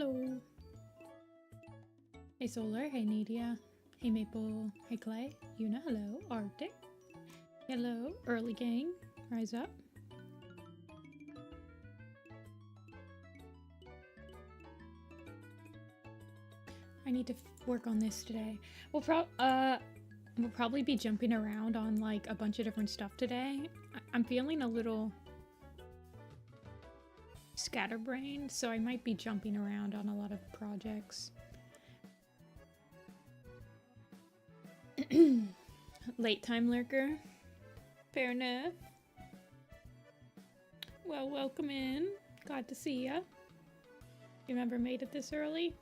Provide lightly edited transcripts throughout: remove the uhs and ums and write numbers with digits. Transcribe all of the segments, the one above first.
Hello. Hey Solar, hey Nadia, hey Maple, hey Clay, Yuna, hello, Arctic, hello, Early Gang, rise up. I need to work on this today. We'll probably be jumping around on like a bunch of different stuff today. I'm feeling a little scatterbrained, so I might be jumping around on a lot of projects. Late time lurker. Fair enough. Well, welcome in. Glad to see ya. You ever made it this early?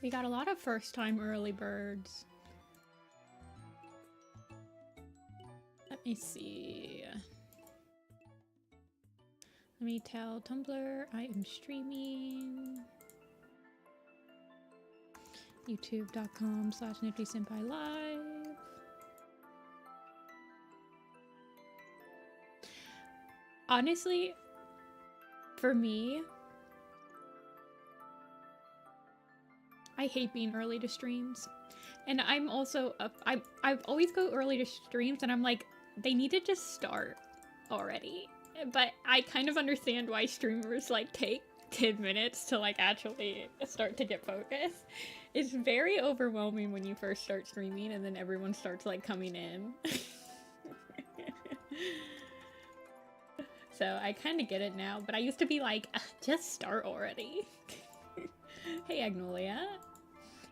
We got a lot of first time early birds. Let me see. Let me tell Tumblr I am streaming. YouTube.com/Nifty-Senpai live. Honestly, for me, I hate being early to streams. And I'm also I always go early to streams and I'm like, they need to just start already. But I kind of understand why streamers like take 10 minutes to like actually start to get focused. It's very overwhelming when you first start streaming and then everyone starts like coming in. So I kind of get it now, but I used to be like, just start already. Hey Agnolia.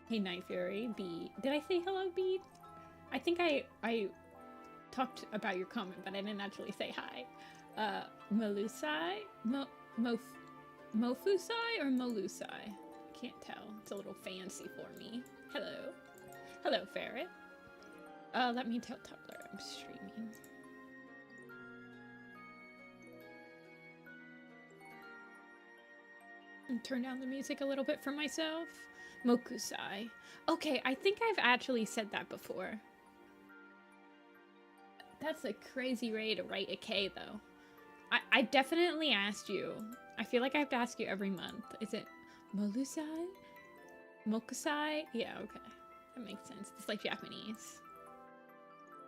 Hey Night Fury. B. Did I say hello, B? I think I talked about your comment, but I didn't actually say hi. Melusai? Mofusai or Molusai? Can't tell. It's a little fancy for me. Hello. Hello, Ferret. Let me tell Tumblr I'm streaming. And turn down the music a little bit for myself. Mokusai. Okay, I think I've actually said that before. That's a crazy way to write a K, though. I definitely asked you. I feel like I have to ask you every month. Is it Molusai? Mokusai? Yeah, okay. That makes sense. It's like Japanese.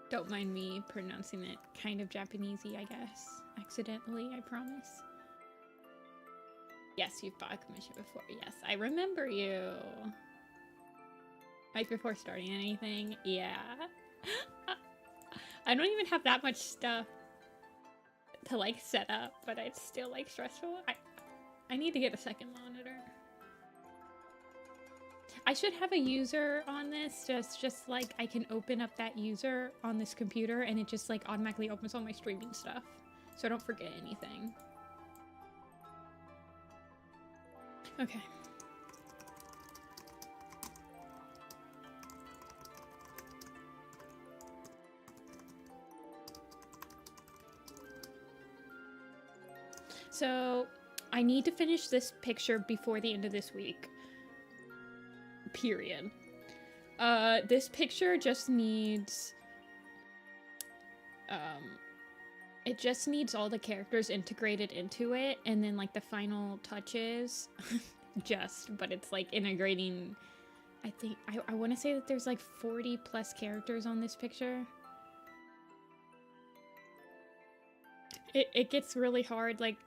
Don't mind me pronouncing it kind of Japanesey, I guess. Accidentally, I promise. Yes, you've bought a commission before. Yes, I remember you. Right before starting anything. Yeah. I don't even have that much stuff to like set up, but it's still like stressful. I need to get a second monitor. I should have a user on this, just like I can open up that user on this computer and it just like automatically opens all my streaming stuff, so I don't forget anything. Okay. So, I need to finish this picture before the end of this week. Period. This picture just needs... it just needs all the characters integrated into it, and then, like, the final touches... but it's, like, integrating... I think... I want to say that there's, like, 40 plus characters on this picture. It gets really hard, like...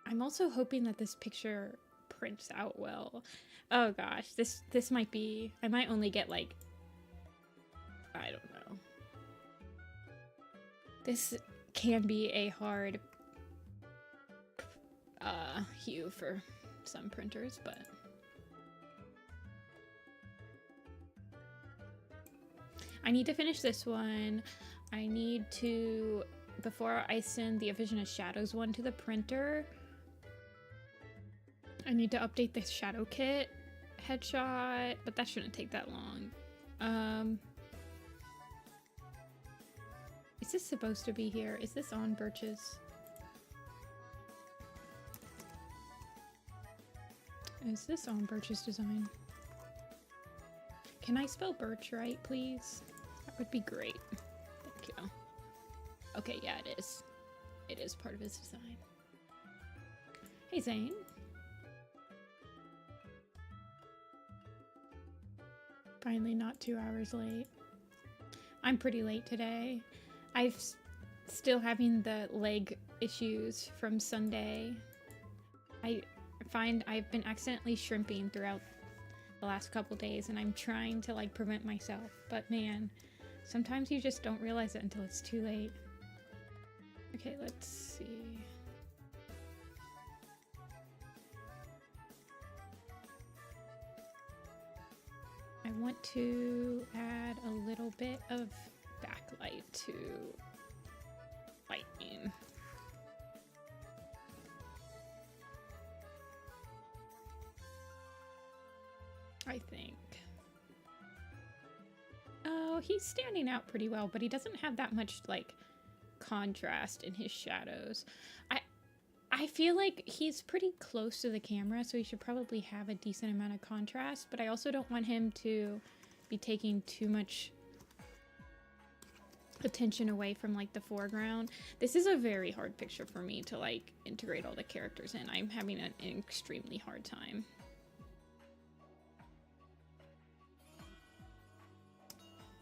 I'm also hoping that this picture prints out well. Oh gosh, this might be... I might only get like... I don't know. This can be a hard hue for some printers, but... I need to finish this one. I need to... Before I send the A Vision of Shadows one to the printer... I need to update the shadow kit headshot, but that shouldn't take that long. Is this supposed to be here? Is this on Birch's? Is this on Birch's design? Can I spell Birch right, please? That would be great. Thank you. Okay, yeah, it is. It is part of his design. Hey, Zane. Finally not 2 hours late. I'm pretty late today. I've still having the leg issues from Sunday. I find I've been accidentally shrimping throughout the last couple days, and I'm trying to like prevent myself, but man, sometimes you just don't realize it until it's too late. Okay, let's see. I want to add a little bit of backlight to lightning. I think. Oh, he's standing out pretty well, but he doesn't have that much like contrast in his shadows. I feel like he's pretty close to the camera, so he should probably have a decent amount of contrast, but I also don't want him to be taking too much attention away from like the foreground. This is a very hard picture for me to like integrate all the characters in. I'm having an extremely hard time.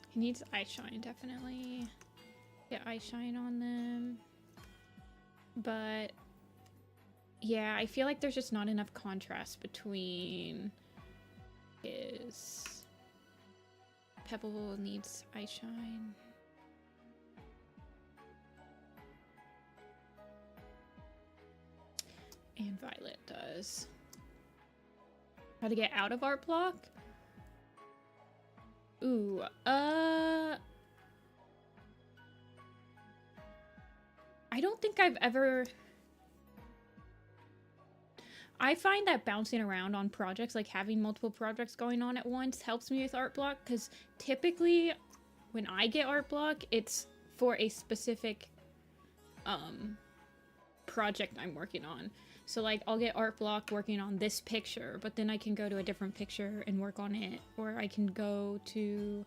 He needs eye shine, definitely. Get eye shine on them. But yeah, I feel like there's just not enough contrast between his... Pebble needs eye shine. And Violet does. How to get out of art block? Ooh, I don't think I've ever... I find that bouncing around on projects, like having multiple projects going on at once, helps me with art block, because typically when I get art block, it's for a specific project I'm working on. So like I'll get art block working on this picture, but then I can go to a different picture and work on it, or I can go to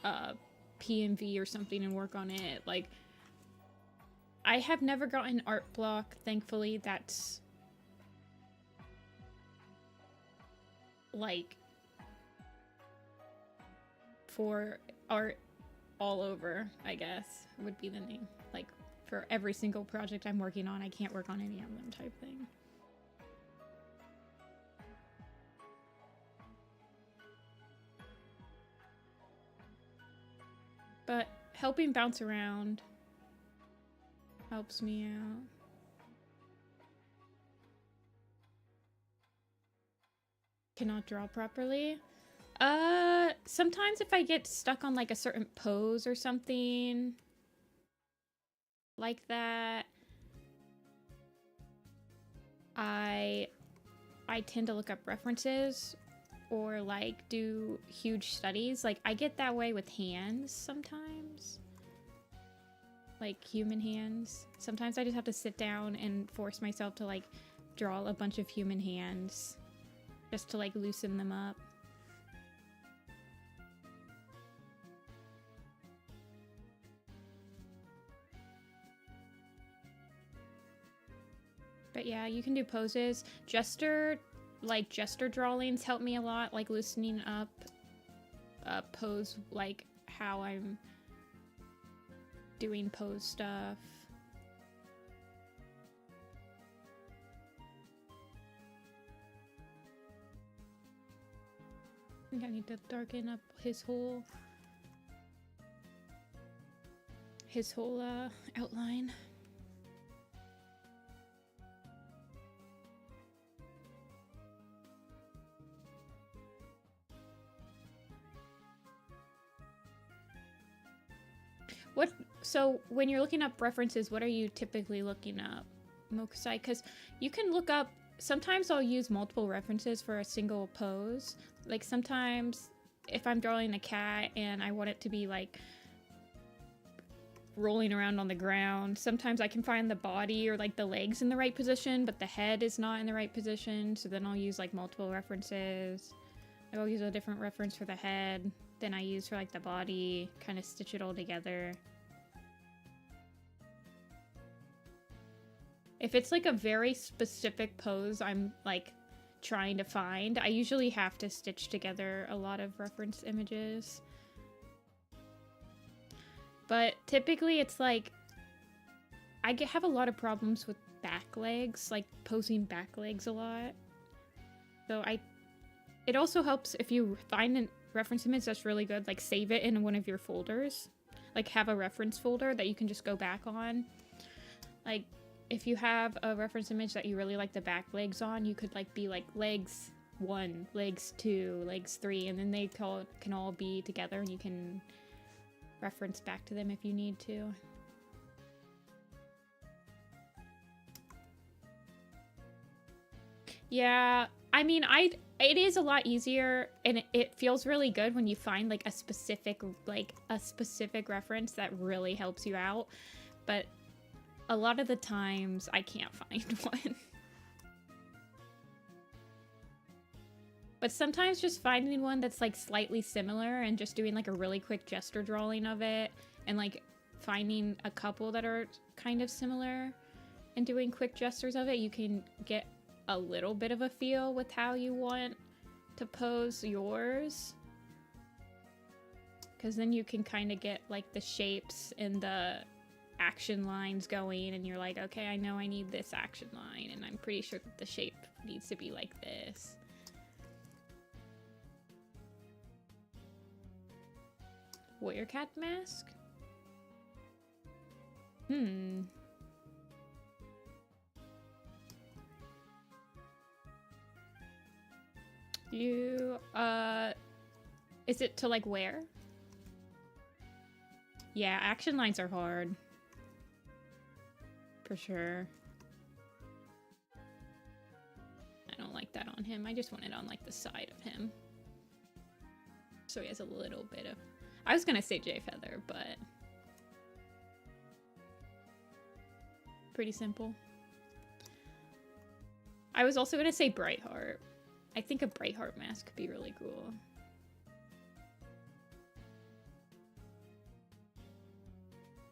PMV or something and work on it. Like, I have never gotten art block, thankfully, that's like for art all over, I guess would be the name. Like for every single project I'm working on, I can't work on any of them type thing. But helping bounce around helps me out. Cannot draw properly. Sometimes if I get stuck on like a certain pose or something like that, I tend to look up references or like do huge studies. Like I get that way with hands sometimes. Like human hands. Sometimes I just have to sit down and force myself to like draw a bunch of human hands just to like loosen them up. But yeah, you can do poses. Gesture drawings help me a lot, like loosening up pose, like how I'm doing pose stuff. I think I need to darken up his whole outline. So when you're looking up references, what are you typically looking up, Mokusai? Because you can look up, sometimes I'll use multiple references for a single pose. Like sometimes if I'm drawing a cat and I want it to be like rolling around on the ground, sometimes I can find the body or like the legs in the right position, but the head is not in the right position. So then I'll use like multiple references. I'll use a different reference for the head than I use for like the body, kind of stitch it all together. If it's like a very specific pose I'm like trying to find. I usually have to stitch together a lot of reference images. But typically it's like, I have a lot of problems with back legs, like posing back legs a lot. So it also helps if you find a reference image that's really good, like save it in one of your folders. Like have a reference folder that you can just go back on. Like if you have a reference image that you really like the back legs on, you could like be like legs 1, legs 2, legs 3, and then they can all be together and you can reference back to them if you need to. Yeah, I mean, it is a lot easier and it feels really good when you find like a specific reference that really helps you out, but a lot of the times I can't find one. But sometimes just finding one that's like slightly similar and just doing like a really quick gesture drawing of it and like finding a couple that are kind of similar and doing quick gestures of it, you can get a little bit of a feel with how you want to pose yours. Because then you can kind of get like the shapes and the action lines going and you're like, okay, I know I need this action line and I'm pretty sure that the shape needs to be like this. Warrior cat mask? You, is it to like wear? Yeah, action lines are hard. For sure. I don't like that on him. I just want it on like the side of him. So he has a little bit of... I was gonna say J Feather, but... pretty simple. I was also gonna say Brightheart. I think a Brightheart mask could be really cool.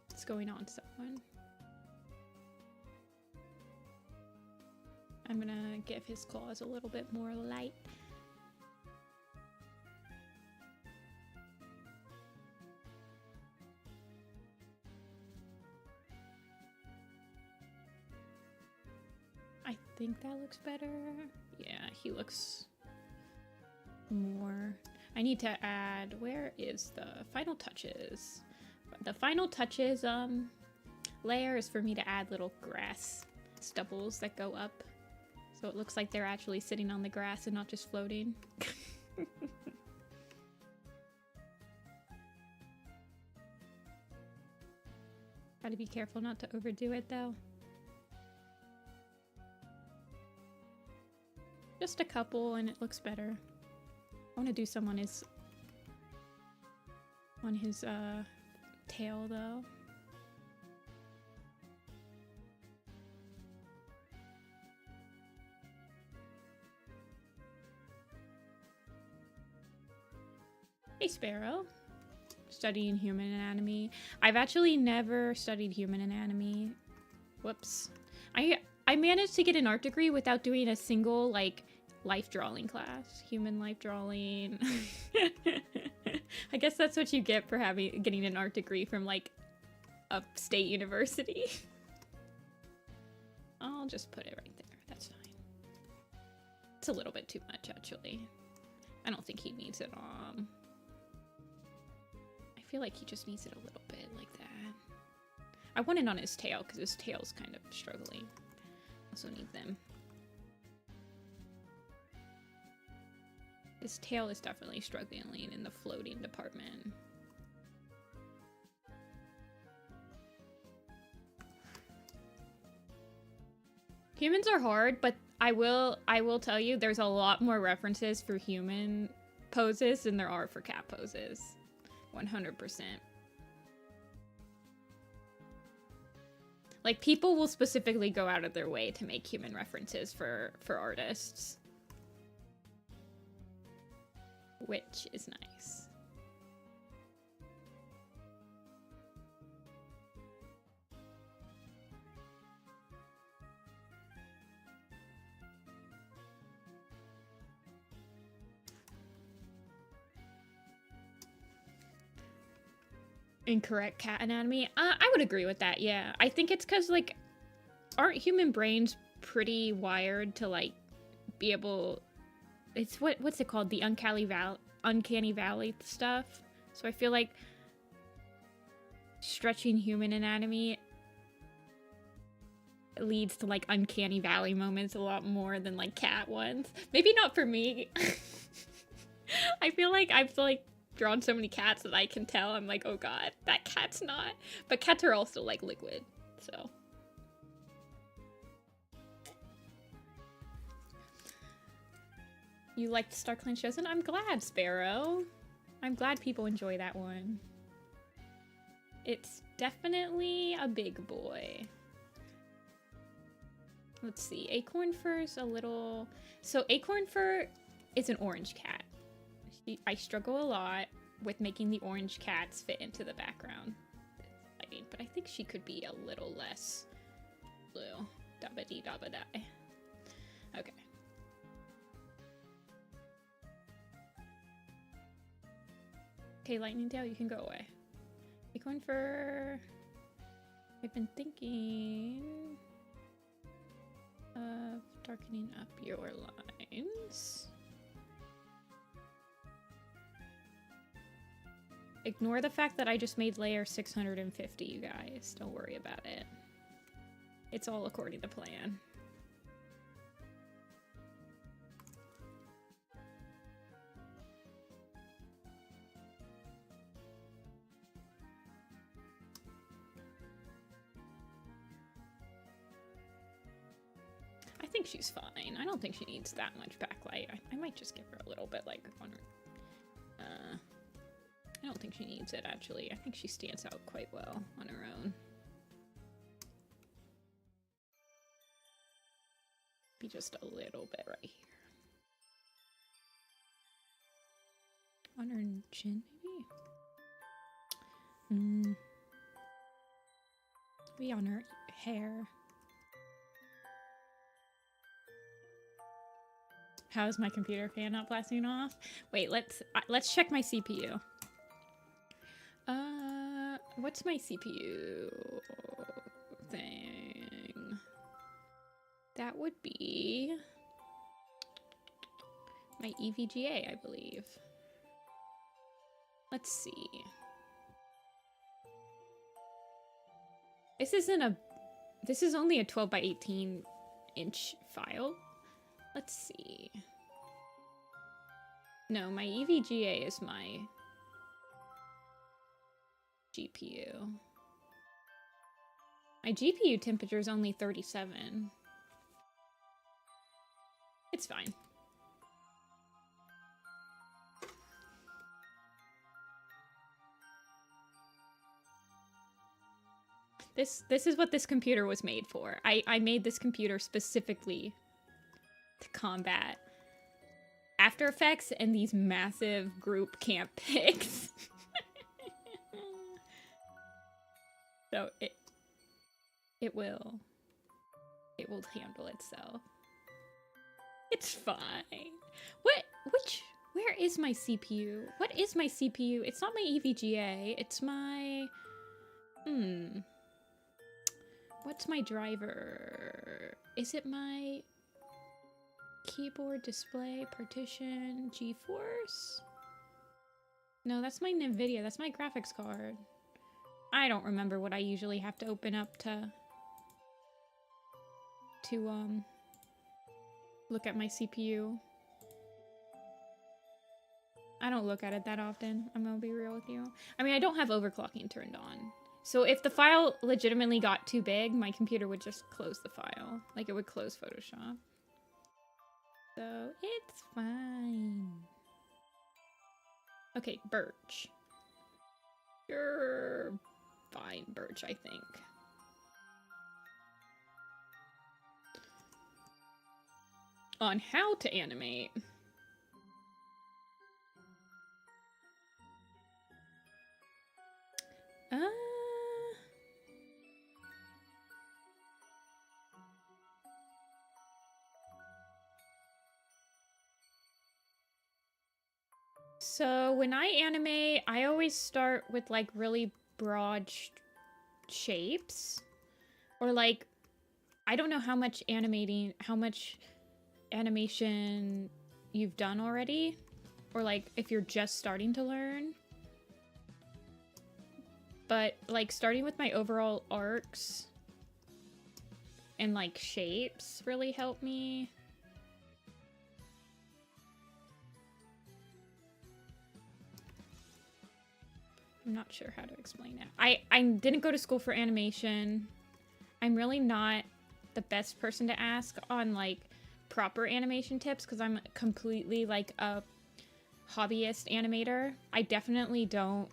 What's going on, someone? I'm gonna give his claws a little bit more light. I think that looks better. Yeah, he looks more... I need to add... Where is the final touches? The final touches layer is for me to add little grass stubbles that go up. So it looks like they're actually sitting on the grass and not just floating. Gotta be careful not to overdo it though. Just a couple and it looks better. I want to do some on his tail though. Hey Sparrow. Studying human anatomy. I've actually never studied human anatomy. Whoops. I managed to get an art degree without doing a single like life drawing class. Human life drawing. I guess that's what you get for getting an art degree from like a state university. I'll just put it right there. That's fine. It's a little bit too much actually. I don't think he needs it on. I feel like he just needs it a little bit like that. I want it on his tail because his tail's kind of struggling. Also need them. His tail is definitely struggling in the floating department. Humans are hard, but I will tell you there's a lot more references for human poses than there are for cat poses. 100%. Like, people will specifically go out of their way to make human references for artists. Which is nice. incorrect cat anatomy. I would agree with that, yeah. I think it's because, like, aren't human brains pretty wired to, like, be able... It's, what's it called? The uncanny valley stuff. So I feel like stretching human anatomy leads to, like, uncanny valley moments a lot more than, like, cat ones. Maybe not for me. I feel like I've, like, drawn so many cats that I can tell. I'm like, oh god, that cat's not. But cats are also, like, liquid, so... You liked StarClan Chosen? I'm glad, Sparrow. I'm glad people enjoy that one. It's definitely a big boy. Let's see. Acorn Fur's a little... So Acorn Fur is an orange cat. I struggle a lot with making the orange cats fit into the background. But I think she could be a little less blue. Dabba-dee-dabba-die. Okay. Okay, Lightning Tail, you can go away. Acorn Fur... I've been thinking of darkening up your lines. Ignore the fact that I just made layer 650, you guys. Don't worry about it. It's all according to plan. I think she's fine. I don't think she needs that much backlight. I might just give her a little bit, like, on her... I don't think she needs it, actually. I think she stands out quite well on her own. Be just a little bit right here. On her chin, maybe? Maybe on her hair. How is my computer fan not blasting off? Wait, let's check my CPU. What's my CPU thing? That would be my EVGA, I believe. Let's see. This is only a 12 by 18 inch file. Let's see. No, my EVGA is my GPU. My GPU temperature is only 37. It's fine. This is what this computer was made for. I made this computer specifically to combat After Effects and these massive group camp pics. So it will handle itself. It's fine. Where is my CPU? What is my CPU? It's not my EVGA, it's my, what's my driver? Is it my keyboard, display, partition, GeForce? No, that's my NVIDIA, that's my graphics card. I don't remember what I usually have to open up to look at my CPU. I don't look at it that often, I'm gonna be real with you. I mean, I don't have overclocking turned on. So if the file legitimately got too big, my computer would just close the file. Like, it would close Photoshop. So, it's fine. Okay, Birch. You're fine, Birch, I think. On how to animate. So when I animate, I always start with like really broad shapes, or like, I don't know how much animation you've done already, or like if you're just starting to learn. But like starting with my overall arcs and like shapes really helped me. I'm not sure how to explain it. I didn't go to school for animation. I'm really not the best person to ask on like proper animation tips because I'm completely like a hobbyist animator. I definitely don't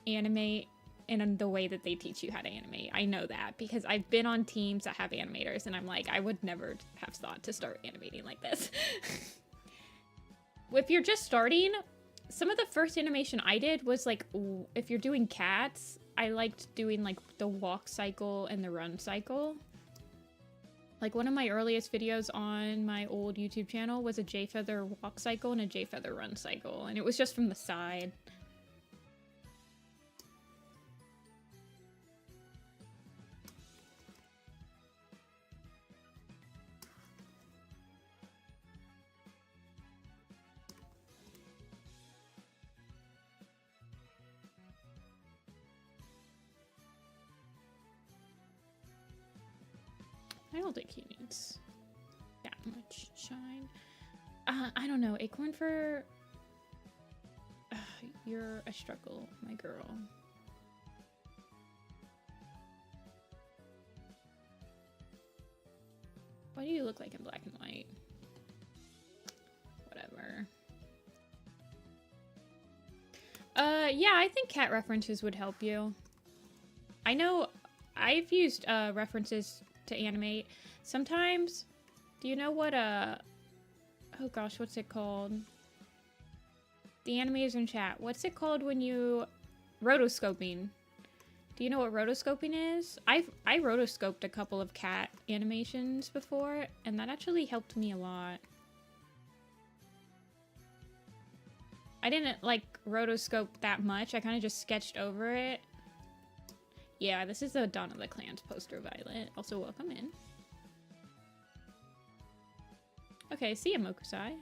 animate in the way that they teach you how to animate. I know that because I've been on teams that have animators and I'm like, I would never have thought to start animating like this. If you're just starting, some of the first animation I did was like, if you're doing cats, I liked doing like the walk cycle and the run cycle. Like one of my earliest videos on my old YouTube channel was a J-feather walk cycle and a J-feather run cycle, and it was just from the side. I don't think he needs that much shine. I don't know. Acorn for... you're a struggle, my girl. What do you look like in black and white? Whatever. Yeah, I think cat references would help you. I know I've used references to animate. Sometimes, do you know what oh gosh, what's it called? The animators in chat. What's it called when you rotoscoping? Do you know what rotoscoping is? I rotoscoped a couple of cat animations before, and that actually helped me a lot. I didn't like rotoscope that much. I kind of just sketched over it. Yeah, this is the Dawn of the Clans poster, Violet. Also, welcome in. Okay, see ya, Mokusai.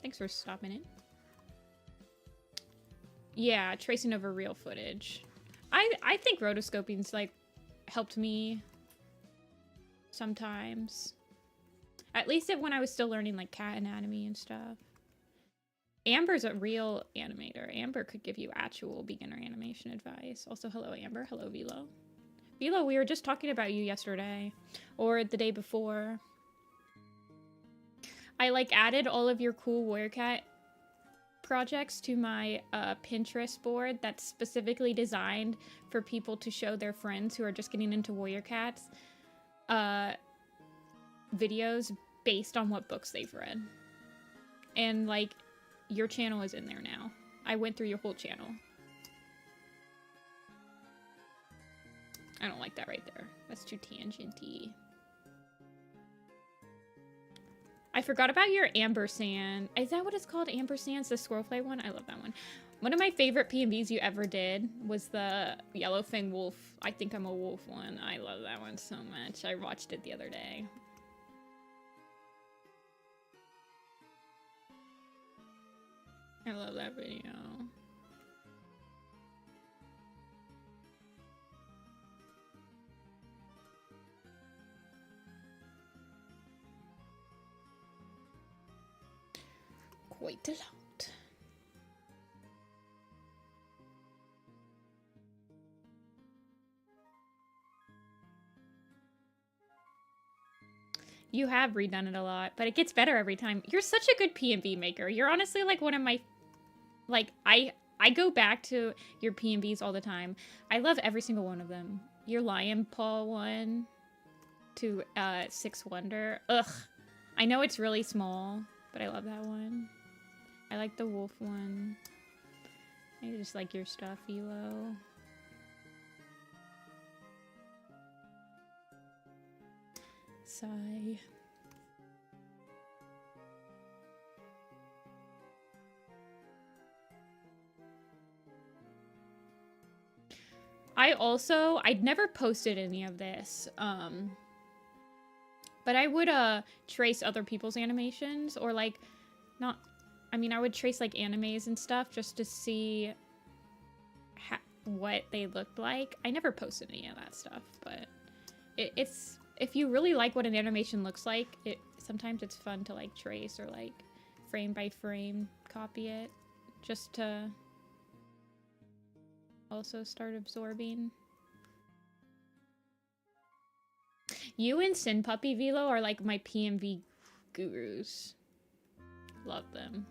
Thanks for stopping in. Yeah, tracing over real footage. I think rotoscoping's like helped me sometimes. At least when I was still learning like cat anatomy and stuff. Amber's a real animator. Amber could give you actual beginner animation advice. Also, hello, Amber. Hello, Velo. Velo, we were just talking about you yesterday. Or the day before. I, like, added all of your cool Warrior Cat projects to my Pinterest board that's specifically designed for people to show their friends who are just getting into Warrior Cats videos based on what books they've read. And, like... your channel is in there now. I went through your whole channel. I don't like that right there. That's too tangenty. I forgot about your ampersand. Is that what it's called? Ampersand's the squirrel play one? I love that one. One of my favorite PMVs you ever did was the Yellowfang Wolf. I think I'm a wolf one. I love that one so much. I watched it the other day. I love that video. Quite a lot. You have redone it a lot, but it gets better every time. You're such a good PMV maker. You're honestly like one of my... Like, I go back to your PMVs all the time. I love every single one of them. Your lion paw one to Six Wonder. Ugh. I know it's really small, but I love that one. I like the wolf one. I just like your stuff, Elo. Sigh. I'd never posted any of this, but I would trace other people's animations, or like, not, I mean, I would trace like animes and stuff just to see what they looked like. I never posted any of that stuff, but it's, if you really like what an animation looks like, sometimes it's fun to like trace or like frame by frame copy it, just to also start absorbing. You and Sin Puppy Velo are like my PMV gurus. Love them.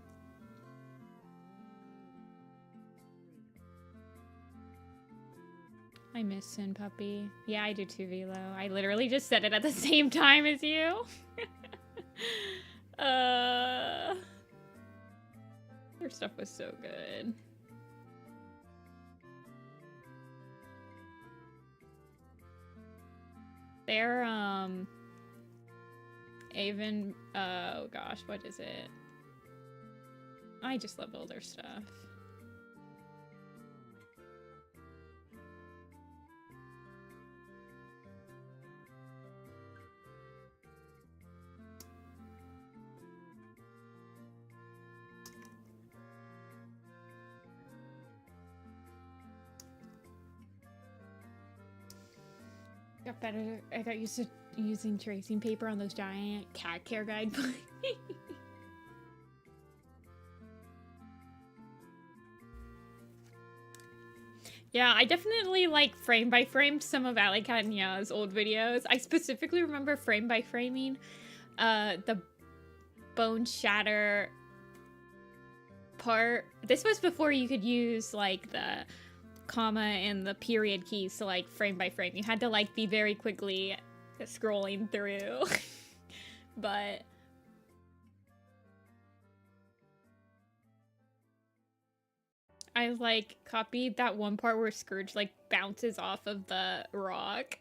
I miss Sin Puppy. Yeah, I do too, Velo. I literally just said it at the same time as you. Their stuff was so good. They're, even, oh gosh, what is it? I just love all their stuff. Got better. I got used to using tracing paper on those giant cat care guidebooks. Yeah, I definitely like frame by frame some of Ali Cat and Ya's old videos. I specifically remember frame by framing the bone shatter part. This was before you could use like the comma and the period keys to like frame by frame. You had to like be very quickly scrolling through. But I like copied that one part where Scourge like bounces off of the rock.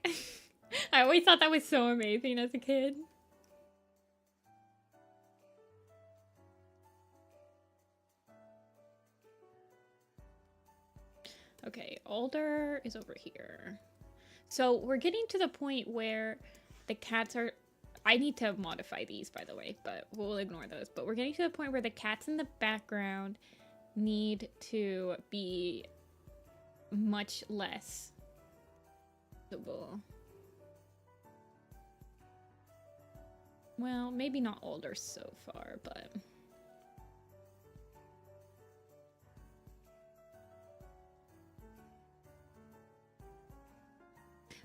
I always thought that was so amazing as a kid. Okay, Alder is over here. So we're getting to the point where the cats are... I need to modify these, by the way, but we'll ignore those. But we're getting to the point where the cats in the background need to be much less visible. Well, maybe not Alder so far, but...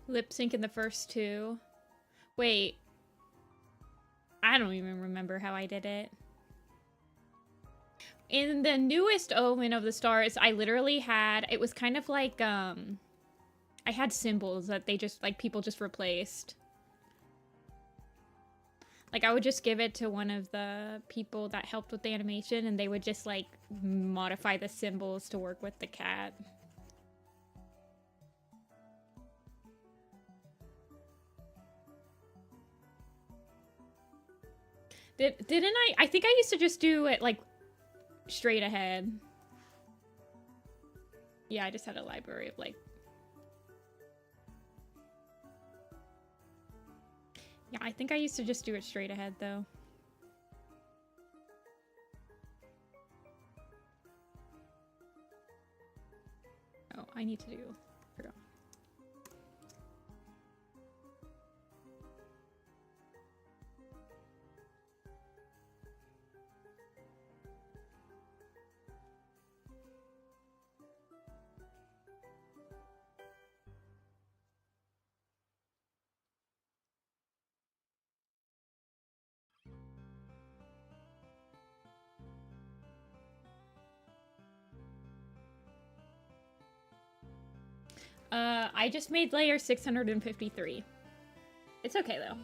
Lip sync in the first two. Wait. I don't even remember how I did it. In the newest Omen of the Stars, I literally had... It was kind of like, I had symbols that they just, like, people just replaced. Like, I would just give it to one of the people that helped with the animation, and they would just, like, modify the symbols to work with the cat. Didn't I? I think I used to just do it, like, straight ahead. Yeah, I just had a library of, like... Yeah, I think I used to just do it straight ahead, though. Oh, I need to do... Forgot. I just made layer 653. It's okay, though.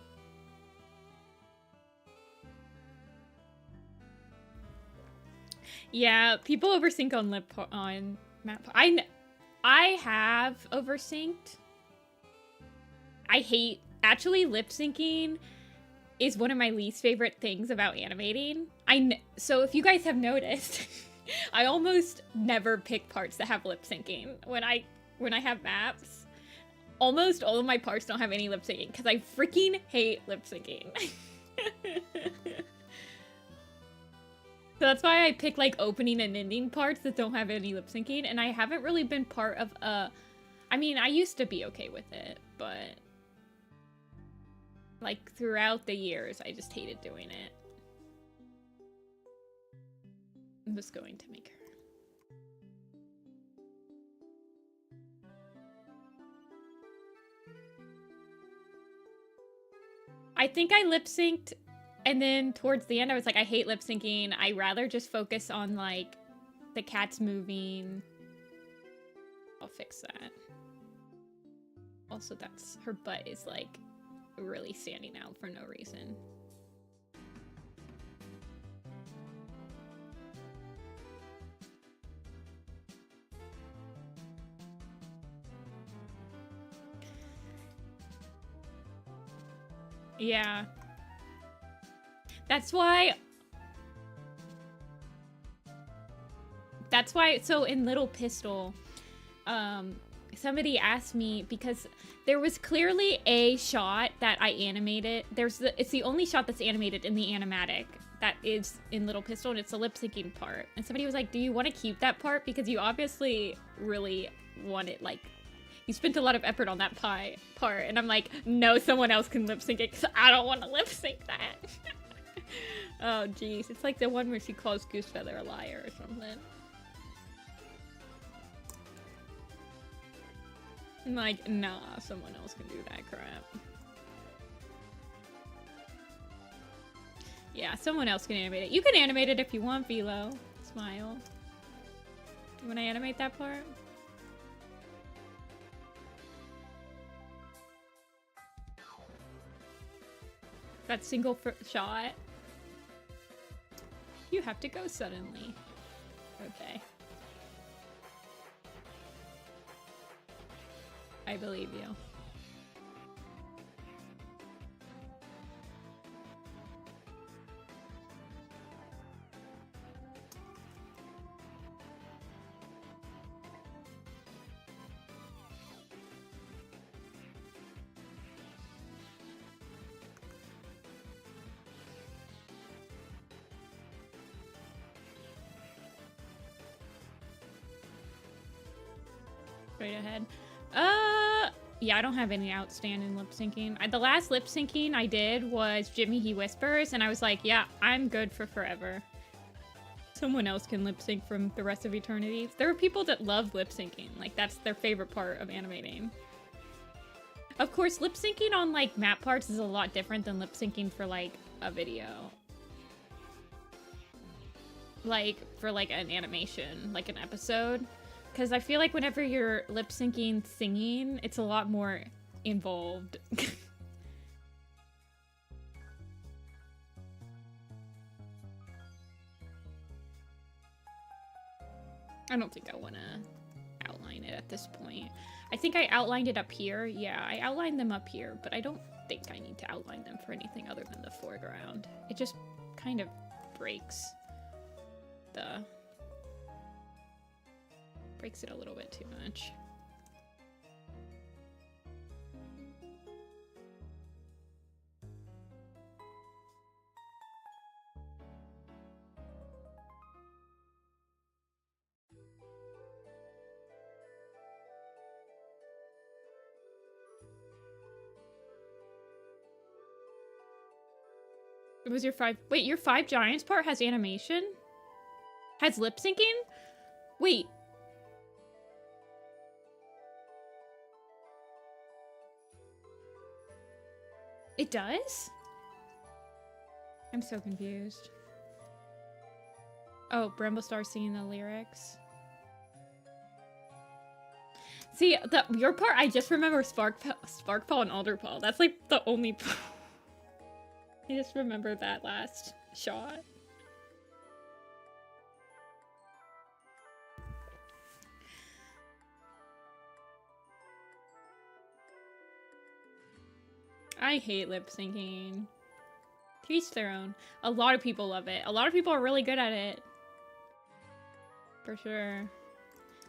Yeah, people oversync on map. I have oversynced. I hate... Actually, lip syncing is one of my least favorite things about animating. So if you guys have noticed, I almost never pick parts that have lip syncing when I when I have maps, almost all of my parts don't have any lip syncing because I freaking hate lip syncing. So that's why I pick like opening and ending parts that don't have any lip syncing, and I haven't really been part of I mean, I used to be okay with it, but like throughout the years, I just hated doing it. I'm just going to make her. I think I lip synced, and then towards the end I was like, I hate lip syncing. I rather just focus on like the cats moving. I'll fix that. Also, that's her butt is like really standing out for no reason. Yeah. That's why, so in Little Pistol, somebody asked me, because there was clearly a shot that I animated. It's the only shot that's animated in the animatic that is in Little Pistol, and it's the lip syncing part. And somebody was like, do you want to keep that part? Because you obviously really want it, like, you spent a lot of effort on that part. And I'm like, no, someone else can lip sync it because I don't want to lip sync that. Oh, jeez. It's like the one where she calls Goosefeather a liar or something. I'm like, nah, someone else can do that crap. Yeah, someone else can animate it. You can animate it if you want, Velo. Smile. Do you want to animate that part? That single shot. You have to go suddenly. Okay. I believe you. Straight ahead. Yeah, I don't have any outstanding lip syncing. The last lip syncing I did was Jimmy He Whispers, and I was like, yeah, I'm good for forever. Someone else can lip sync from the rest of eternity. There are people that love lip syncing. Like, that's their favorite part of animating. Of course, lip syncing on, like, map parts is a lot different than lip syncing for, like, a video. Like, for, like, an animation, like an episode. Because I feel like whenever you're lip syncing singing, it's a lot more involved. I don't think I want to outline it at this point. I think I outlined it up here. Yeah, I outlined them up here, but I don't think I need to outline them for anything other than the foreground. It just kind of breaks it a little bit too much. It was your 5. Wait, your 5 Giants part has animation? Has lip syncing? Wait. It does? I'm so confused. Oh, Bramblestar singing the lyrics. See, your part, I just remember Sparkpaw and Alderpaw. That's like the only part. I just remember that last shot. I hate lip syncing. To each their own. A lot of people love it. A lot of people are really good at it. For sure. I'm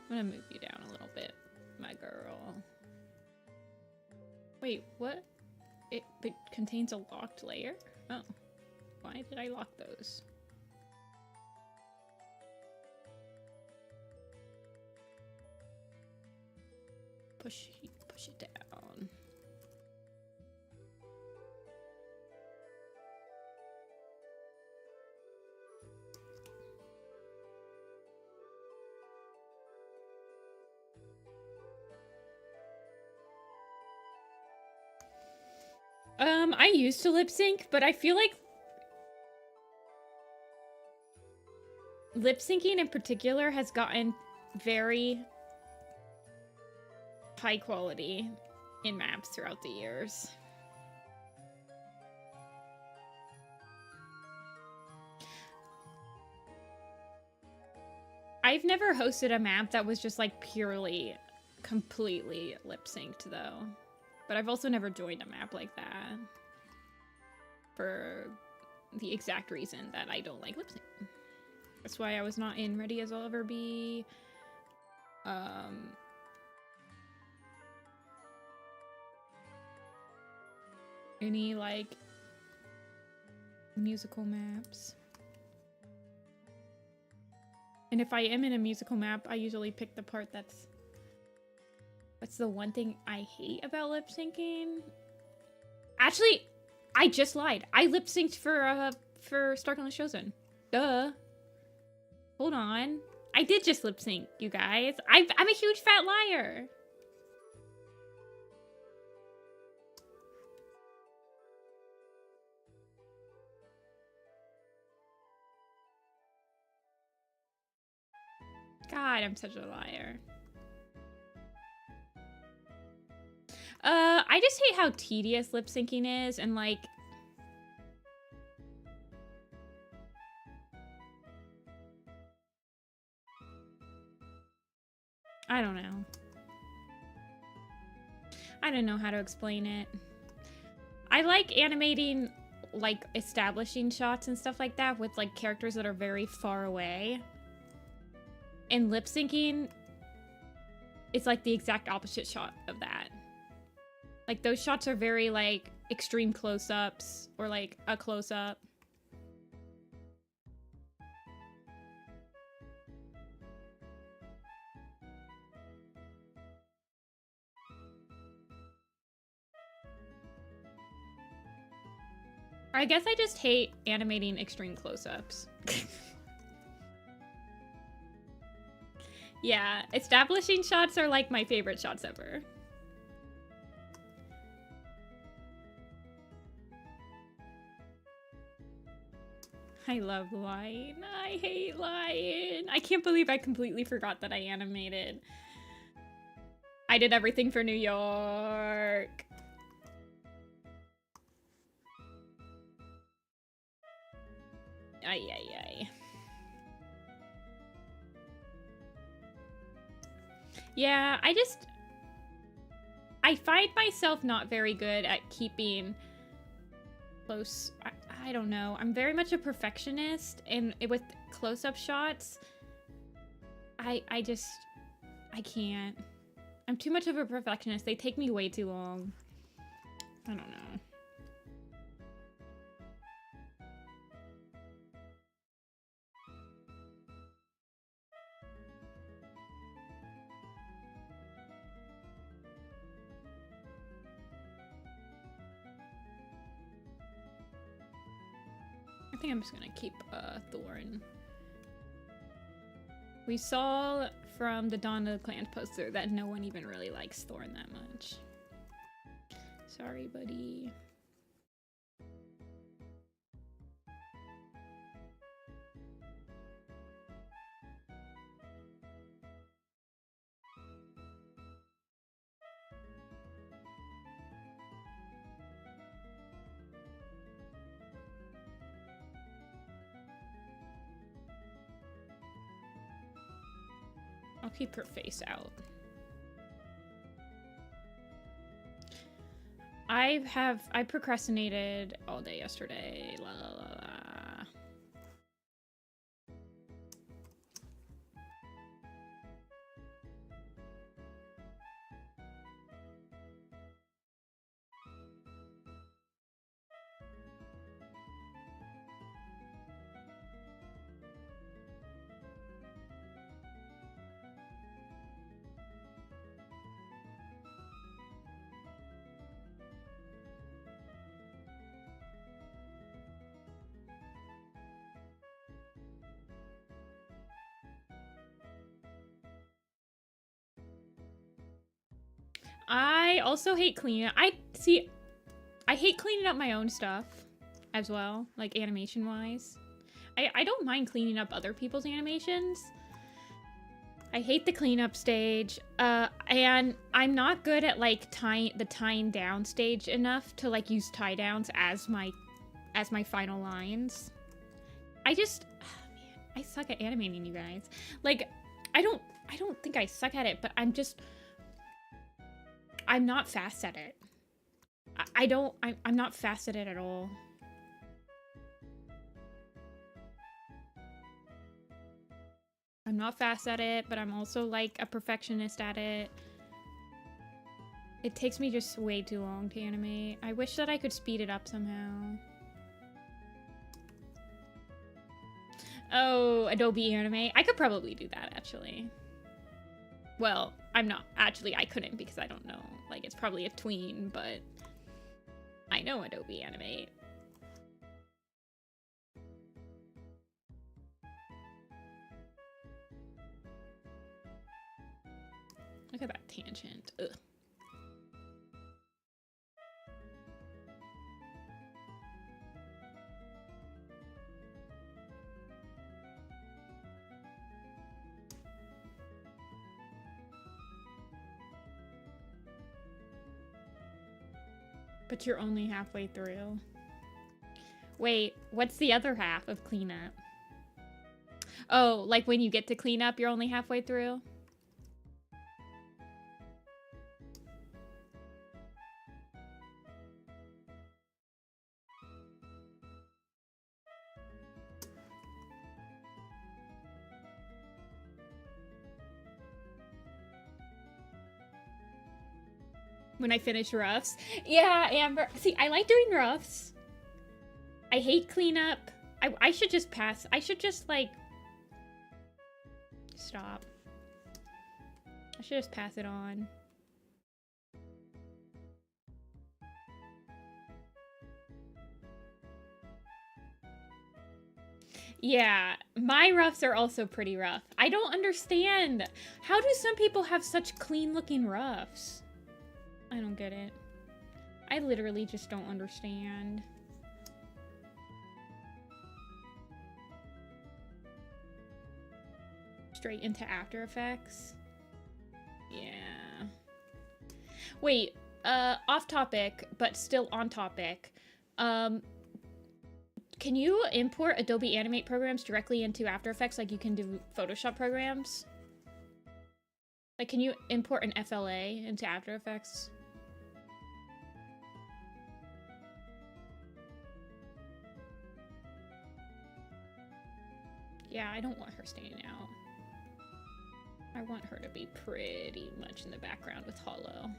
gonna move you down a little bit. my girl. Wait, what? It contains a locked layer? Oh. Why did I lock those? Push it down. I used to lip sync, but I feel like lip syncing in particular has gotten very high quality in maps throughout the years. I've never hosted a map that was just like purely, completely lip synced though. But I've also never joined a map like that. For the exact reason that I don't like lip sync. That's why I was not in Ready as I'll Ever Be. Any like musical maps. And if I am in a musical map, I usually pick the part that's the one thing I hate about lip syncing. Actually, I just lied. I lip synced for Starkland Chosen. Duh. Hold on. I did just lip sync, you guys. I'm a huge fat liar. God, I'm such a liar. I just hate how tedious lip syncing is, and like I don't know. I don't know how to explain it. I like animating like establishing shots and stuff like that with like characters that are very far away. And lip syncing, it's like the exact opposite shot of that. Like those shots are very like extreme close-ups or like a close-up. I guess I just hate animating extreme close-ups. Yeah, establishing shots are like my favorite shots ever. I love lying. I hate lying. I can't believe I completely forgot that I animated. I did everything for New York. Ay, ay, ay. Yeah, I find myself not very good at keeping close. I don't know. I'm very much a perfectionist, and with close-up shots, I can't. I'm too much of a perfectionist. They take me way too long. I don't know. I think I'm just gonna keep Thorn. We saw from the Dawn of the Clans poster that no one even really likes Thorn that much. Sorry, buddy. I'll keep her face out. I procrastinated all day yesterday. La la la la. I also hate cleaning. I hate cleaning up my own stuff as well, like animation wise. I don't mind cleaning up other people's animations. I hate the cleanup stage, and I'm not good at like the tying down stage enough to like use tie downs as my final lines. I just, oh, man, I suck at animating, you guys. Like, I don't think I suck at it, but I'm not fast at it. I'm not fast at it at all. I'm not fast at it, but I'm also like a perfectionist at it. It takes me just way too long to animate. I wish that I could speed it up somehow. Oh, Adobe Animate. I could probably do that, actually. Well, I'm not. Actually, I couldn't because I don't know. Like, it's probably a tween, but I know Adobe Animate. Look at that tangent. Ugh. But you're only halfway through. Wait, what's the other half of cleanup? Oh, like when you get to cleanup, you're only halfway through? When I finish roughs. Yeah, Amber. See, I like doing roughs. I hate cleanup. I should just pass. I should just, like... Stop. I should just pass it on. Yeah, my roughs are also pretty rough. I don't understand. How do some people have such clean-looking roughs? I don't get it. I literally just don't understand. Straight into After Effects. Yeah. Wait, off topic, but still on topic. Can you import Adobe Animate programs directly into After Effects like you can do Photoshop programs? Like, can you import an FLA into After Effects? Yeah, I don't want her standing out. I want her to be pretty much in the background with Hollow.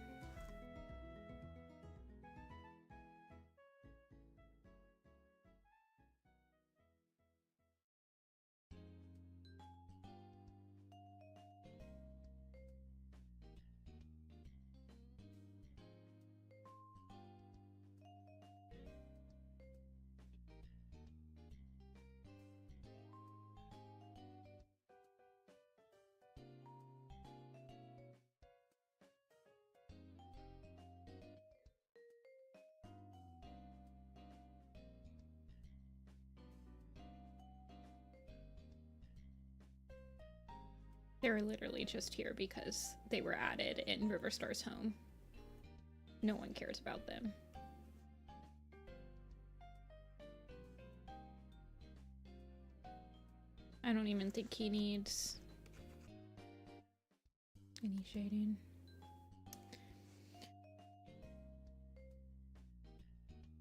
They're literally just here because they were added in Riverstar's home. No one cares about them. I don't even think he needs any shading.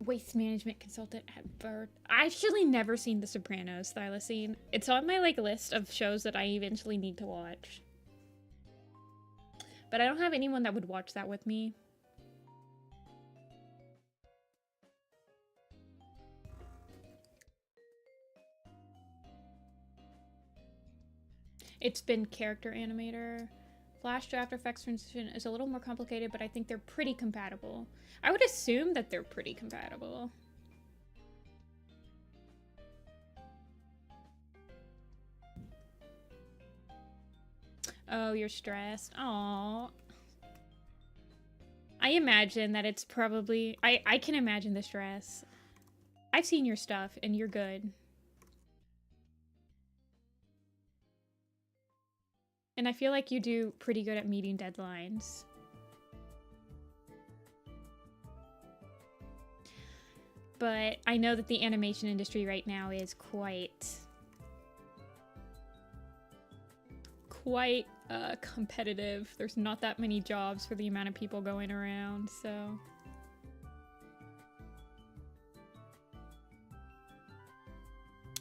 Waste management consultant at Bird. I actually never seen The Sopranos thylacine. It's on my like list of shows that I eventually need to watch. But I don't have anyone that would watch that with me. It's been character animator. Flash to After Effects transition is a little more complicated, but I think they're pretty compatible. I would assume that they're pretty compatible. Oh, you're stressed. Aww. I imagine that it's probably... I can imagine the stress. I've seen your stuff, and you're good. And I feel like you do pretty good at meeting deadlines. But I know that the animation industry right now is quite competitive. There's not that many jobs for the amount of people going around, so...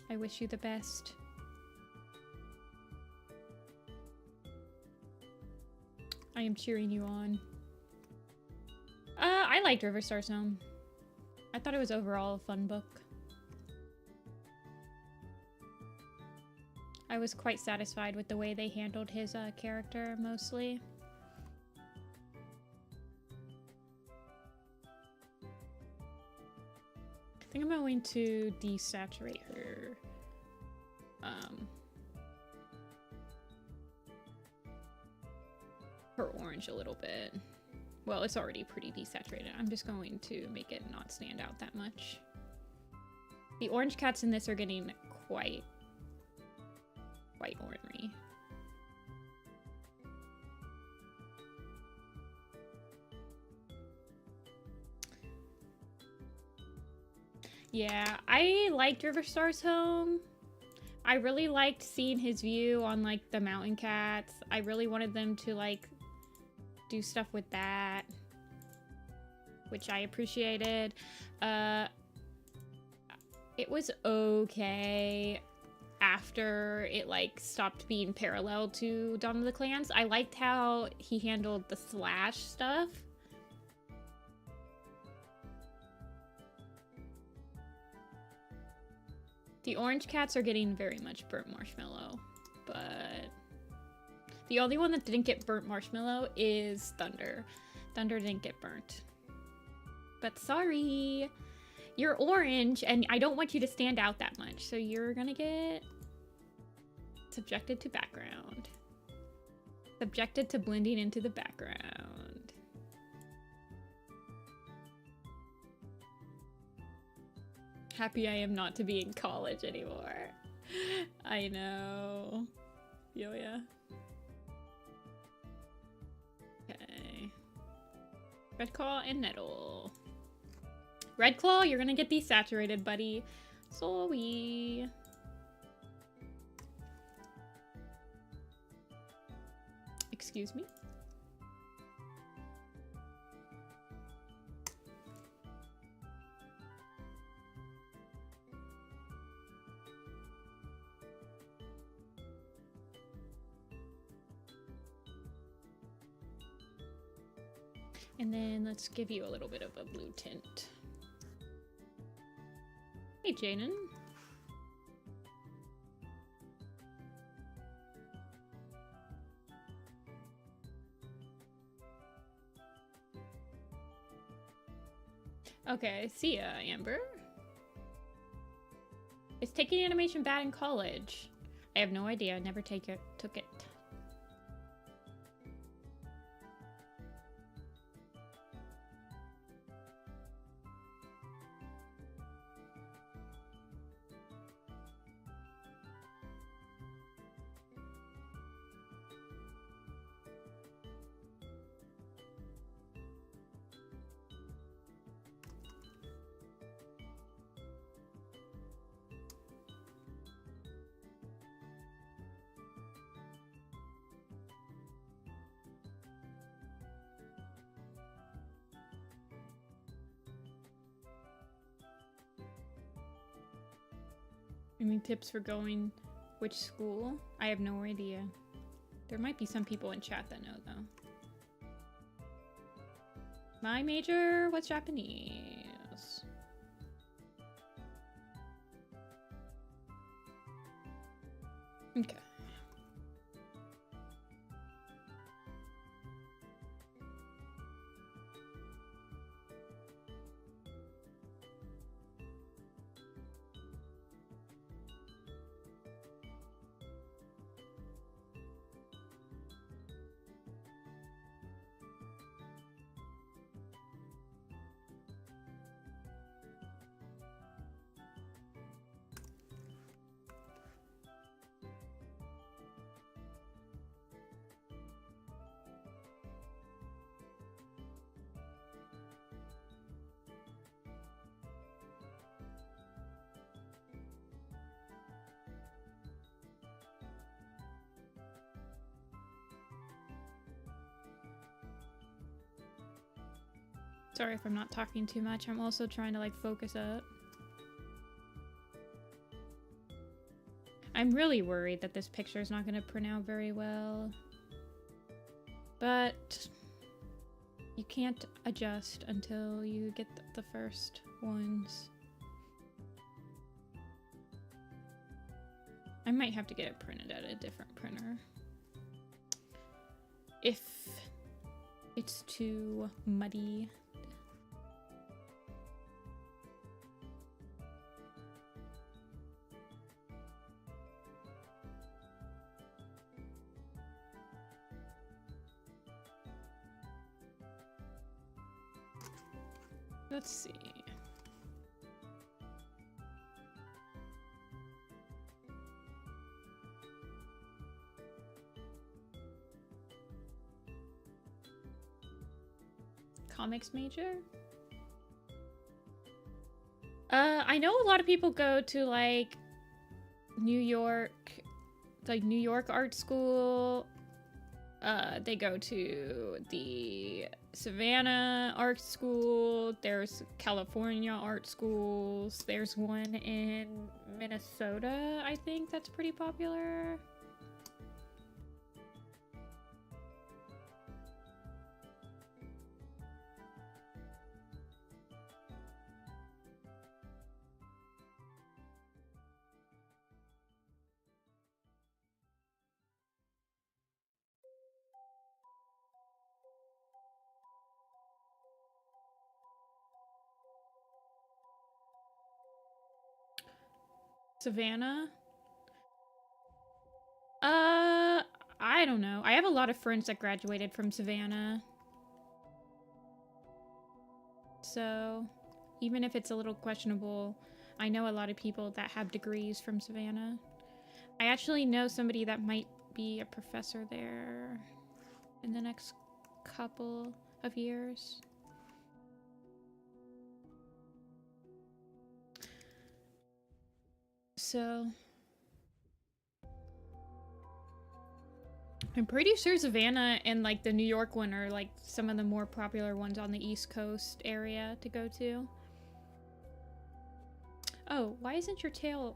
I wish you the best. I am cheering you on. I liked River Star's Home. I thought it was overall a fun book. I was quite satisfied with the way they handled his character, mostly. I think I'm going to desaturate her. Her orange a little bit. Well, it's already pretty desaturated. I'm just going to make it not stand out that much. The orange cats in this are getting quite ornery. Yeah, I liked River Star's Home. I really liked seeing his view on, like, the mountain cats. I really wanted them to, like, do stuff with that, which I appreciated. It was okay after it, like, stopped being parallel to Dawn of the Clans. I liked how he handled the Slash stuff. The orange cats are getting very much burnt marshmallow, but the only one that didn't get burnt marshmallow is Thunder. Thunder didn't get burnt. But sorry, you're orange and I don't want you to stand out that much, so you're gonna get subjected to background. Subjected to blending into the background. Happy I am not to be in college anymore. I know. Yo, yeah. Okay. Redclaw and Nettle. Redclaw, you're gonna get desaturated, buddy. Sorry. Excuse me? And then let's give you a little bit of a blue tint. Hey, Jaden. Okay, see ya, Amber. Is taking animation bad in college? I have no idea. I never took it. Any tips for going which school? I have no idea. There might be some people in chat that know, though. My major was Japanese. Okay. Sorry if I'm not talking too much. I'm also trying to like focus up. I'm really worried that this picture is not going to print out very well. But you can't adjust until you get the first ones. I might have to get it printed at a different printer. If it's too muddy. Let's see. Comics major? I know a lot of people go to like New York art school. They go to the Savannah art school. There's California art schools. There's one in Minnesota, I think, that's pretty popular. Savannah? I don't know. I have a lot of friends that graduated from Savannah. So, even if it's a little questionable, I know a lot of people that have degrees from Savannah. I actually know somebody that might be a professor there in the next couple of years. So, I'm pretty sure Savannah and like the New York one are like some of the more popular ones on the East Coast area to go to. Oh, why isn't your tail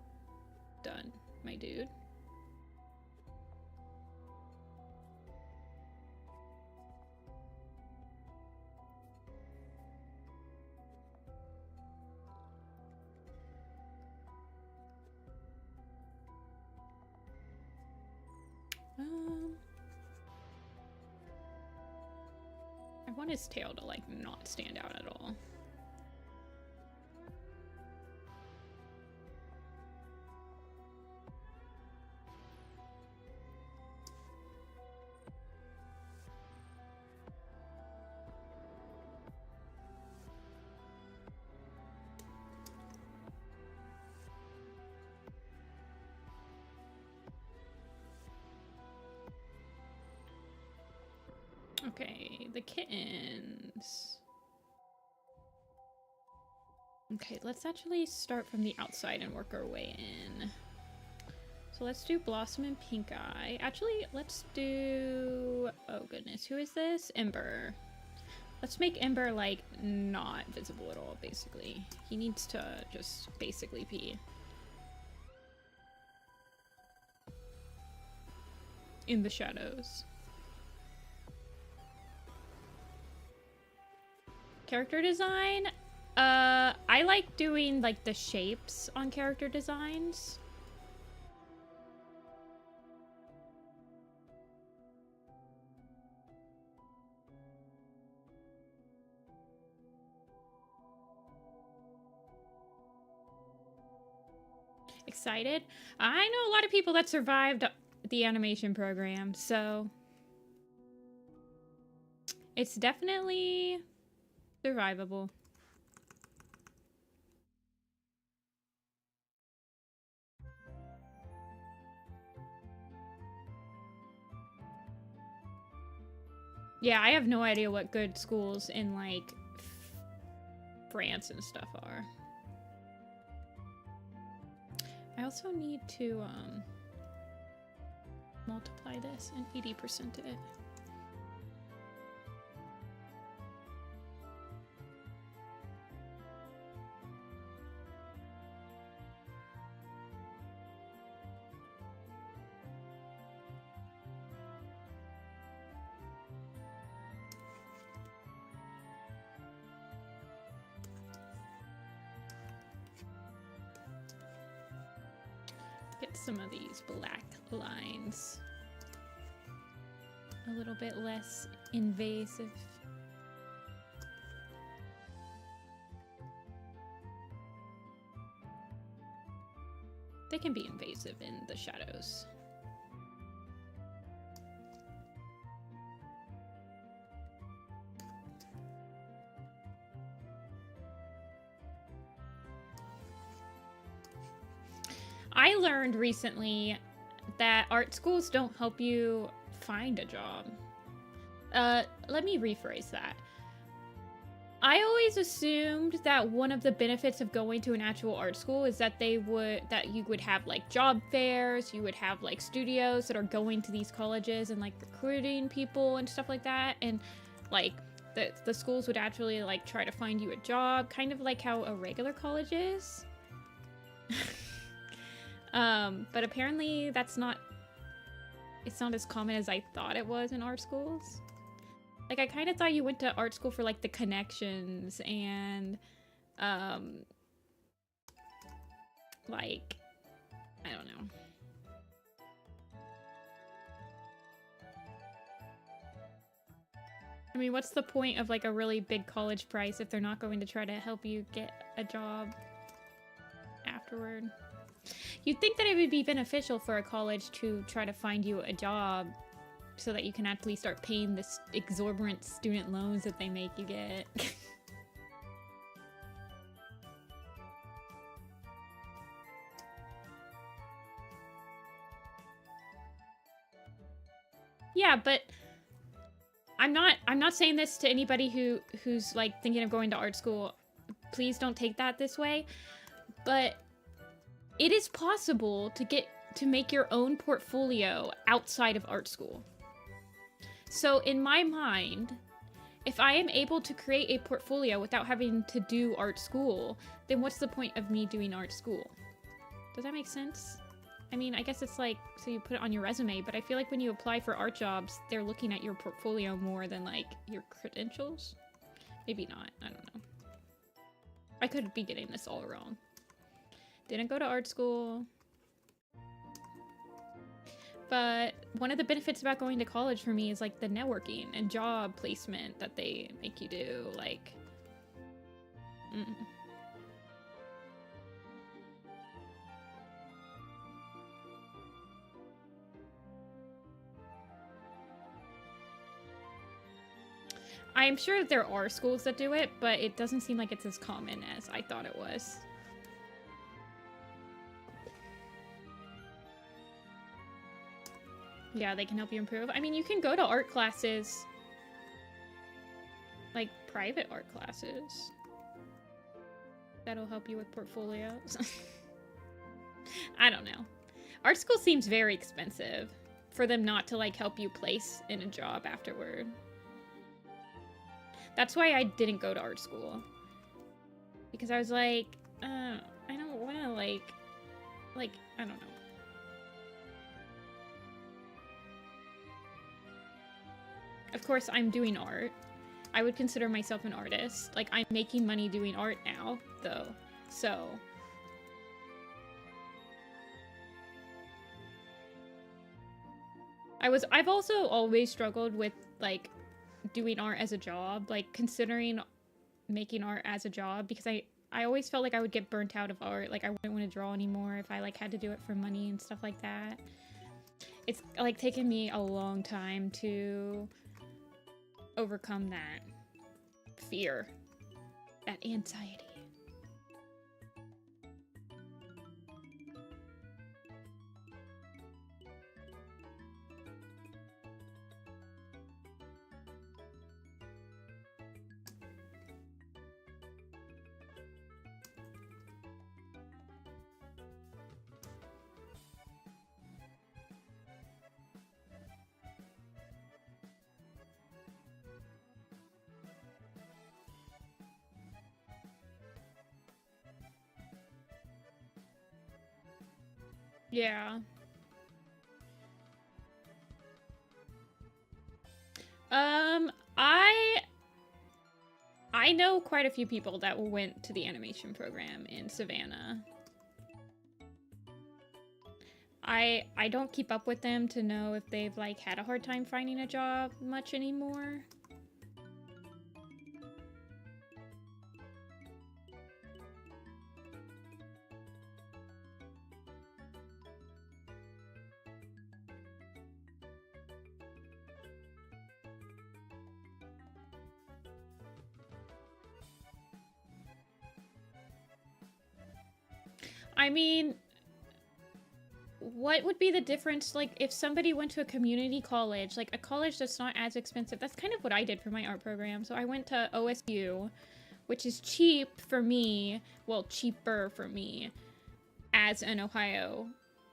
done, my dude? I want his tail to like not stand out at all. Okay, the kittens. Okay, let's actually start from the outside and work our way in. So let's do Blossom and Pink Eye. Actually, let's do... Oh goodness, who is this? Ember. Let's make Ember, like, not visible at all, basically. He needs to just basically be in the shadows. Character design? I like doing, like, the shapes on character designs. Excited? I know a lot of people that survived the animation program, so it's definitely survivable. Yeah, I have no idea what good schools in, like, France and stuff are. I also need to, multiply this and 80% it. some of these black lines a little bit less invasive. They can be invasive in the shadows. I learned recently that art schools don't help you find a job. Let me rephrase that. I always assumed that one of the benefits of going to an actual art school is that you would have like job fairs, you would have like studios that are going to these colleges and like recruiting people and stuff like that, and like the schools would actually like try to find you a job, kind of like how a regular college is. But apparently it's not as common as I thought it was in art schools. Like, I kind of thought you went to art school for, like, the connections and, like, I don't know. I mean, what's the point of, like, a really big college price if they're not going to try to help you get a job afterward? You'd think that it would be beneficial for a college to try to find you a job so that you can actually start paying this exorbitant student loans that they make you get. Yeah, but I'm not saying this to anybody who's like thinking of going to art school. Please don't take that this way. But it is possible to make your own portfolio outside of art school. So in my mind, if I am able to create a portfolio without having to do art school, then what's the point of me doing art school? Does that make sense? I mean, I guess it's like, so you put it on your resume, but I feel like when you apply for art jobs, they're looking at your portfolio more than like your credentials. Maybe not, I don't know. I could be getting this all wrong. Didn't go to art school. But one of the benefits about going to college for me is like the networking and job placement that they make you do. Like, I'm sure that there are schools that do it, but it doesn't seem like it's as common as I thought it was. Yeah, they can help you improve. I mean, you can go to art classes. Like, private art classes. That'll help you with portfolios. I don't know. Art school seems very expensive for them not to, like, help you place in a job afterward. That's why I didn't go to art school. Because I was like, I don't want to, like, I don't know. Of course, I'm doing art. I would consider myself an artist. Like, I'm making money doing art now, though. So... I've also always struggled with, like, doing art as a job. Like, considering making art as a job. Because I always felt like I would get burnt out of art. Like, I wouldn't want to draw anymore if I, like, had to do it for money and stuff like that. It's, like, taken me a long time to... overcome that fear, that anxiety. Yeah. I know quite a few people that went to the animation program in Savannah. I don't keep up with them to know if they've like had a hard time finding a job much anymore. I mean, what would be the difference, like, if somebody went to a community college, like a college that's not as expensive? That's kind of what I did for my art program. So I went to OSU, which is cheap for me, well, cheaper for me as an Ohio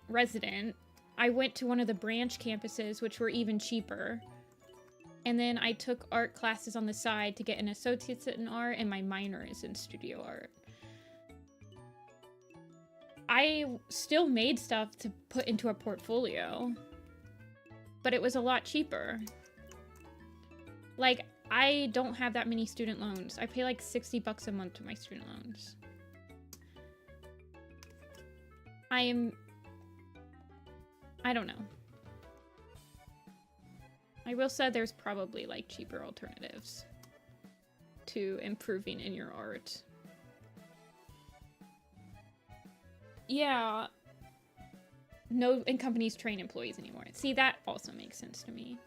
resident. I went to one of the branch campuses, which were even cheaper. And then I took art classes on the side to get an associate's in art, and my minor is in studio art. I still made stuff to put into a portfolio, but it was a lot cheaper. Like, I don't have that many student loans. I pay like 60 bucks a month to my student loans. I don't know. I will say there's probably like cheaper alternatives to improving in your art. Yeah. No, and companies train employees anymore. See, that also makes sense to me.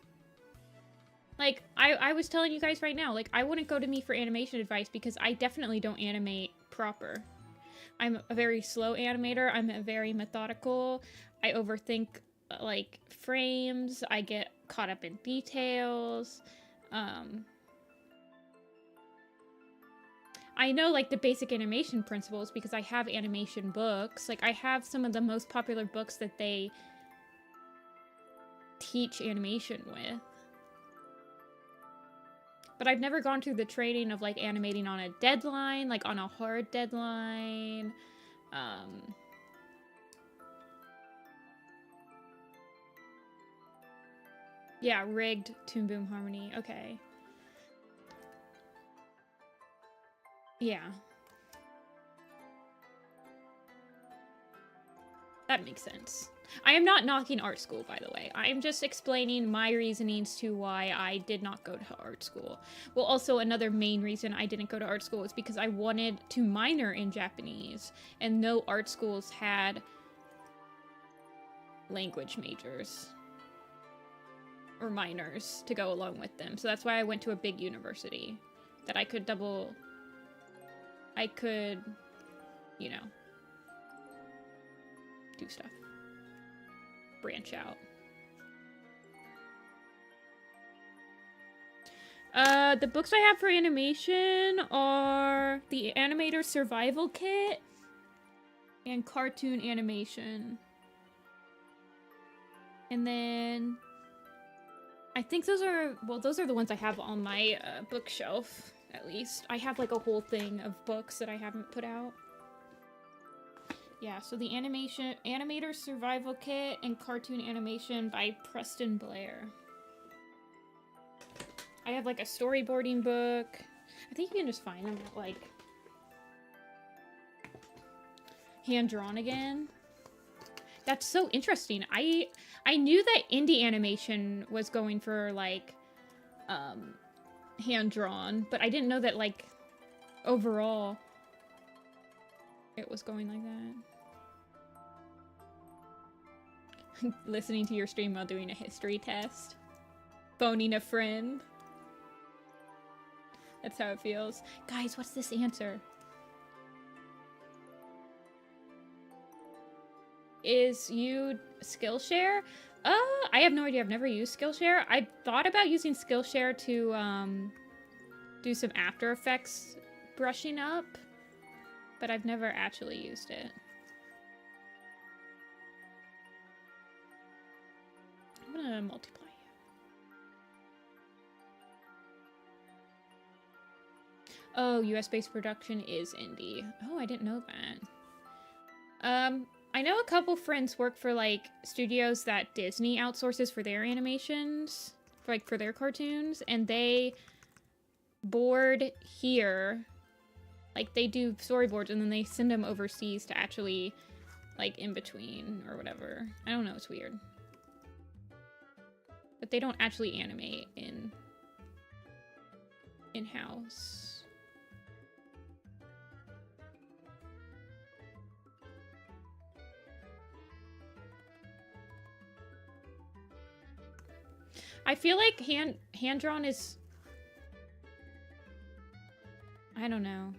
Like, I was telling you guys right now, like, I wouldn't go to me for animation advice because I definitely don't animate proper. I'm a very slow animator. I'm a very methodical. I overthink, like, frames. I get caught up in details. I know, like, the basic animation principles because I have animation books. Like, I have some of the most popular books that they teach animation with. But I've never gone through the training of, like, animating on a deadline, like, on a hard deadline. Yeah, rigged Toon Boom Harmony. Okay. Yeah. That makes sense. I am not knocking art school, by the way. I am just explaining my reasonings to why I did not go to art school. Well, also another main reason I didn't go to art school is because I wanted to minor in Japanese, and no art schools had language majors or minors to go along with them. So that's why I went to a big university that I could you know, do stuff. Branch out. The books I have for animation are the Animator Survival Kit and Cartoon Animation. And then I think those are the ones I have on my bookshelf, at least. I have like a whole thing of books that I haven't put out. Yeah, so the Animator Survival Kit and Cartoon Animation by Preston Blair. I have like a storyboarding book. I think you can just find them at like Hand Drawn Again. That's so interesting. I knew that indie animation was going for like hand drawn, but I didn't know that like overall it was going like that. Listening to your stream while doing a history test. Phoning a friend. That's how it feels. Guys, what's this answer? Is you Skillshare? I have no idea. I've never used Skillshare. I thought about using Skillshare to do some After Effects brushing up, but I've never actually used it. I'm gonna multiply you. Oh, US-based production is indie. Oh, I didn't know that. I know a couple friends work for, like, studios that Disney outsources for their animations, for their cartoons, and they board here. Like, they do storyboards, and then they send them overseas to actually like in between or whatever. I don't know, it's weird. But they don't actually animate in-house. I feel like hand-drawn is... I don't know.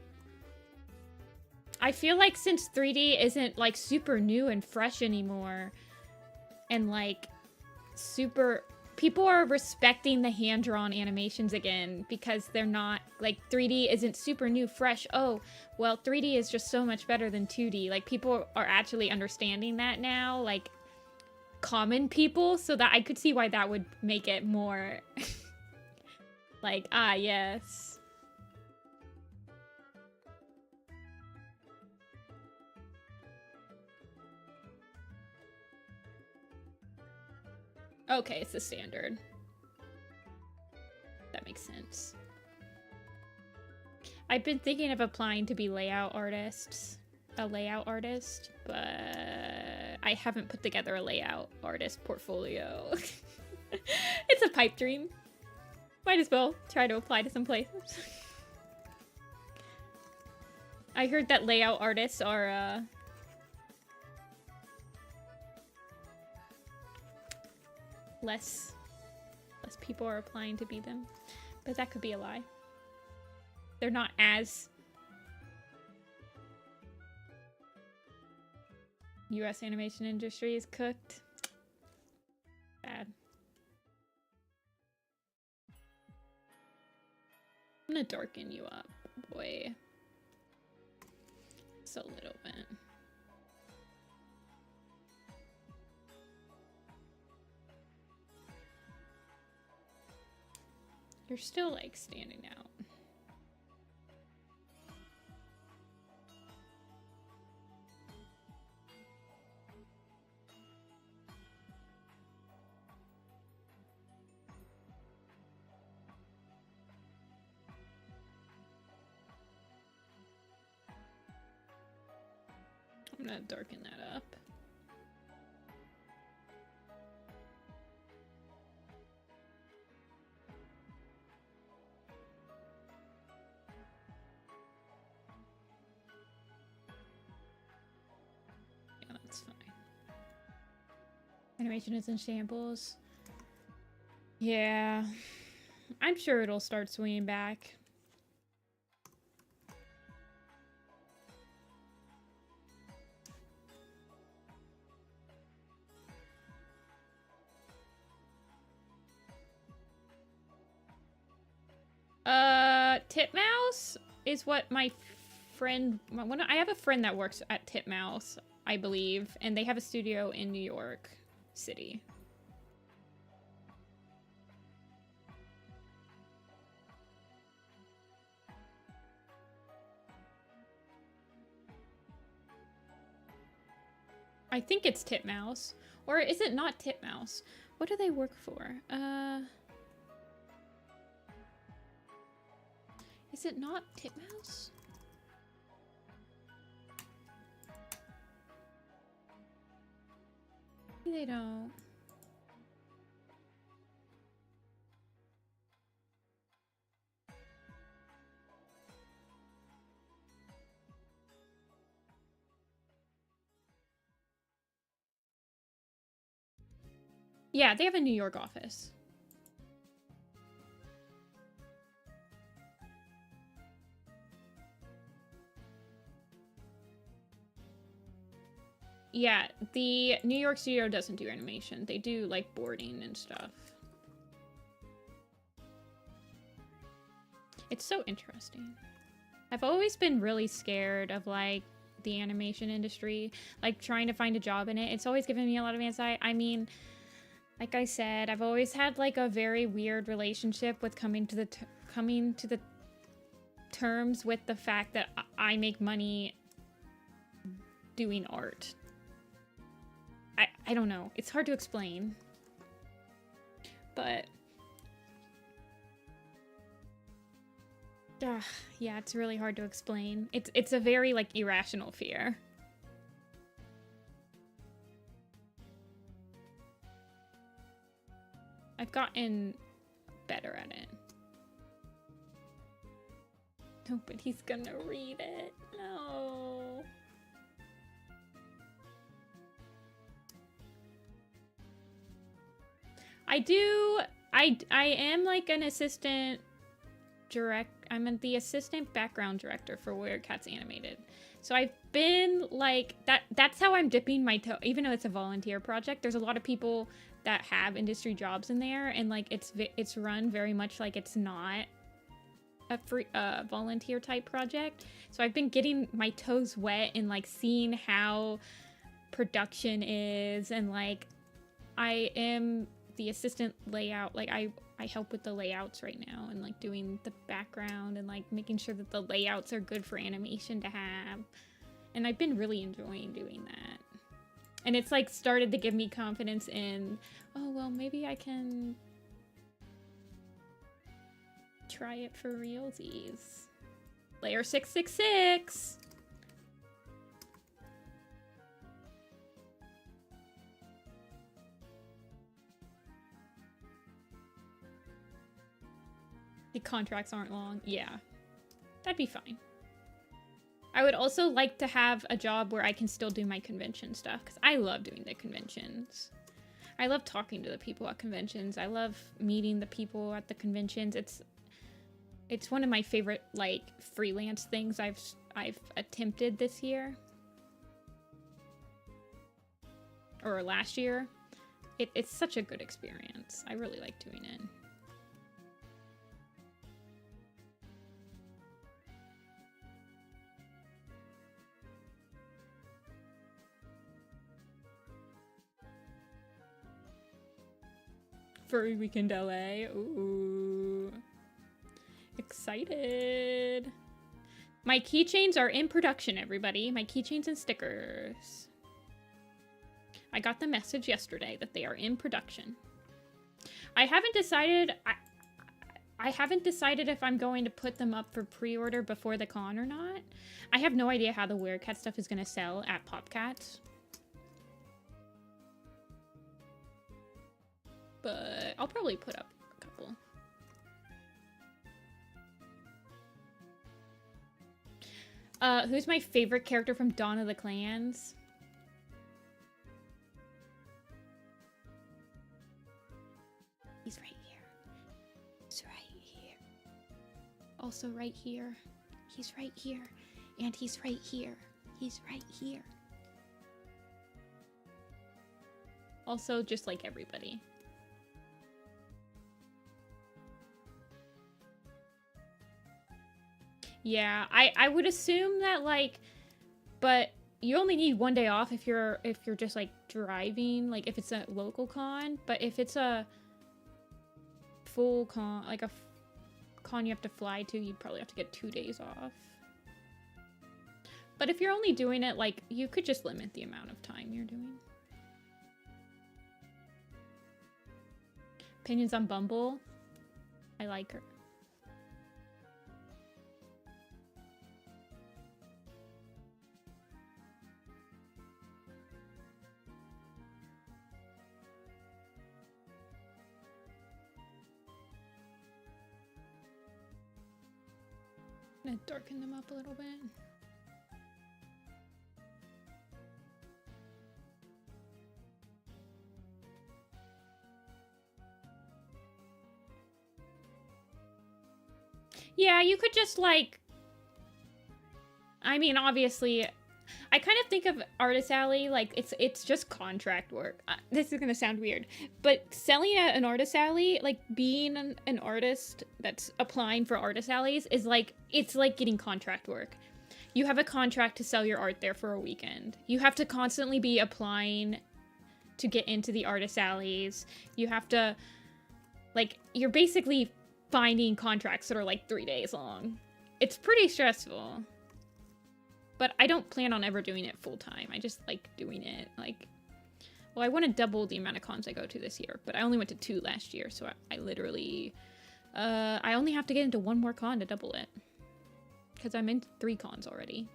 I feel like since 3D isn't like super new and fresh anymore, and like super... People are respecting the hand-drawn animations again because they're not, like, 3D isn't super new, fresh. Oh, well, 3D is just so much better than 2D. Like, people are actually understanding that now, like, common people, so that I could see why that would make it more, like, ah, yes. Okay, it's the standard. That makes sense. I've been thinking of applying to be a layout artist, but I haven't put together a layout artist portfolio. It's a pipe dream. Might as well try to apply to some places. I heard that layout artists are, less people are applying to be them, but that could be a lie. They're not as US animation industry is cooked. Bad. I'm gonna darken you up, boy. Just a little bit. You're still, like, standing out. I'm gonna darken that up. Animation is in shambles. Yeah. I'm sure it'll start swinging back. Titmouse is what my friend... I have a friend that works at Titmouse, I believe, and they have a studio in New York City. I think it's Titmouse. Or is it not Titmouse? What do they work for? Is it not Titmouse? Maybe they don't. Yeah, they have a New York office. Yeah, the New York studio doesn't do animation. They do, like, boarding and stuff. It's so interesting. I've always been really scared of, like, the animation industry. Like, trying to find a job in it. It's always given me a lot of anxiety. I mean, like I said, I've always had, like, a very weird relationship with coming to the terms with the fact that I make money doing art. I don't know. It's hard to explain. But... yeah, it's really hard to explain. It's a very, like, irrational fear. gotten better at it. No, but he's gonna read it. No. I am like an assistant I'm the assistant background director for Weird Cats Animated. So I've been like, that's how I'm dipping my toe, even though it's a volunteer project. There's a lot of people that have industry jobs in there, and like it's run very much like it's not a free volunteer type project. So I've been getting my toes wet and like seeing how production is, and like I am the assistant layout, like I help with the layouts right now, and like doing the background and like making sure that the layouts are good for animation to have. And I've been really enjoying doing that. And it's like started to give me confidence in, oh well, maybe I can try it for realsies. Layer 666. The contracts aren't long. Yeah, that'd be fine. I would also like to have a job where I can still do my convention stuff, because I love doing the conventions. I love talking to the people at conventions. I love meeting the people at the conventions. It's one of my favorite like freelance things I've attempted this year or last year. It's such a good experience. I really like doing it. Furry Weekend LA. Ooh. Excited. My keychains are in production, everybody. My keychains and stickers. I got the message yesterday that they are in production. I haven't decided if I'm going to put them up for pre-order before the con or not. I have no idea how the Weird Cat stuff is going to sell at PopCats. But I'll probably put up a couple. Who's my favorite character from Dawn of the Clans? He's right here. He's right here. Also right here. He's right here. And he's right here. He's right here. Also, just like everybody. Yeah, I would assume that like, but you only need one day off if you're just like driving, like if it's a local con. But if it's a full con, like a con you have to fly to, you'd probably have to get 2 days off. But if you're only doing it, like, you could just limit the amount of time you're doing. Opinions on Bumble? I like her. I'm gonna darken them up a little bit. Yeah, you could just like, I mean, obviously, I kind of think of Artist Alley like it's just contract work. This is gonna sound weird, but selling at an Artist Alley, like being an artist that's applying for Artist Alleys, is like, it's like getting contract work. You have a contract to sell your art there for a weekend. You have to constantly be applying to get into the Artist Alleys. You have to, like, you're basically finding contracts that are like 3 days long. It's pretty stressful. But I don't plan on ever doing it full time. I just like doing it. Like, well, I want to double the amount of cons I go to this year, but I only went to 2 last year, so I literally, I only have to get into 1 more con to double it. Because I'm in 3 cons already.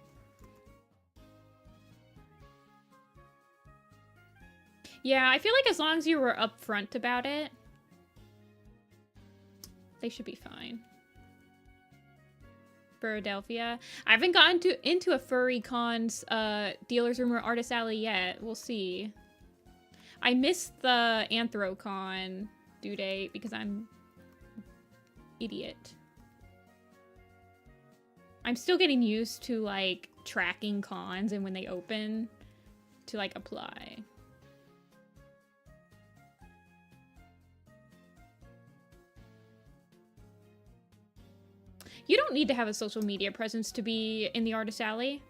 Yeah, I feel like as long as you were upfront about it, They should be fine. Philadelphia. I haven't gotten into a furry cons dealer's room or artist alley yet. We'll see. I missed the Anthrocon due date because I'm idiot. I'm still getting used to like tracking cons and when they open to like apply. You don't need to have a social media presence to be in the artist alley.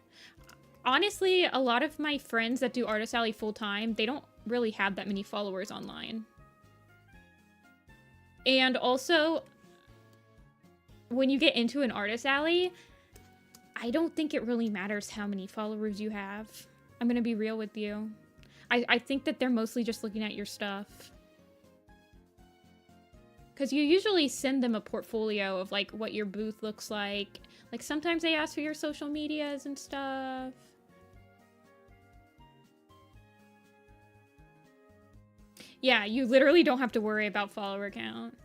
Honestly, a lot of my friends that do artist alley full time, they don't really have that many followers online. And also, when you get into an artist alley, I don't think it really matters how many followers you have. I'm gonna be real with you. I think that they're mostly just looking at your stuff. Because you usually send them a portfolio of, like, what your booth looks like. Like, sometimes they ask for your social medias and stuff. Yeah, you literally don't have to worry about follower count.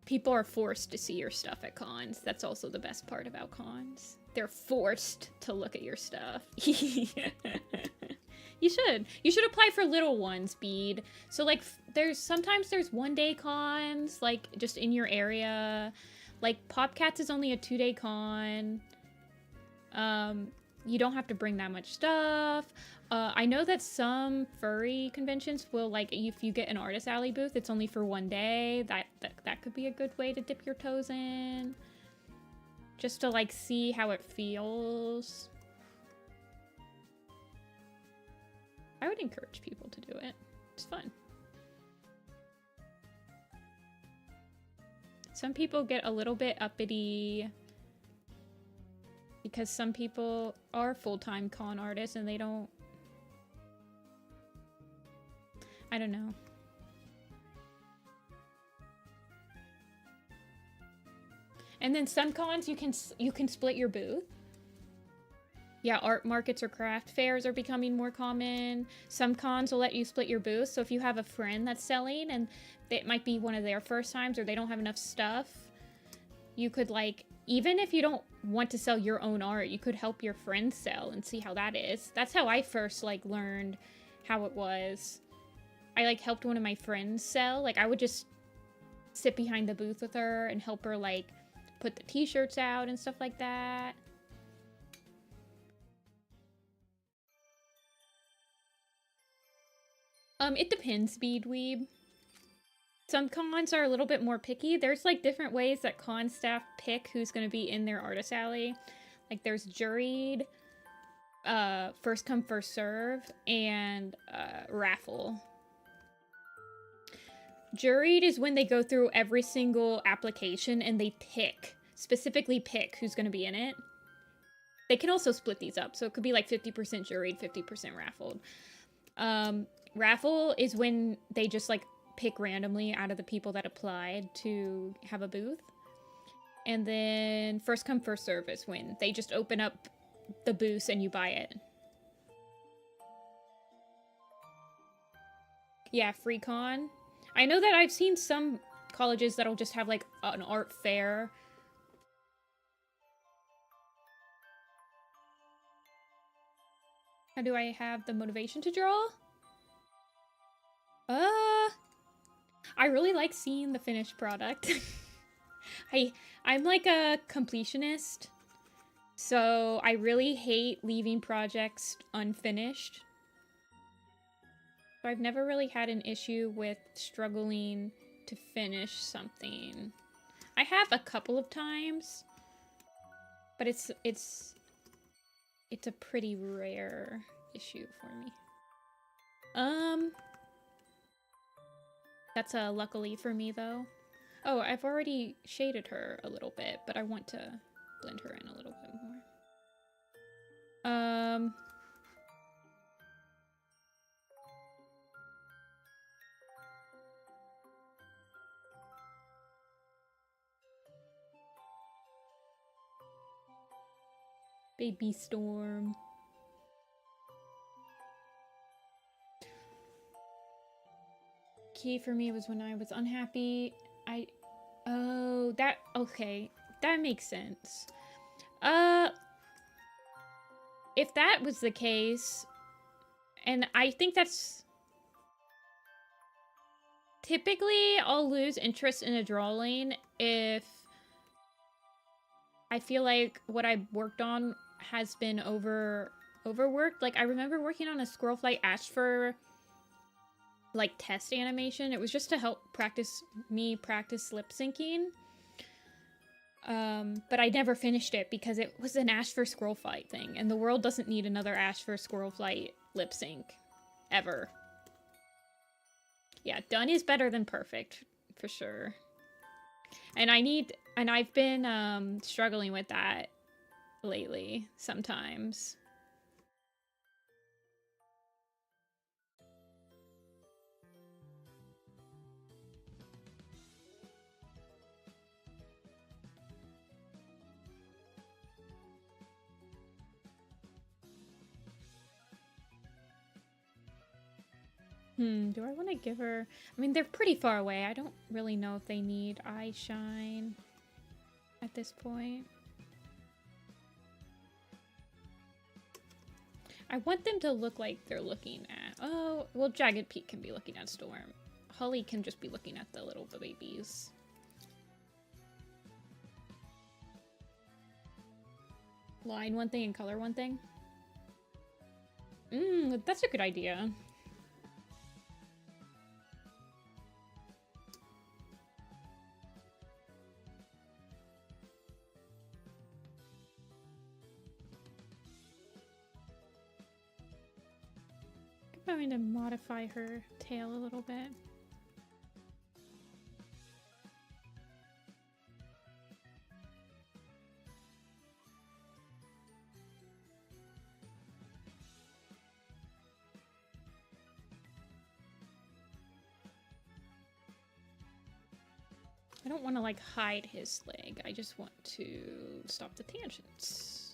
People are forced to see your stuff at cons. That's also the best part about cons. They're forced to look at your stuff. You should apply for little ones, Bede. So like sometimes there's 1-day cons, like just in your area. Like Popcats is only a 2-day con. You don't have to bring that much stuff. I know that some furry conventions will, like, if you get an artist alley booth, it's only for 1 day. That could be a good way to dip your toes in. Just to like see how it feels. I would encourage people to do it. It's fun. Some people get a little bit uppity because some people are full-time con artists and they don't... I don't know. And then some cons you can split your booth. Yeah, art markets or craft fairs are becoming more common. Some cons will let you split your booth. So if you have a friend that's selling and it might be one of their first times or they don't have enough stuff, you could, like, even if you don't want to sell your own art, you could help your friends sell and see how that is. That's how I first, like, learned how it was. I, like, helped one of my friends sell. Like, I would just sit behind the booth with her and help her, like, put the t-shirts out and stuff like that. It depends, Beadweeb. Some cons are a little bit more picky. There's, like, different ways that con staff pick who's going to be in their artist alley. Like, there's juried, first come, first serve, and raffle. Juried is when they go through every single application and they specifically pick who's going to be in it. They can also split these up, so it could be like 50% juried, 50% raffled. Raffle is when they just, like, pick randomly out of the people that applied to have a booth. And then first come, first serve is when they just open up the booth and you buy it. Yeah, free con. I know that I've seen some colleges that'll just have, like, an art fair. How do I have the motivation to draw? I really like seeing the finished product. I'm like a completionist, so I really hate leaving projects unfinished. So I've never really had an issue with struggling to finish something. I have a couple of times, but it's a pretty rare issue for me. That's a luckily for me, though. Oh, I've already shaded her a little bit, but I want to blend her in a little bit more. Baby Storm. key for me was when I was unhappy. Oh, that, okay. That makes sense. If that was the case, and I think that's... Typically, I'll lose interest in a drawing if I feel like what I worked on has been overworked. Like, I remember working on a Squirrel Flight Ashfur, like, test animation. It was just to help practice lip syncing. But I never finished it because it was an Ashfur Squirrel Flight thing, and the world doesn't need another Ashfur Squirrel Flight lip sync. Ever. Yeah, done is better than perfect, for sure. And I've been struggling with that lately sometimes. Do I want to give her... I mean, they're pretty far away. I don't really know if they need eye shine at this point. I want them to look like they're looking at... Oh, well, Jagged Peak can be looking at Storm. Holly can just be looking at the little babies. Line one thing and color one thing. That's a good idea. I'm going to modify her tail a little bit. I don't want to, like, hide his leg. I just want to stop the tangents.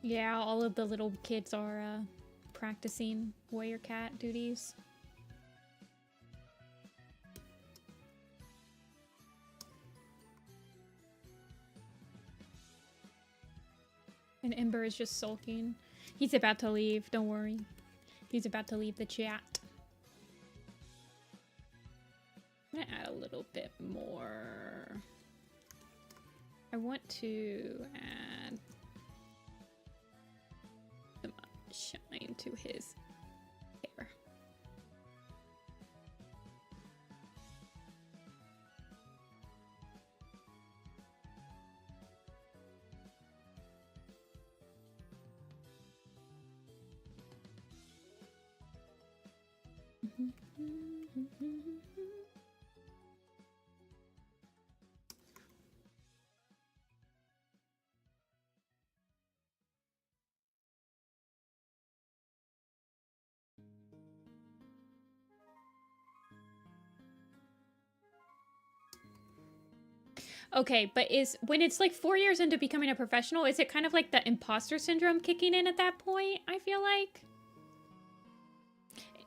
Yeah, all of the little kids are practicing warrior cat duties. And Ember is just sulking. He's about to leave, don't worry. He's about to leave the chat. I'm gonna add a little bit more. I want to add some shine to his hair. Okay, but when it's like 4 years into becoming a professional, is it kind of like the imposter syndrome kicking in at that point, I feel like?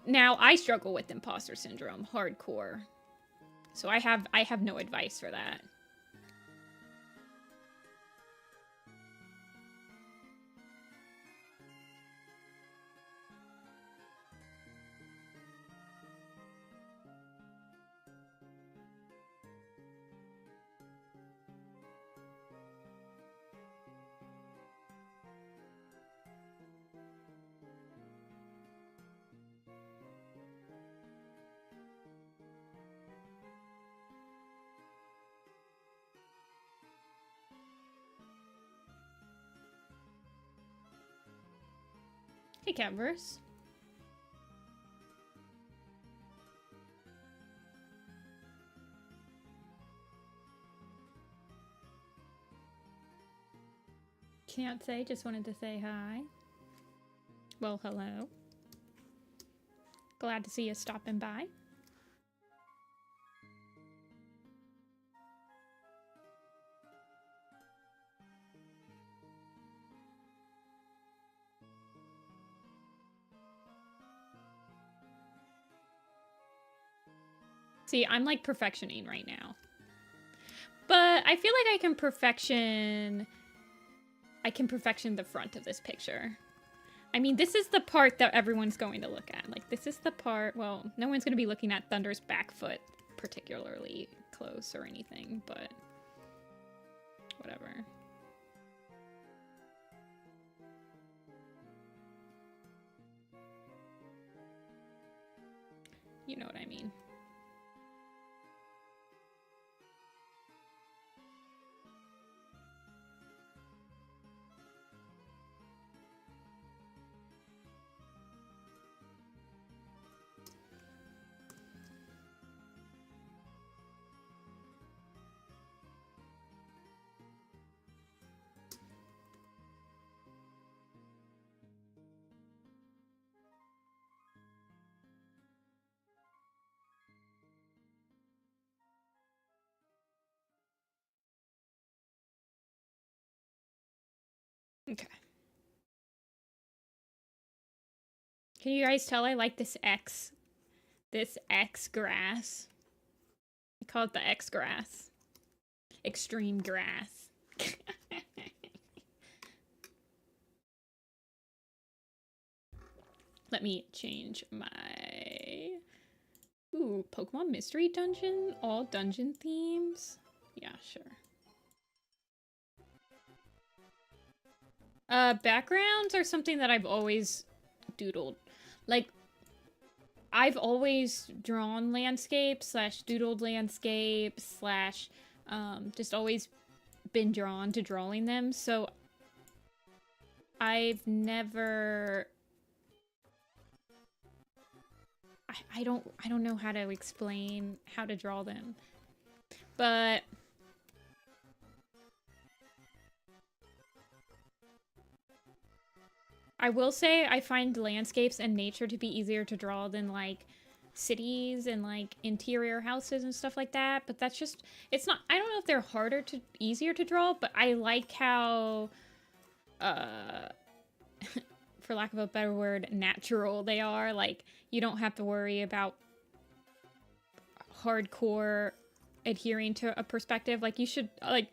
Now, I struggle with imposter syndrome hardcore. So I have no advice for that. Hey, Catverse. Can't say, just wanted to say hi. Well, hello. Glad to see you stopping by. See, I'm like perfectioning right now. But I feel like I can perfection the front of this picture. I mean, this is the part that everyone's going to look at. Like, this is the part, well, no one's going to be looking at Thunder's back foot particularly close or anything, but whatever. You know what I mean. Okay. Can you guys tell I like this X grass? I call it the X grass. Extreme grass. Let me change my... Ooh, Pokemon Mystery Dungeon? All dungeon themes? Yeah, sure. Backgrounds are something that I've always doodled. Like, I've always drawn landscapes slash doodled landscapes slash just always been drawn to drawing them. So I've never... I don't know how to explain how to draw them. But I will say I find landscapes and nature to be easier to draw than like cities and like interior houses and stuff like that. But that's just, it's not, I don't know if they're easier to draw, but I like how, for lack of a better word, natural they are. Like, you don't have to worry about hardcore adhering to a perspective. Like, you should, like,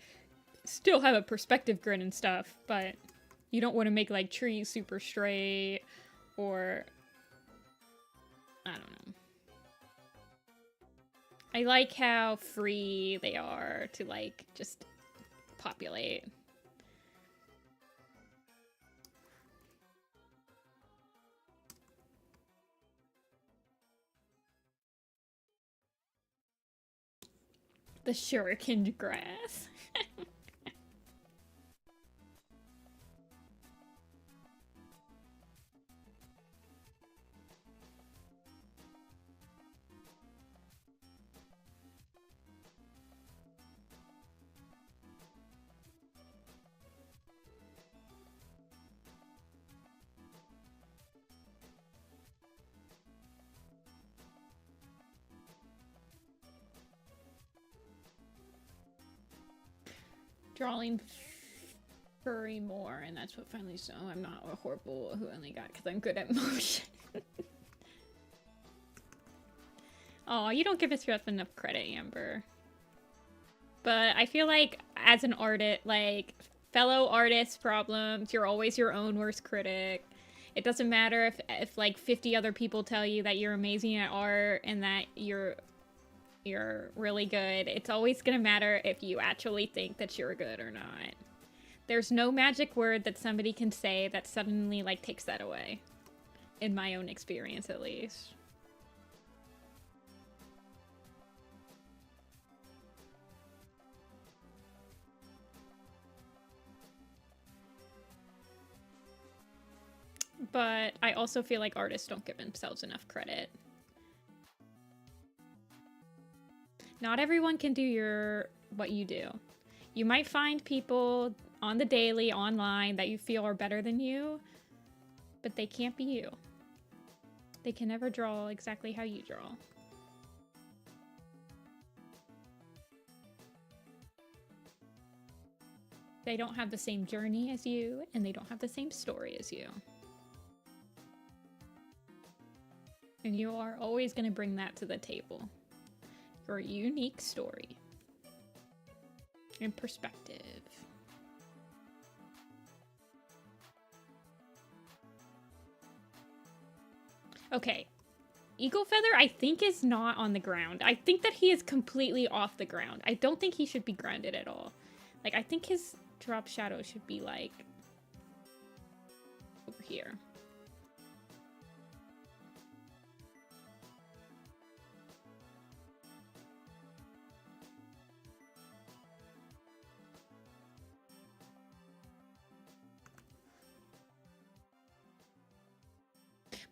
still have a perspective grid and stuff, but you don't want to make, like, trees super straight, or... I don't know. I like how free they are to, like, just populate. The shuriken grass. Drawing furry more, and that's what finally so I'm not a horrible who only got because I'm good at motion. Oh, you don't give us enough credit, Amber. But I feel like as an artist, like fellow artist problems, you're always your own worst critic. It doesn't matter if like 50 other people tell you that you're amazing at art and that you're really good. It's always gonna matter if you actually think that you're good or not. There's no magic word that somebody can say that suddenly like takes that away. In my own experience, at least. But I also feel like artists don't give themselves enough credit. Not everyone can do what you do. You might find people on the daily, online, that you feel are better than you, but they can't be you. They can never draw exactly how you draw. They don't have the same journey as you, and they don't have the same story as you. And you are always going to bring that to the table. Your unique story and perspective. Okay. Eagle Feather, I think, is not on the ground. I think that he is completely off the ground. I don't think he should be grounded at all. Like, I think his drop shadow should be, like, over here.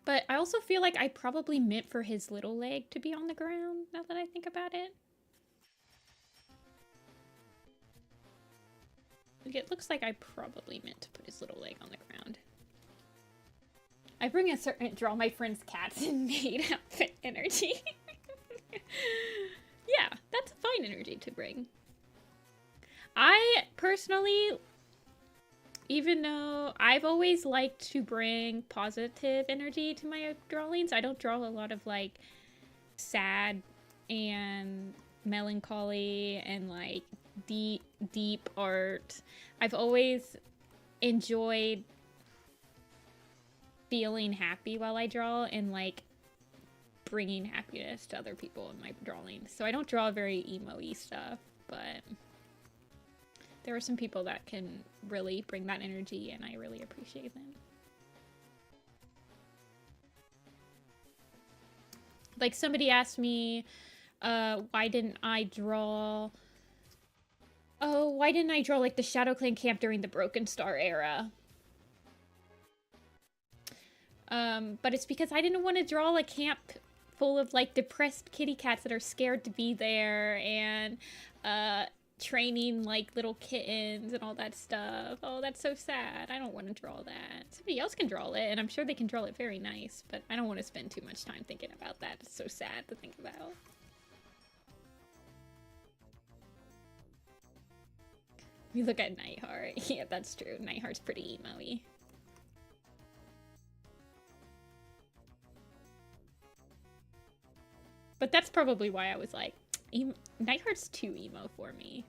But I also feel like I probably meant for his little leg to be on the ground, now that I think about it. It looks like I probably meant to put his little leg on the ground. I bring a certain draw my friend's cats in maid outfit energy. Yeah, that's a fine energy to bring. I personally, even though I've always liked to bring positive energy to my drawings, I don't draw a lot of like sad and melancholy and like deep art. I've always enjoyed feeling happy while I draw and like bringing happiness to other people in my drawings. So I don't draw very emo-y stuff, but there are some people that can really bring that energy, and I really appreciate them. Like, somebody asked me, why didn't I draw... Oh, why didn't I draw, like, the Shadow Clan camp during the Broken Star era? But it's because I didn't want to draw a camp full of, like, depressed kitty cats that are scared to be there, and, training like little kittens and all that stuff. Oh, that's so sad. I don't want to draw that. Somebody else can draw it, and I'm sure they can draw it very nice, but I don't want to spend too much time thinking about that. It's so sad to think about. We look at Nightheart. Yeah, that's true. Nightheart's pretty emo-y. But that's probably why I was like, Nightheart's too emo for me.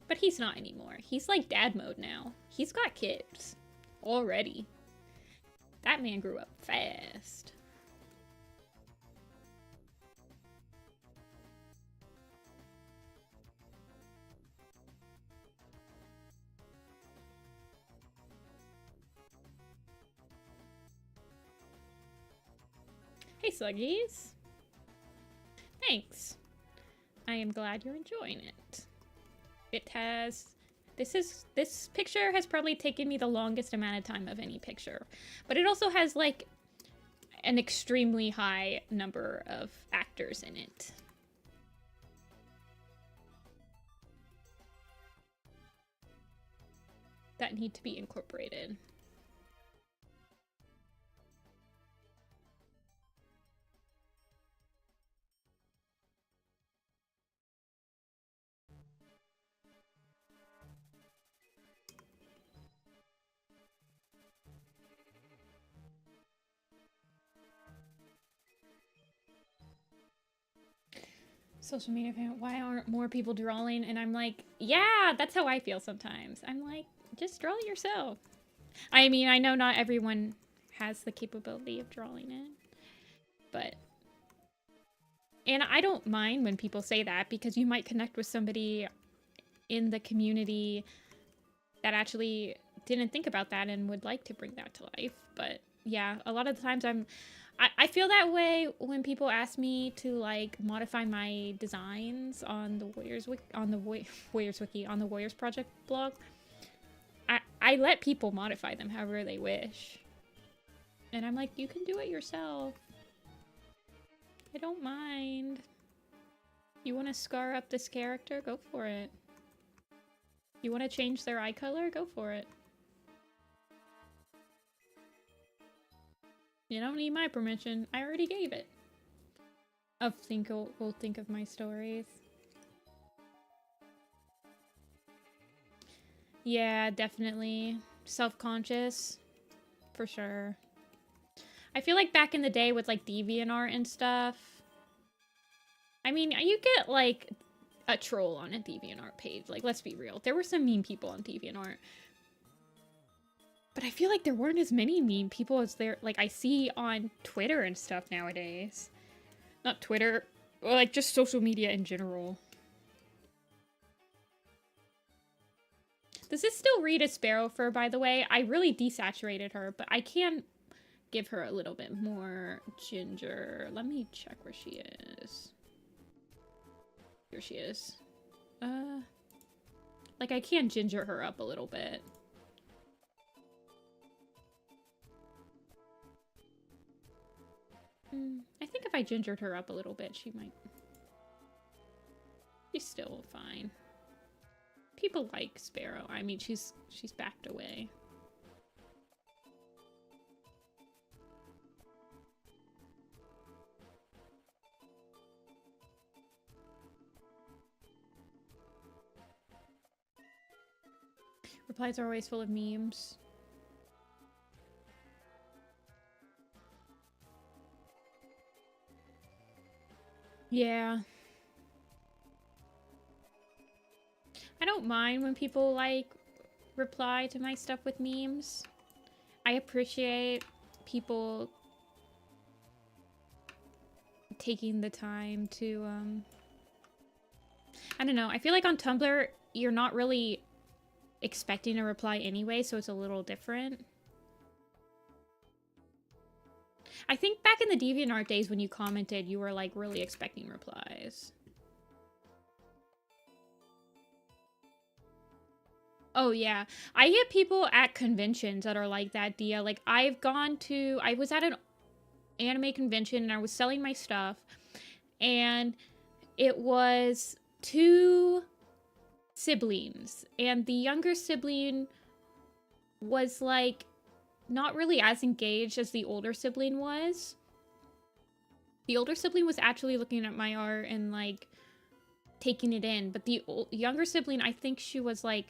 But he's not anymore. He's like dad mode now. He's got kids already. That man grew up fast. Hey, Sluggies. Thanks. I am glad you're enjoying it. It has... This picture has probably taken me the longest amount of time of any picture. But it also has, like, an extremely high number of actors in it. That need to be incorporated. Social media fan, why aren't more people drawing? And I'm like, yeah, that's how I feel sometimes. I'm like, just draw it yourself. I mean, I know not everyone has the capability of drawing it, but... And I don't mind when people say that, because you might connect with somebody in the community that actually didn't think about that and would like to bring that to life. But yeah, a lot of the times I feel that way when people ask me to like modify my designs on the Warriors Wiki, on the Warriors Project blog. I let people modify them however they wish. And I'm like, you can do it yourself. I don't mind. You want to scar up this character? Go for it. You want to change their eye color? Go for it. You don't need my permission. I already gave it. We'll think of my stories. Yeah, definitely. Self-conscious. For sure. I feel like back in the day with like DeviantArt and stuff. I mean, you get like a troll on a DeviantArt page. Like, let's be real. There were some mean people on DeviantArt. But I feel like there weren't as many mean people as there, like, I see on Twitter and stuff nowadays. Not Twitter, or like just social media in general. Does this still read as Sparrow Fur, by the way? I really desaturated her, but I can give her a little bit more ginger. Let me check where she is. Here she is. Like, I can ginger her up a little bit. I think if I gingered her up a little bit, she might... She's still fine. People like Sparrow. I mean, she's backed away. Replies are always full of memes. Yeah. I don't mind when people, like, reply to my stuff with memes. I appreciate people taking the time to, I don't know. I feel like on Tumblr, you're not really expecting a reply anyway, so it's a little different. I think back in the DeviantArt days when you commented, you were, like, really expecting replies. Oh, yeah. I get people at conventions that are like that, Dia. Like, I was at an anime convention and I was selling my stuff. And it was 2 siblings. And the younger sibling was, like, not really as engaged as the older sibling was. The older sibling was actually looking at my art and, like, taking it in. But the younger sibling, I think she was, like,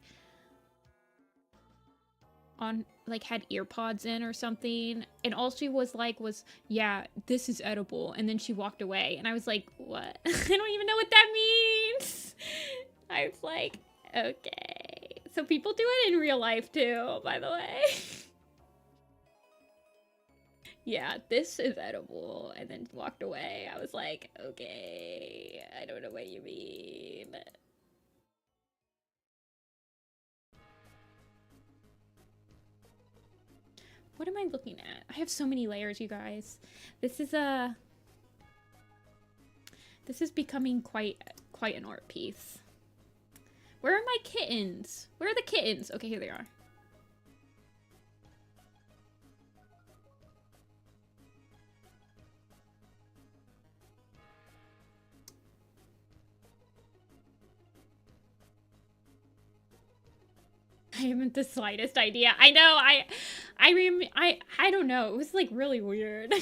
had earpods in or something. And all she was like was, yeah, this is edible. And then she walked away. And I was like, what? I don't even know what that means. I was like, okay. So people do it in real life too, by the way. Yeah, this is edible, and then walked away. I was like, okay, I don't know what you mean. What am I looking at? I have so many layers, you guys. This is becoming quite an art piece. Where are my kittens? Where are the kittens? Okay, here they are. I haven't the slightest idea. I know, I don't know. It was, like, really weird.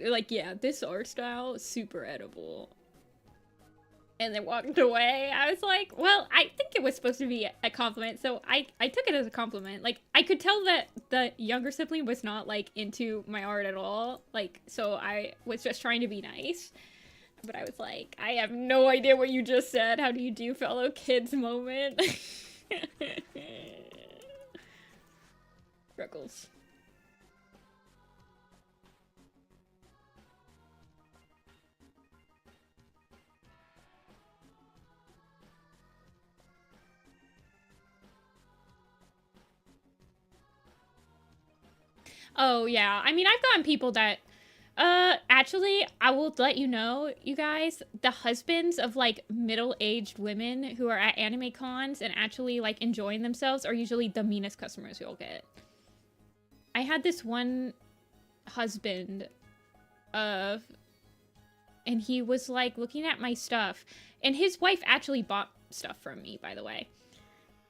Like, yeah, this art style is super edible. And then walked away. I was like, well, I think it was supposed to be a compliment, so I took it as a compliment. Like, I could tell that the younger sibling was not, like, into my art at all. Like, so I was just trying to be nice. But I was like, I have no idea what you just said. How do you do, fellow kids moment? Freckles. Oh, yeah. I mean, I've gotten people that Actually, I will let you know, you guys, the husbands of like middle-aged women who are at anime cons and actually like enjoying themselves are usually the meanest customers you'll get. I had this one husband of, and he was like looking at my stuff, and his wife actually bought stuff from me, by the way.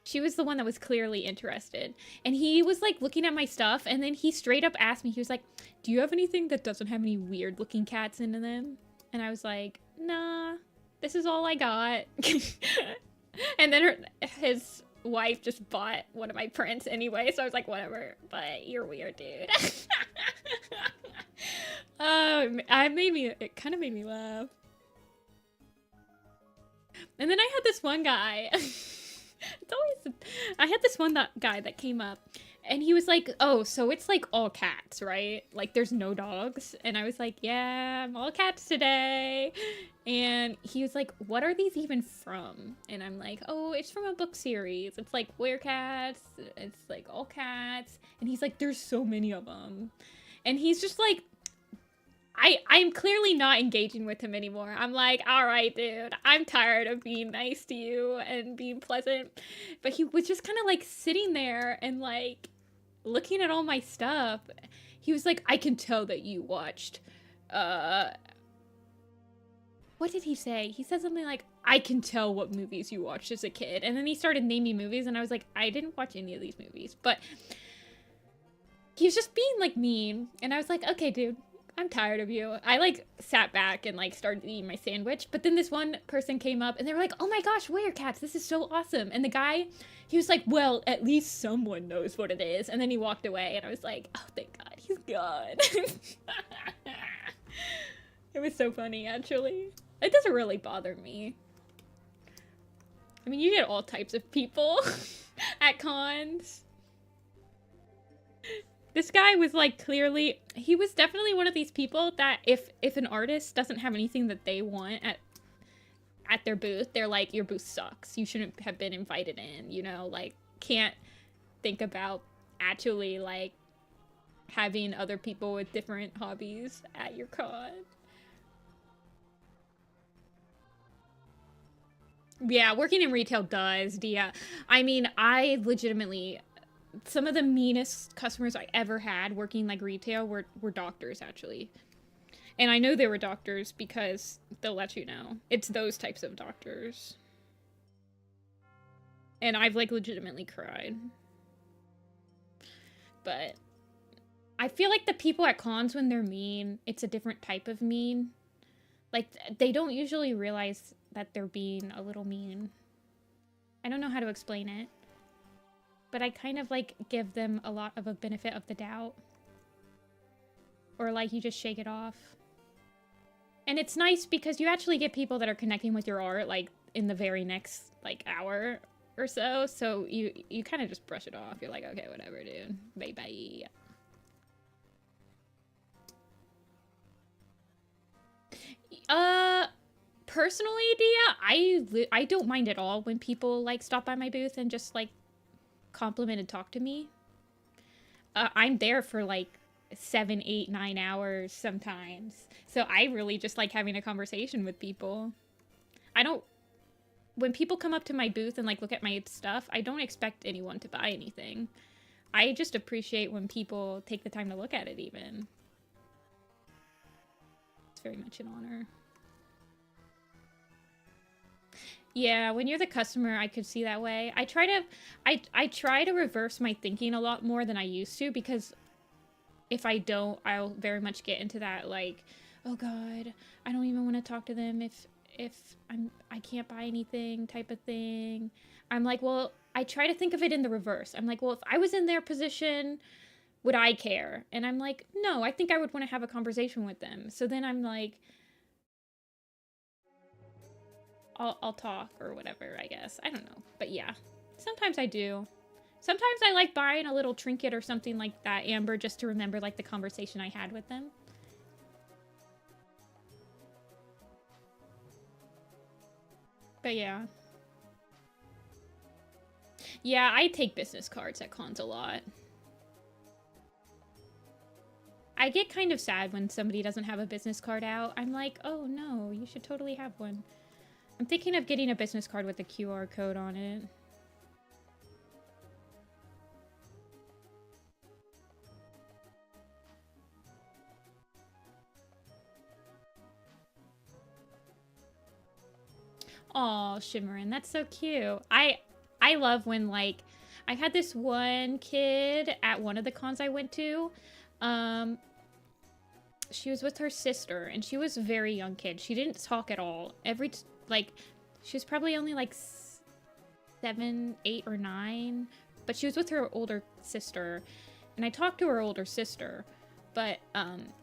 She was the one that was clearly interested. And he was like looking at my stuff, and then he straight up asked me, he was like, do you have anything that doesn't have any weird looking cats into them? And I was like, nah, this is all I got. And then his wife just bought one of my prints anyway, so I was like, whatever, but you're weird, dude. It kind of made me laugh. And then I had this one guy. I had this one guy that came up, and he was like, oh, so it's like all cats, right? Like there's no dogs? And I was like, yeah, I'm all cats today. And he was like, what are these even from? And I'm like, oh, it's from a book series. It's like Werecats. It's like all cats. And he's like, there's so many of them. And he's just like, I'm clearly not engaging with him anymore. I'm like, all right, dude, I'm tired of being nice to you and being pleasant. But he was just kind of like sitting there and like looking at all my stuff. He was like, I can tell that you watched, what did he say? He said something like, I can tell what movies you watched as a kid. And then he started naming movies, and I was like, I didn't watch any of these movies. But he was just being like mean. And I was like, okay, dude, I'm tired of you. I like sat back and like started eating my sandwich, but then this one person came up and they were like, oh my gosh, Werecats, this is so awesome. And the guy, he was like, well, at least someone knows what it is. And then he walked away, and I was like, oh, thank God, he's gone. It was so funny, actually. It doesn't really bother me. I mean, you get all types of people at cons. This guy was like clearly, he was definitely one of these people that if an artist doesn't have anything that they want at their booth, they're like, your booth sucks. You shouldn't have been invited in, you know, like can't think about actually like having other people with different hobbies at your con. Yeah, working in retail does, Dia. I mean, I legitimately, some of the meanest customers I ever had working like retail were doctors, actually. And I know they were doctors because they'll let you know. It's those types of doctors. And I've like legitimately cried. But I feel like the people at cons, when they're mean, it's a different type of mean. Like, they don't usually realize that they're being a little mean. I don't know how to explain it. But I kind of, like, give them a lot of a benefit of the doubt. Or, like, you just shake it off. And it's nice because you actually get people that are connecting with your art, like, in the very next, like, hour or so. So you kind of just brush it off. You're like, okay, whatever, dude. Bye-bye. Personally, Dia, I don't mind at all when people, like, stop by my booth and just, like, compliment and talk to me. I'm there for like 7, 8, 9 hours sometimes, so I really just like having a conversation with people. When people come up to my booth and like look at my stuff, I don't expect anyone to buy anything. I just appreciate when people take the time to look at it even. It's very much an honor. Yeah, when you're the customer, I could see that way. I try to reverse my thinking a lot more than I used to, because if I don't, I'll very much get into that, like, oh God, I don't even want to talk to them if I can't buy anything type of thing. I'm like, well, I try to think of it in the reverse. I'm like, well, if I was in their position, would I care? And I'm like, no, I think I would want to have a conversation with them. So then I'm like, I'll talk or whatever, I guess. I don't know. But yeah, sometimes I do. Sometimes I like buying a little trinket or something like that, Amber, just to remember like the conversation I had with them. But yeah. Yeah, I take business cards at cons a lot. I get kind of sad when somebody doesn't have a business card out. I'm like, oh no, you should totally have one. I'm thinking of getting a business card with a QR code on it. Aw, Shimmerin, that's so cute. I love when, like, I had this one kid at one of the cons I went to. She was with her sister, and she was a very young kid. She didn't talk at all. Like, she was probably only, like, 7, 8, or 9. But she was with her older sister. And I talked to her older sister. But,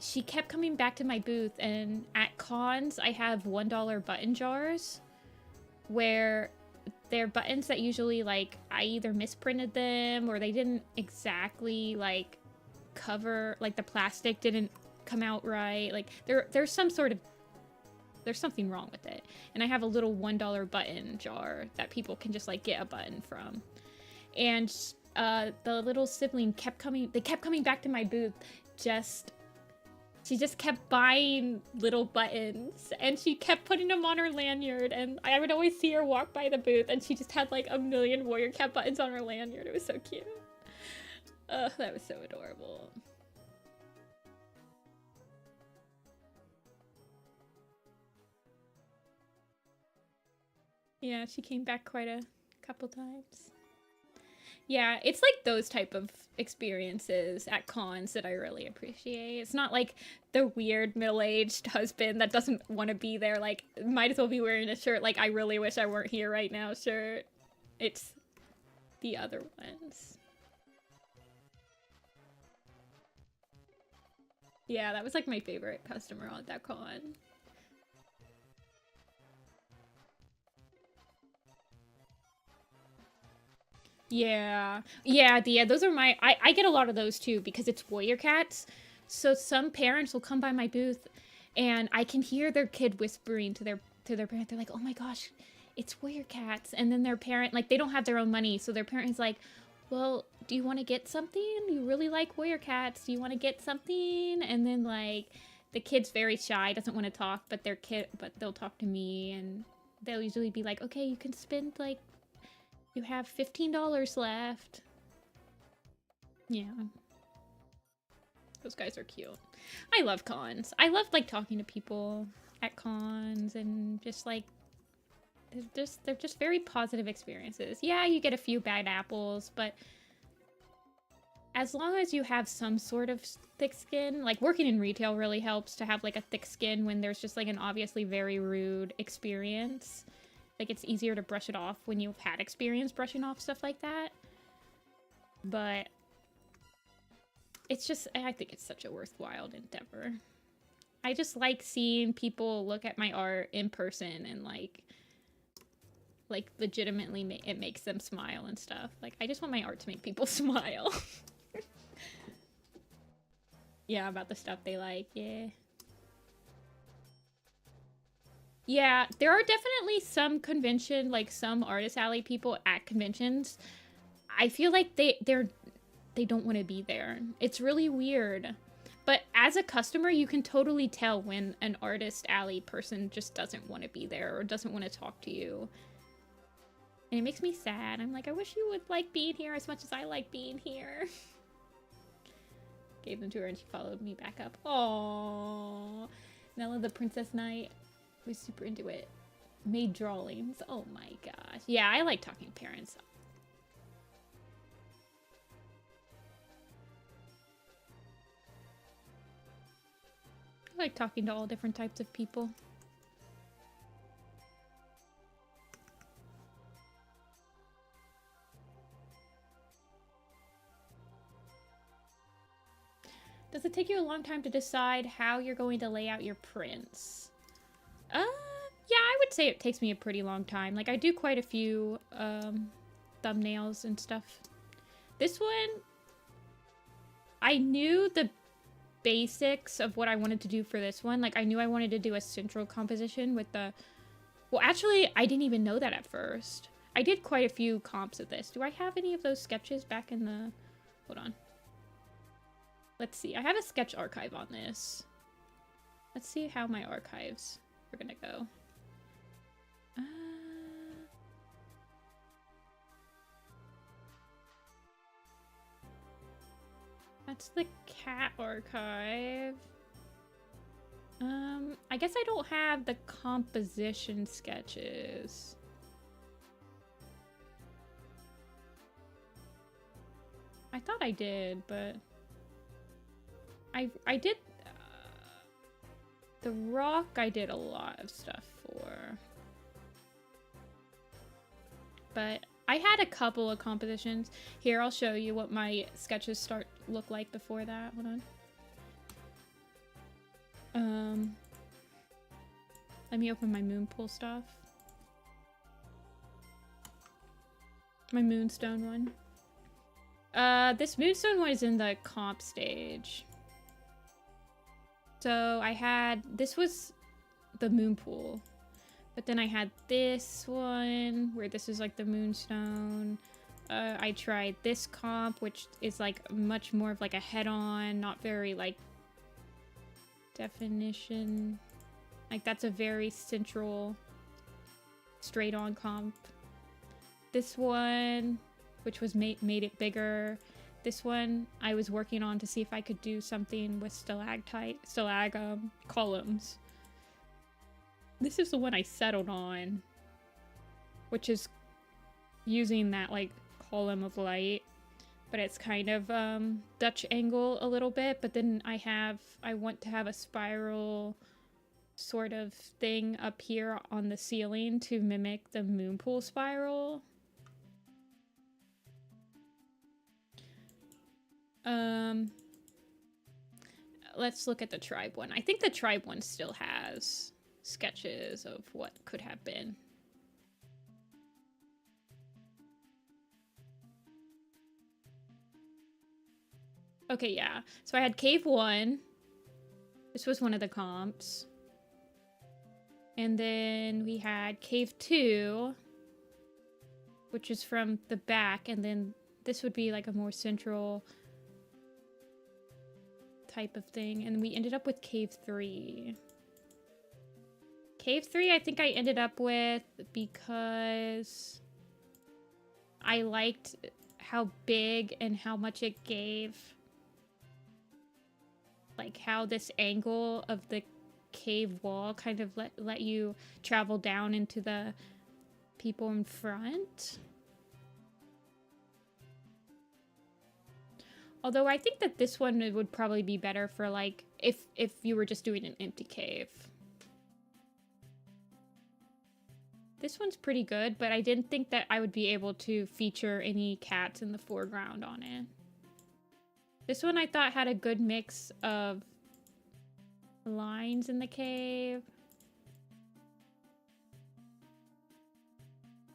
she kept coming back to my booth. And at cons, I have $1 button jars. Where they're buttons that usually, like, I either misprinted them or they didn't exactly, like, cover, like, the plastic didn't come out right. Like, there's something wrong with it. And I have a little $1 button jar that people can just, like, get a button from. And the little sibling kept coming back to my booth. She just kept buying little buttons, and she kept putting them on her lanyard, and I would always see her walk by the booth, and she just had like a million Warrior Cat buttons on her lanyard. It was so cute. Ugh, that was so adorable. Yeah, she came back quite a couple times. Yeah, it's like those type of experiences at cons that I really appreciate. It's not like the weird middle-aged husband that doesn't want to be there, like, might as well be wearing a shirt like, I really wish I weren't here right now shirt. It's the other ones. Yeah, that was like my favorite customer on that con. Yeah. Yeah, those are my... I get a lot of those, too, because it's Warrior Cats. So some parents will come by my booth, and I can hear their kid whispering to their parent. They're like, oh my gosh, it's Warrior Cats. And then their parent... Like, they don't have their own money, so their parent is like, well, do you want to get something? You really like Warrior Cats. Do you want to get something? And then, like, the kid's very shy, doesn't want to talk, but they'll talk to me, and they'll usually be like, okay, you can spend, like, you have $15 left. Yeah. Those guys are cute. I love cons. I love, like, talking to people at cons and just, like, they're just very positive experiences. Yeah, you get a few bad apples, but as long as you have some sort of thick skin, like, working in retail really helps to have, like, a thick skin when there's just, like, an obviously very rude experience. Like, it's easier to brush it off when you've had experience brushing off stuff like that. But it's just, I think it's such a worthwhile endeavor. I just like seeing people look at my art in person and, like legitimately it makes them smile and stuff. Like, I just want my art to make people smile. Yeah, about the stuff they like, yeah. Yeah, there are definitely some convention, like, some Artist Alley people at conventions. I feel like they don't want to be there. It's really weird. But as a customer, you can totally tell when an Artist Alley person just doesn't want to be there or doesn't want to talk to you. And it makes me sad. I'm like, I wish you would like being here as much as I like being here. Gave them to her and she followed me back up. Aww. Nella the Princess Knight was super into it. Made drawings. Oh my gosh. Yeah, I like talking to parents. I like talking to all different types of people. Does it take you a long time to decide how you're going to lay out your prints? Yeah, I would say it takes me a pretty long time. Like, I do quite a few, thumbnails and stuff. This one, I knew the basics of what I wanted to do for this one. Like, I knew I wanted to do a central composition with the... Well, actually, I didn't even know that at first. I did quite a few comps of this. Do I have any of those sketches back in the... Hold on. Let's see. I have a sketch archive on this. Let's see how my archives are gonna go. That's the cat archive. I guess I don't have the composition sketches. I thought I did, but I did the rock. I did a lot of stuff for, but I had a couple of compositions. Here, I'll show you what my sketches look like before that. Hold on. Let me open my moonpool stuff. My moonstone one. This moonstone one is in the comp stage. So I had, this was the moonpool. But then I had this one, where this is like the moonstone. I tried this comp, which is like much more of like a head-on, not very like definition. Like that's a very central, straight-on comp. This one, which was made it bigger. This one I was working on to see if I could do something with columns. This is the one I settled on, which is using that like column of light, but it's kind of Dutch angle a little bit, but then I want to have a spiral sort of thing up here on the ceiling to mimic the moonpool spiral. Let's look at the tribe one. I think the tribe one still has sketches of what could have been. Okay, yeah. So I had Cave 1. This was one of the comps. And then we had Cave 2, which is from the back, and then this would be like a more central type of thing. And we ended up with Cave 3. Cave 3 I think I ended up with because I liked how big and how much it gave. Like how this angle of the cave wall kind of let you travel down into the people in front. Although I think that this one would probably be better for like if you were just doing an empty cave. This one's pretty good, but I didn't think that I would be able to feature any cats in the foreground on it. This one I thought had a good mix of lines in the cave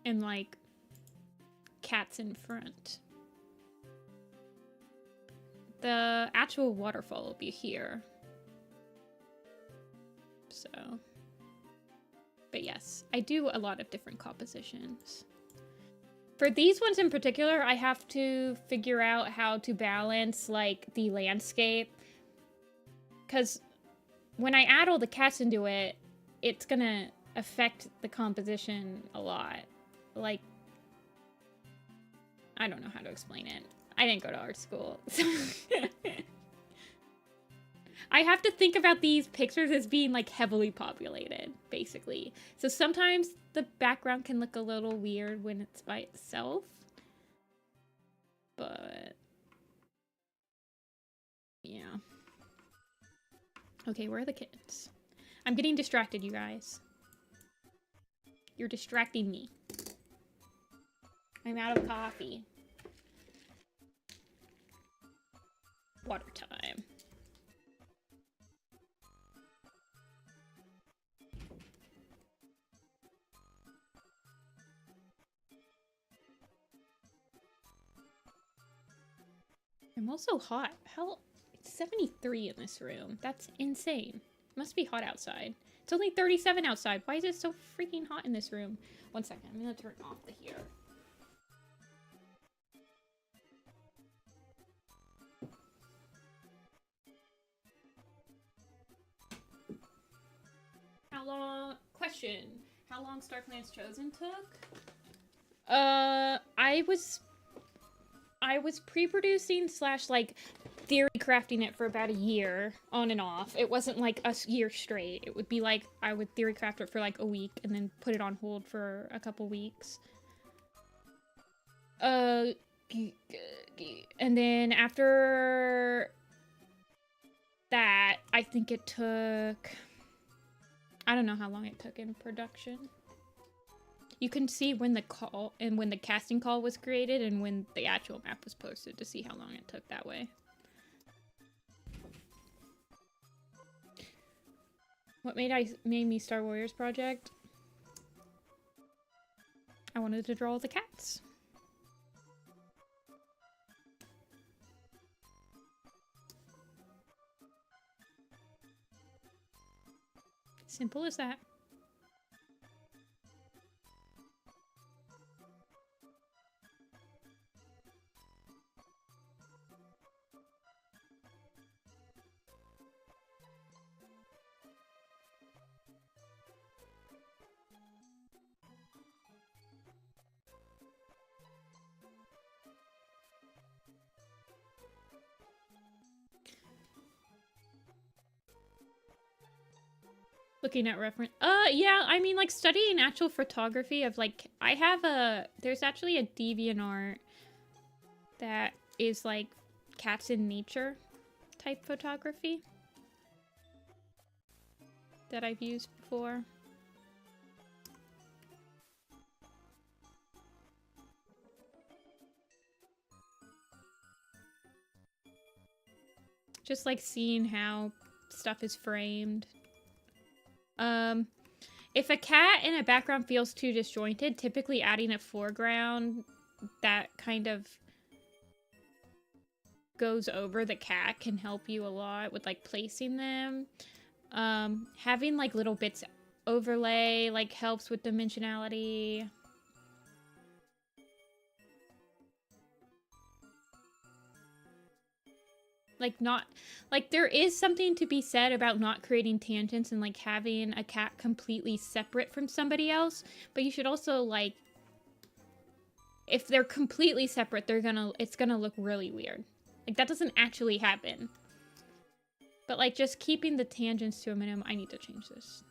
and like cats in front. The actual waterfall will be here. So, but yes, I do a lot of different compositions. For these ones in particular, I have to figure out how to balance like the landscape, because when I add all the cats into it, it's gonna affect the composition a lot. Like, I don't know how to explain it. I didn't go to art school. I have to think about these pictures as being like heavily populated, basically. So sometimes the background can look a little weird when it's by itself. But yeah. Okay, where are the kittens? I'm getting distracted, you guys. You're distracting me. I'm out of coffee. Water time. I'm also hot. Hell, it's 73 in this room. That's insane. It must be hot outside. It's only 37 outside. Why is it so freaking hot in this room? One second, I'm gonna turn off the heater. how long... Question. How long Star Plans Chosen took? I was pre-producing / like theory crafting it for about a year on and off. It wasn't like a year straight. It would be like I would theory craft it for like a week and then put it on hold for a couple weeks. And then after that, I think it took... I don't know how long it took in production. You can see when the call and when the casting call was created and when the actual map was posted to see how long it took that way. What made me start Warriors Project? I wanted to draw the cats. Simple as that. Looking at reference. Yeah, I mean, like, studying actual photography of, like, I have there's actually a DeviantArt that is, like, cats in nature type photography that I've used before. Just, like, seeing how stuff is framed. If a cat in a background feels too disjointed, typically adding a foreground that kind of goes over the cat can help you a lot with, like, placing them. Having, like, little bits overlay, like, helps with dimensionality. Like, there is something to be said about not creating tangents and, like, having a cat completely separate from somebody else, but you should also, like, if they're completely separate, it's gonna look really weird. Like, that doesn't actually happen. But, like, just keeping the tangents to a minimum. I need to change this.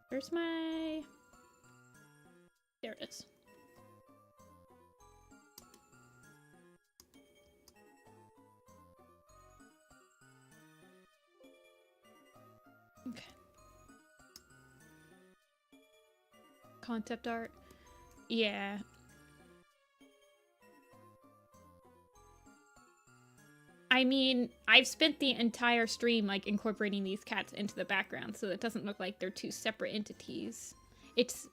Where's my... There it is. Okay. Concept art. Yeah. I mean, I've spent the entire stream, like, incorporating these cats into the background so it doesn't look like they're two separate entities. It's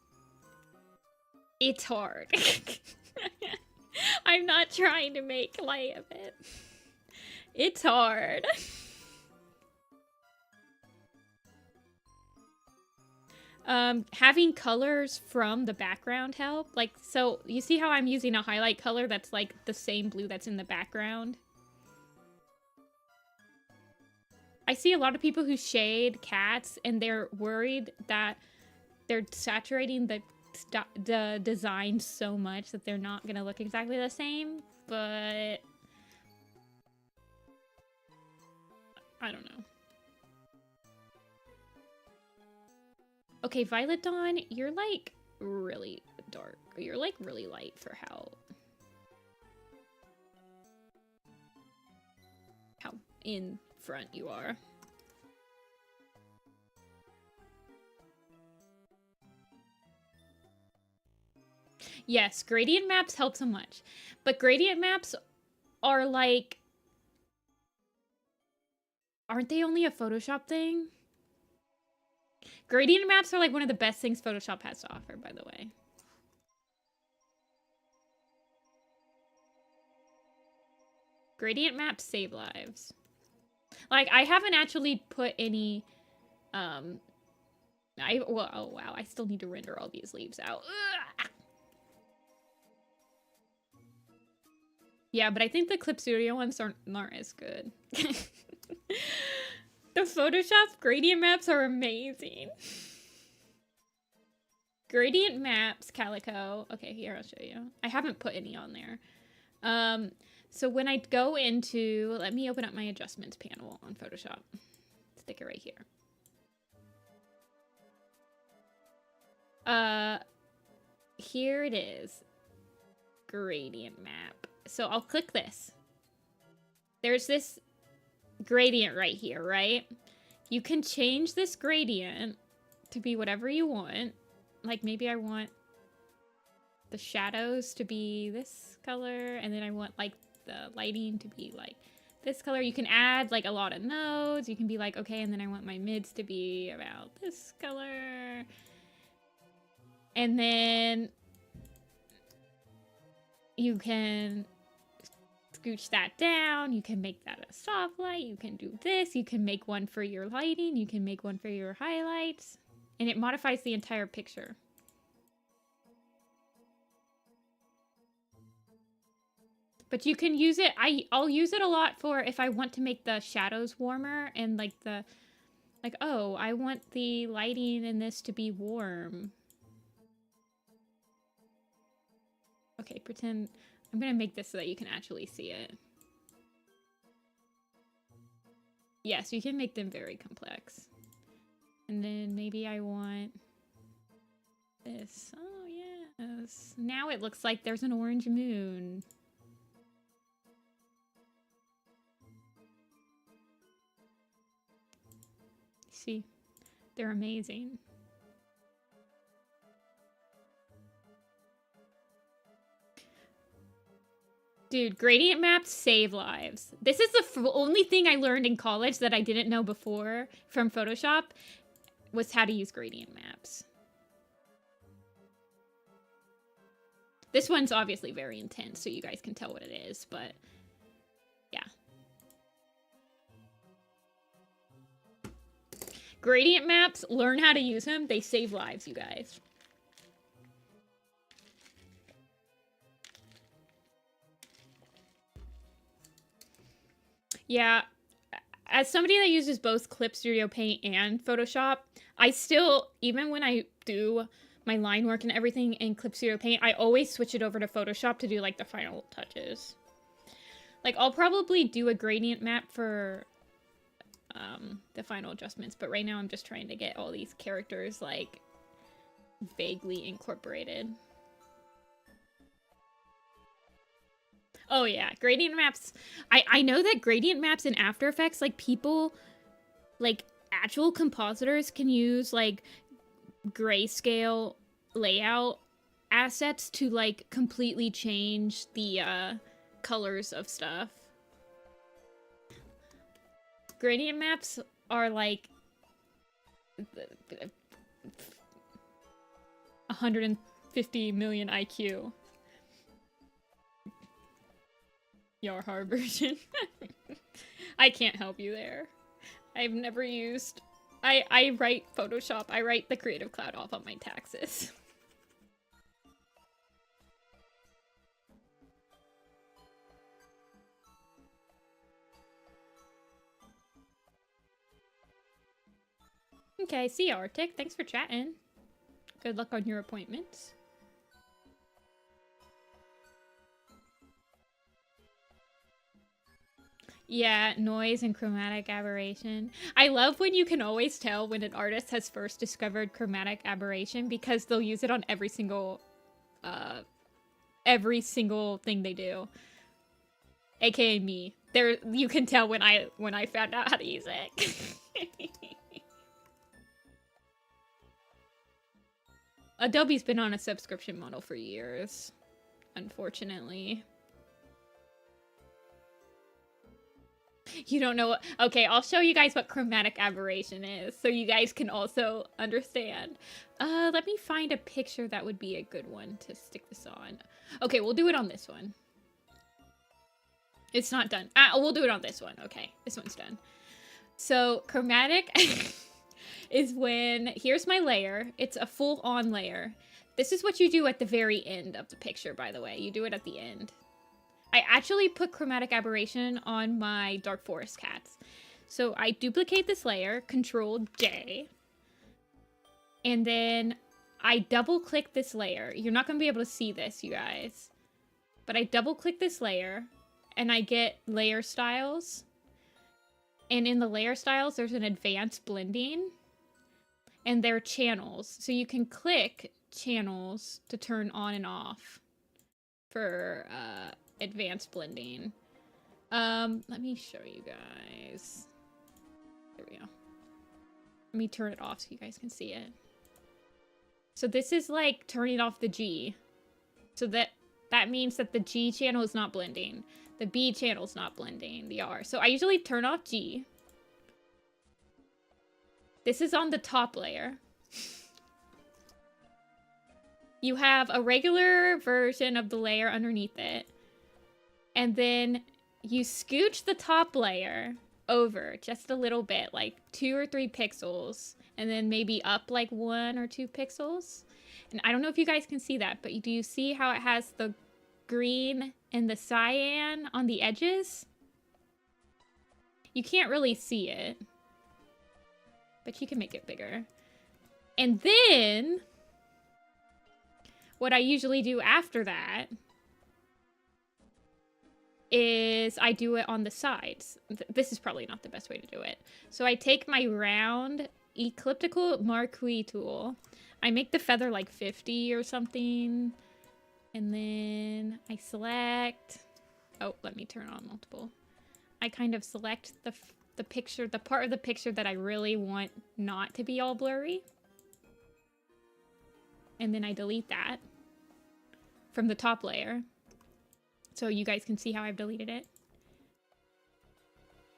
hard. I'm not trying to make light of it. It's hard. Having colors from the background help. Like, so you see how I'm using a highlight color that's like the same blue that's in the background? I see a lot of people who shade cats and they're worried that they're saturating the design so much that they're not gonna look exactly the same, but I don't know. Okay, Violet Dawn, you're like really dark. You're like really light for how in front you are. Yes, gradient maps help so much, but gradient maps are like, aren't they only a Photoshop thing? Gradient maps are like one of the best things Photoshop has to offer, by the way. Gradient maps save lives. Like, I haven't actually put any, well, oh wow, I still need to render all these leaves out. Ugh! Yeah, but I think the Clip Studio ones aren't as good. The Photoshop gradient maps are amazing. Gradient maps, Calico. Okay, here, I'll show you. I haven't put any on there. So when I go into, let me open up my adjustments panel on Photoshop. Stick it right here. Here it is. Gradient map. So I'll click this. There's this gradient right here, right? You can change this gradient to be whatever you want. Like maybe I want the shadows to be this color, and then I want like the lighting to be like this color. You can add like a lot of nodes. You can be like, okay, and then I want my mids to be about this color. And then you can scooch that down. You can make that a soft light. You can do this. You can make one for your lighting. You can make one for your highlights. And it modifies the entire picture. But you can use it, I'll use it a lot for if I want to make the shadows warmer and like the, like, oh, I want the lighting in this to be warm. Okay, pretend, I'm gonna make this so that you can actually see it. Yes, you can make them very complex. And then maybe I want this. Oh, yes. Now it looks like there's an orange moon. See, they're amazing. Dude, gradient maps save lives. This is the only thing I learned in college that I didn't know before from Photoshop was how to use gradient maps. This one's obviously very intense, so you guys can tell what it is, but yeah. Gradient maps, learn how to use them. They save lives, you guys. Yeah, as somebody that uses both Clip Studio Paint and Photoshop, I still, even when I do my line work and everything in Clip Studio Paint, I always switch it over to Photoshop to do like the final touches. Like I'll probably do a gradient map for the final adjustments, but right now I'm just trying to get all these characters like vaguely incorporated. Oh yeah, gradient maps. I know that gradient maps in After Effects, like people, like actual compositors can use like grayscale layout assets to like completely change the colors of stuff. Gradient maps are like 150 million IQ. Your hard version. I can't help you there. I've never used... I write Photoshop. I write the Creative Cloud off on my taxes. Okay, see you, Arctic. Thanks for chatting. Good luck on your appointments. Yeah, noise and chromatic aberration. I love when you can always tell when an artist has first discovered chromatic aberration because they'll use it on every single thing they do. AKA me. There, you can tell when I found out how to use it. Adobe's been on a subscription model for years, unfortunately. You don't know what... Okay, I'll show you guys what chromatic aberration is, so you guys can also understand. Let me find a picture that would be a good one to stick this on. Okay, we'll do it on this one. It's not done. We'll do it on this one. Okay, this one's done. So, chromatic is when... Here's my layer. It's a full-on layer. This is what you do at the very end of the picture, by the way. You do it at the end. I actually put chromatic aberration on my dark forest cats. So I duplicate this layer, Control J, and then I double click this layer. You're not going to be able to see this, you guys. But I double click this layer and I get layer styles. And in the layer styles, there's an advanced blending and there are channels. So you can click channels to turn on and off for advanced blending. Let me show you guys. There we go. Let me turn it off so you guys can see it. So this is like turning off the G. So that means that the G channel is not blending. The B channel is not blending. The R. So I usually turn off G. This is on the top layer. You have a regular version of the layer underneath it. And then you scooch the top layer over just a little bit, like 2 or 3 pixels. And then maybe up like 1 or 2 pixels. And I don't know if you guys can see that, but do you see how it has the green and the cyan on the edges? You can't really see it, but you can make it bigger. And then what I usually do after that is I do it on the sides. This is probably not the best way to do it. So I take my round elliptical marquee tool. I make the feather like 50 or something. And then I select... Oh, let me turn on multiple. I kind of select the picture, the part of the picture that I really want not to be all blurry. And then I delete that from the top layer. So you guys can see how I've deleted it.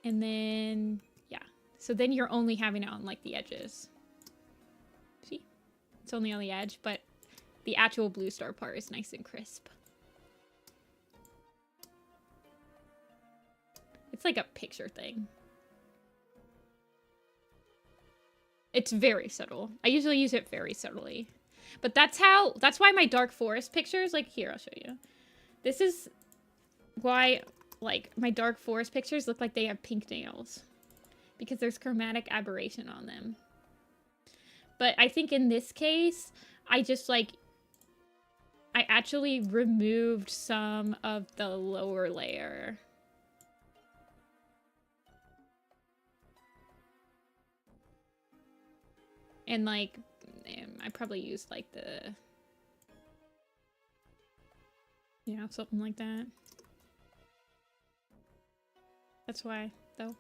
And then, yeah. So then you're only having it on like the edges. See? It's only on the edge, but the actual blue star part is nice and crisp. It's like a picture thing. It's very subtle. I usually use it very subtly. But that's why my dark forest pictures, like here, I'll show you. This is why, like, my dark forest pictures look like they have pink nails. Because there's chromatic aberration on them. But I think in this case, I just, like, I actually removed some of the lower layer. And, like, I probably used, like, the... Yeah, something like that. That's why, though.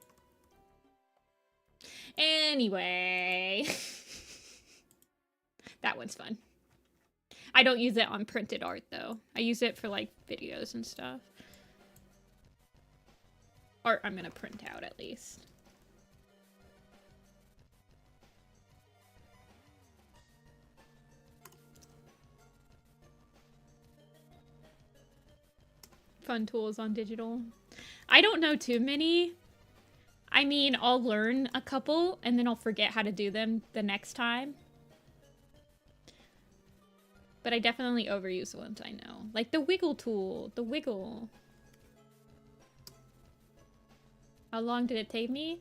Anyway. That one's fun. I don't use it on printed art, though. I use it for, like, videos and stuff. Art I'm gonna print out, at least. Fun tools on digital. I don't know too many. I mean, I'll learn a couple, and then I'll forget how to do them the next time. But I definitely overuse the ones I know. Like the wiggle tool. The wiggle. How long did it take me?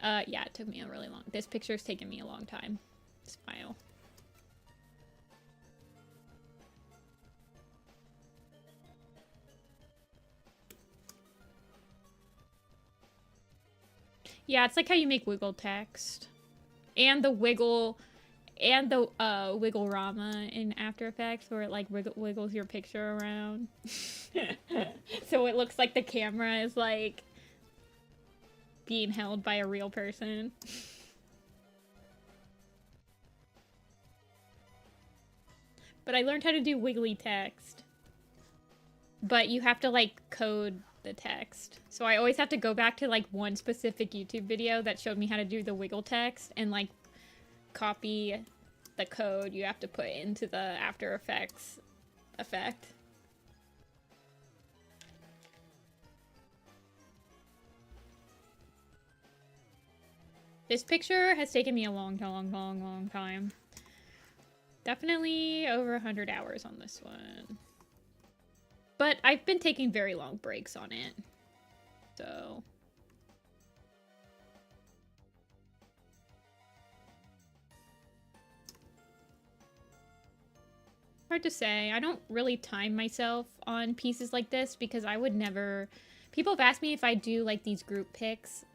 Yeah, it took me a really long... This picture's taken me a long time. Smile. Yeah, it's like how you make wiggle text. And the wiggle... And the Wiggle-rama in After Effects, where it like wiggles your picture around. So it looks like the camera is like being held by a real person. But I learned how to do wiggly text. But you have to like code the text. So I always have to go back to like one specific YouTube video that showed me how to do the wiggle text and like copy the code you have to put into the After Effects effect. This picture has taken me a long time. Definitely over 100 hours on this one. But I've been taking very long breaks on it. So... hard to say. I don't really time myself on pieces like this because I would never... People have asked me if I do like these group picks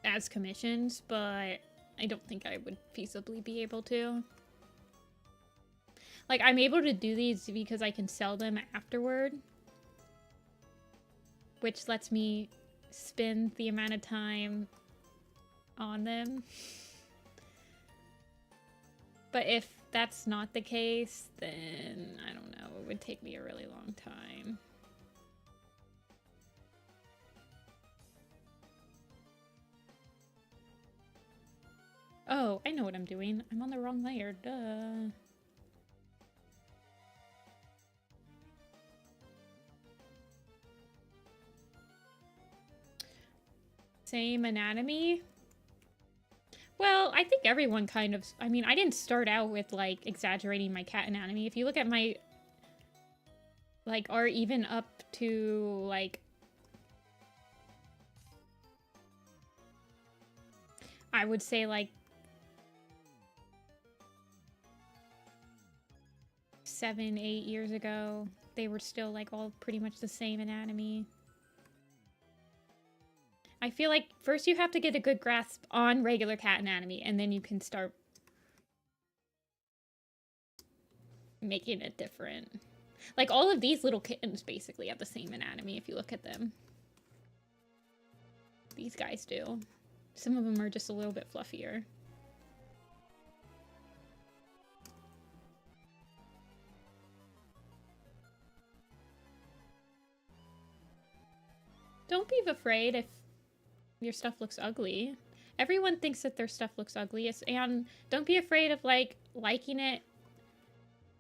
as commissions, but I don't think I would feasibly be able to. Like, I'm able to do these because I can sell them afterward, which lets me spend the amount of time on them. But if that's not the case, then I don't know, it would take me a really long time. Oh, I know what I'm doing. I'm on the wrong layer, duh. Same anatomy? Well, I think everyone kind of... I mean, I didn't start out with, like, exaggerating my cat anatomy. If you look at my... like, or even up to, like... I would say, like... 7, 8 years ago, they were still, like, all pretty much the same anatomy. I feel like first you have to get a good grasp on regular cat anatomy, and then you can start making it different. Like, all of these little kittens basically have the same anatomy if you look at them. These guys do. Some of them are just a little bit fluffier. Don't be afraid if your stuff looks ugly. Everyone thinks that their stuff looks ugly, and don't be afraid of, like, liking it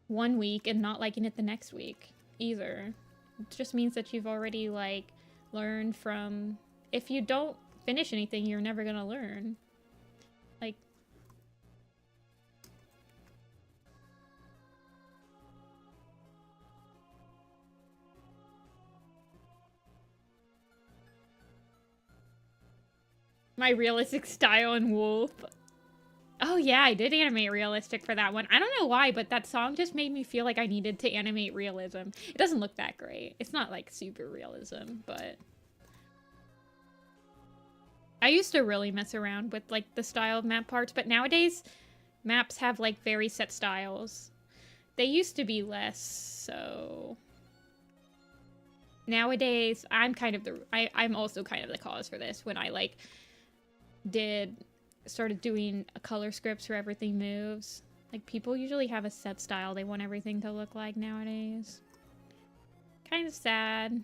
one week and not liking it the next week either. It just means that you've already, like, learned from... If you don't finish anything, you're never gonna learn. Like... My realistic style in Wolf. Oh yeah, I did animate realistic for that one. I don't know why, but that song just made me feel like I needed to animate realism. It doesn't look that great. It's not like super realism, but... I used to really mess around with like the style of map parts, but nowadays maps have like very set styles. They used to be less, so... Nowadays, I'm also kind of the cause for this when I like started doing color scripts for everything moves. Like, people usually have a set style they want everything to look like nowadays. Kind of sad.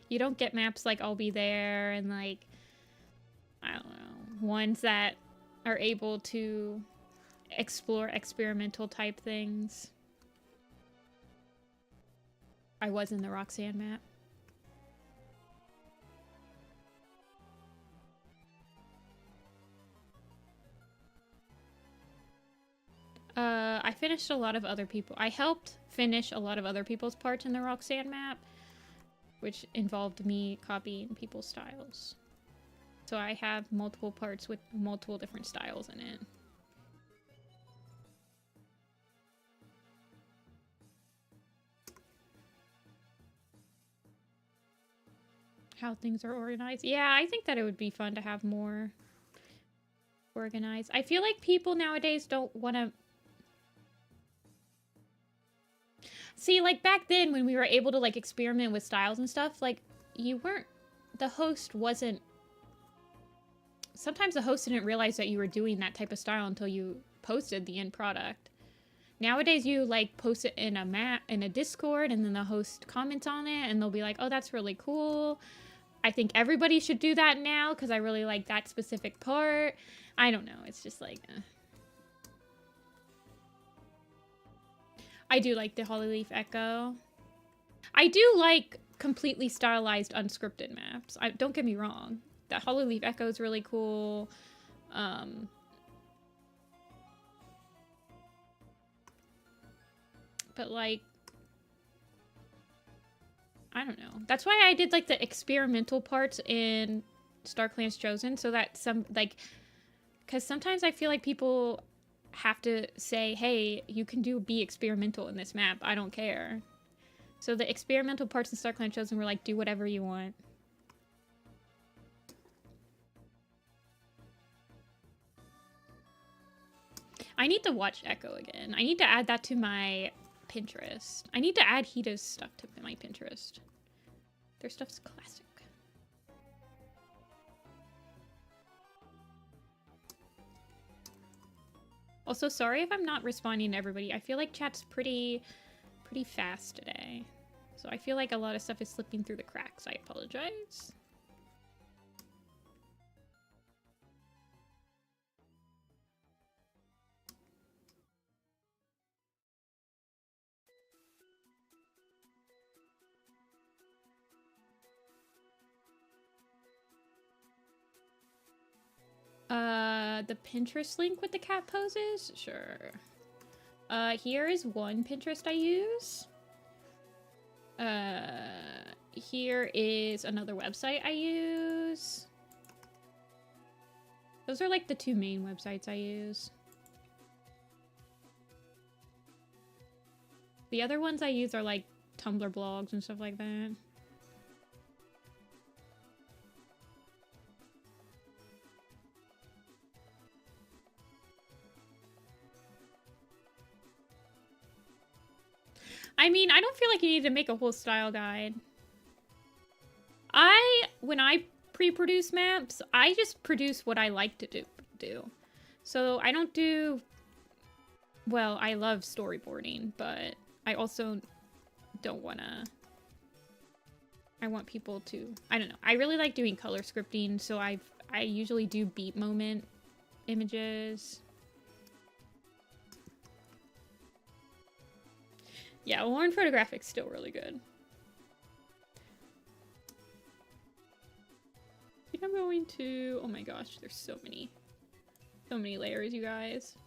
You don't get maps like I'll Be There and like, I don't know, ones that are able to explore experimental type things. I was in the Roxanne map. I finished a lot of other people. I helped finish a lot of other people's parts in the Roxanne map, which involved me copying people's styles. So I have multiple parts with multiple different styles in it. How things are organized. Yeah, I think that it would be fun to have more organized. I feel like people nowadays don't want to... See, like, back then when we were able to, like, experiment with styles and stuff, like, you weren't... The host wasn't... Sometimes the host didn't realize that you were doing that type of style until you posted the end product. Nowadays, you, like, post it in a Discord, and then the host comments on it, and they'll be like, oh, that's really cool. I think everybody should do that now, because I really like that specific part. I don't know, it's just like... I do like the Hollyleaf Echo. I do like completely stylized, unscripted maps. Don't get me wrong. That Hollyleaf Echo is really cool. But, like, I don't know. That's why I did like the experimental parts in Star Clans Chosen, so that some like, because sometimes I feel like people have to say, hey, you can be experimental in this map. I don't care. So the experimental parts in Star Clans Chosen were like, do whatever you want. I need to watch Echo again. I need to add that to my Pinterest. I need to add Hita's stuff to my Pinterest. Their stuff's classic. Also, sorry if I'm not responding to everybody. I feel like chat's pretty fast today. So I feel like a lot of stuff is slipping through the cracks. I apologize. The Pinterest link with the cat poses? Sure. Here is one Pinterest I use. Here is another website I use. Those are like the two main websites I use. The other ones I use are like Tumblr blogs and stuff like that. I mean, I don't feel like you need to make a whole style guide. When I pre-produce maps, I just produce what I like to do. So I don't do... Well, I love storyboarding, but I also don't want to... I want people to... I don't know. I really like doing color scripting, so I usually do beat moment images. Yeah, Lauren Photographic's still really good. I think I'm going to... Oh my gosh, there's so many layers, you guys.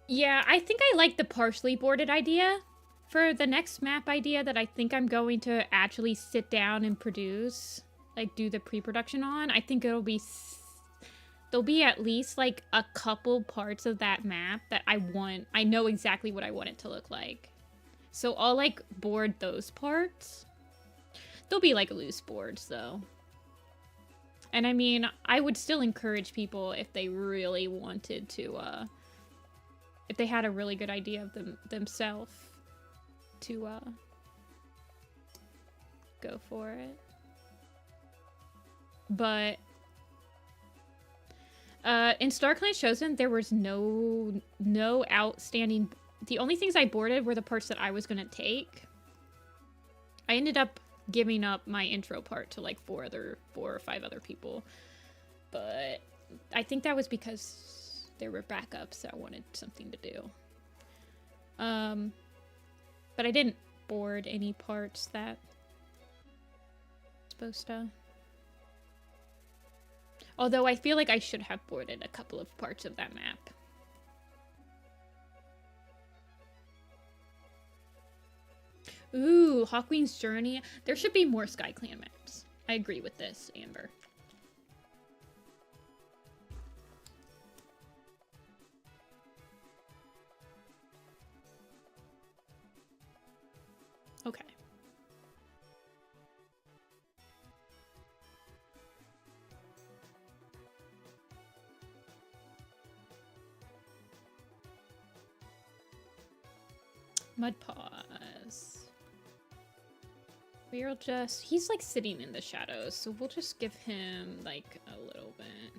Yeah, I think I like the partially boarded idea. For the next map idea that I think I'm going to actually sit down and produce, like do the pre-production on, I think there'll be at least like a couple parts of that map that I know exactly what I want it to look like. So I'll like board those parts. They'll be like loose boards though. And I mean, I would still encourage people if they really wanted to, if they had a really good idea of themselves to go for it. But in Star Clans Chosen, there was no outstanding... The only things I boarded were the parts that I was going to take. I ended up giving up my intro part to like 4 or 5 other people. But I think that was because there were backups that I wanted something to do. But I didn't board any parts that I'm supposed to. Although I feel like I should have boarded a couple of parts of that map. Ooh, Hawkwing's Journey. There should be more SkyClan maps. I agree with this, Amber. Okay. Mud paws. We'll just... He's like sitting in the shadows, so we'll just give him like a little bit.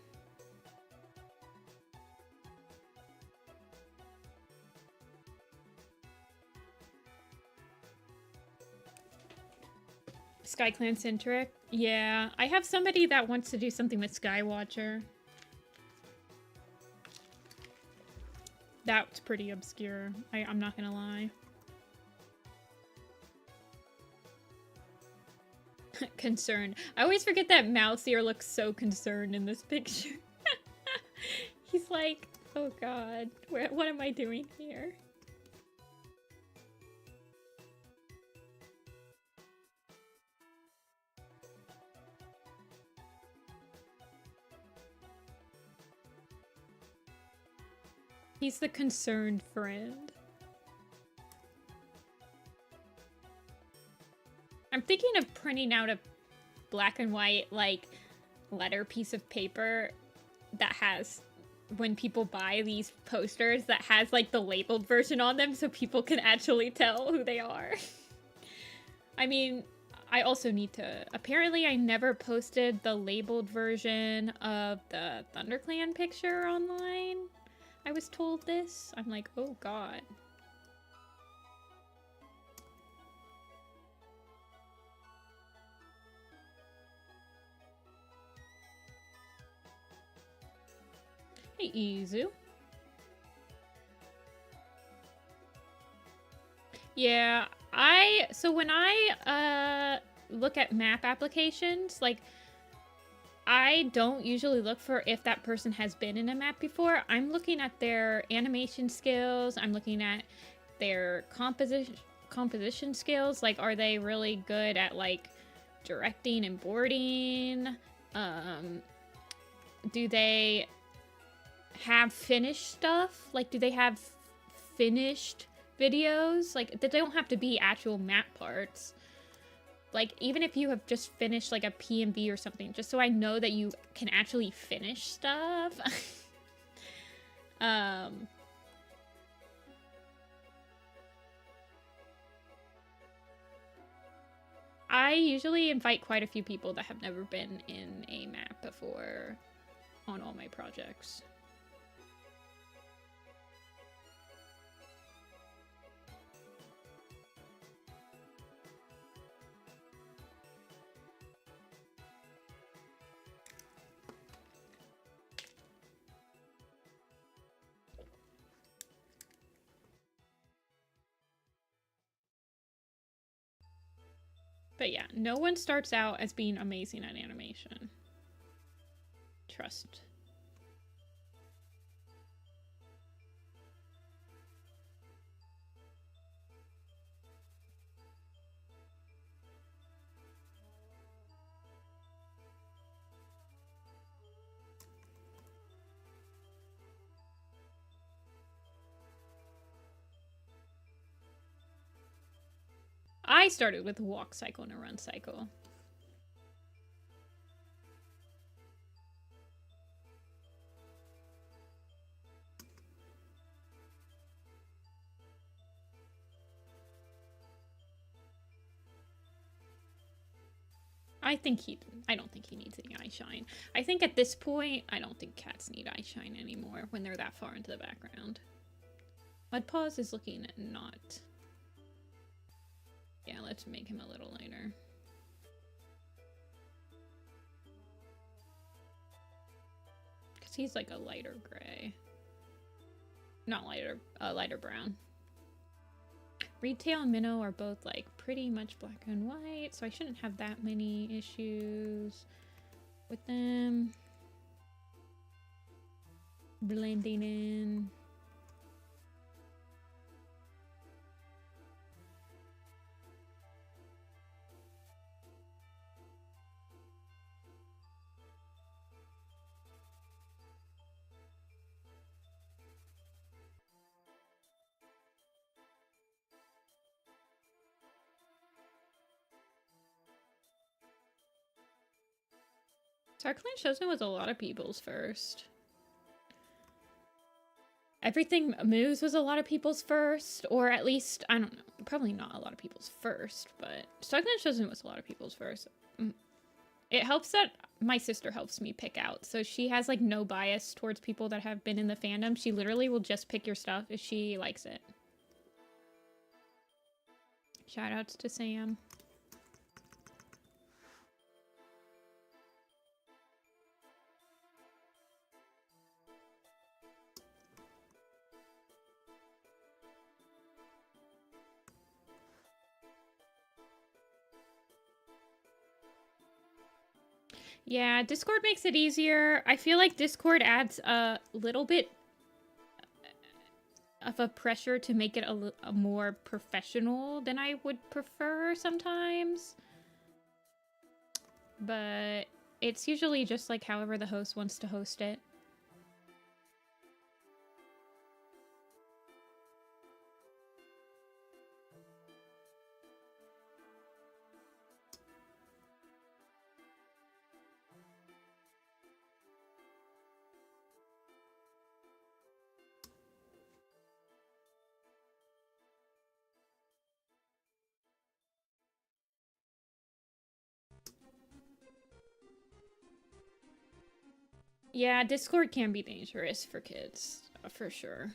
SkyClan centric. Yeah, I have somebody that wants to do something with Skywatcher. That's pretty obscure. I'm not gonna lie. Concerned. I always forget that Mouse Ear looks so concerned in this picture. He's like, oh god, what am I doing here? He's the concerned friend. I'm thinking of printing out a black and white, like, letter piece of paper that has, when people buy these posters, that has, like, the labeled version on them so people can actually tell who they are. I mean, I also need to... Apparently, I never posted the labeled version of the ThunderClan picture online. I was told this. I'm like, oh god. Hey, Izu. Yeah, so when I look at map applications, like, I don't usually look for if that person has been in a map before. I'm looking at their animation skills. I'm looking at their composition skills. Like, are they really good at, like, directing and boarding? Do they have finished stuff? Like, do they have finished videos? Like, they don't have to be actual map parts. Like, even if you have just finished, like, a PMV or something, just so I know that you can actually finish stuff. I usually invite quite a few people that have never been in a map before on all my projects. But yeah, no one starts out as being amazing at animation. Trust. I started with a walk cycle and a run cycle. I don't think he needs any eye shine. I think at this point, I don't think cats need eye shine anymore when they're that far into the background. Mudpaws is looking not... Yeah, let's make him a little lighter. Because he's like a lighter gray. Not lighter, lighter brown. Retail and Minnow are both like pretty much black and white, so I shouldn't have that many issues with them. Blending in. StarClan Chosen was a lot of people's first. Everything Moves was a lot of people's first, or at least, I don't know, probably not a lot of people's first, but StarClan Chosen was a lot of people's first. It helps that my sister helps me pick out, so she has like no bias towards people that have been in the fandom. She literally will just pick your stuff if she likes it. Shoutouts to Sam. Yeah, Discord makes it easier. I feel like Discord adds a little bit of a pressure to make it a more professional than I would prefer sometimes. But it's usually just like however the host wants to host it. Yeah, Discord can be dangerous for kids, for sure.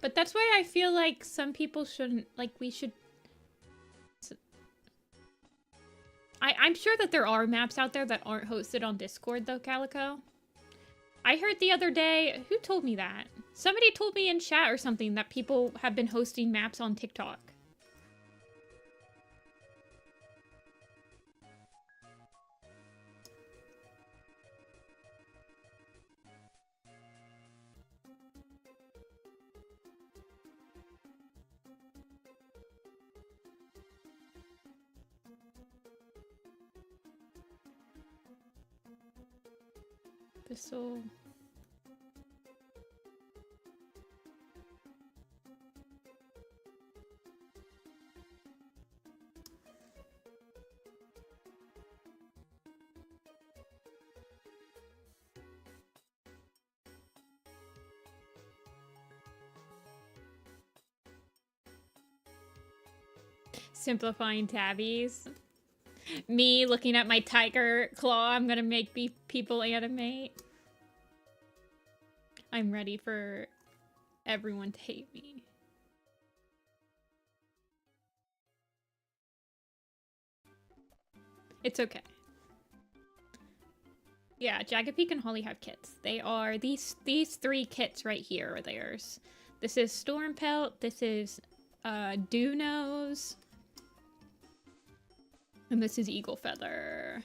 But that's why I feel like some people shouldn't, like, we should... I'm sure that there are maps out there that aren't hosted on Discord, though, Calico. I heard the other day... Who told me that? Somebody told me in chat or something that people have been hosting maps on TikTok. This'll... Simplifying tabbies. Me looking at my tiger claw, I'm gonna make people animate. I'm ready for everyone to hate me. It's okay. Yeah, Jagapeek and Holly have kits. They are these three kits right here are theirs. This is Stormpelt, this is Dew Nose, and this is Eagle Feather.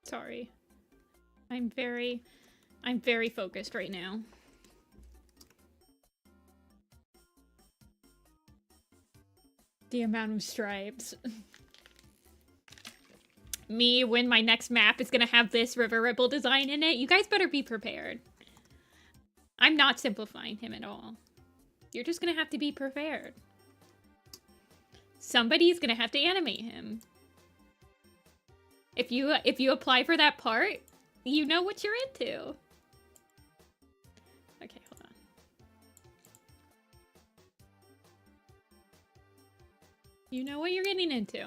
Sorry. I'm very focused right now. The amount of stripes. Me, when my next map is gonna have this river ripple design in it, you guys better be prepared. I'm not simplifying him at all. You're just gonna have to be prepared. Somebody's gonna have to animate him. If you apply for that part, you know what you're into. Okay, hold on. You know what you're getting into.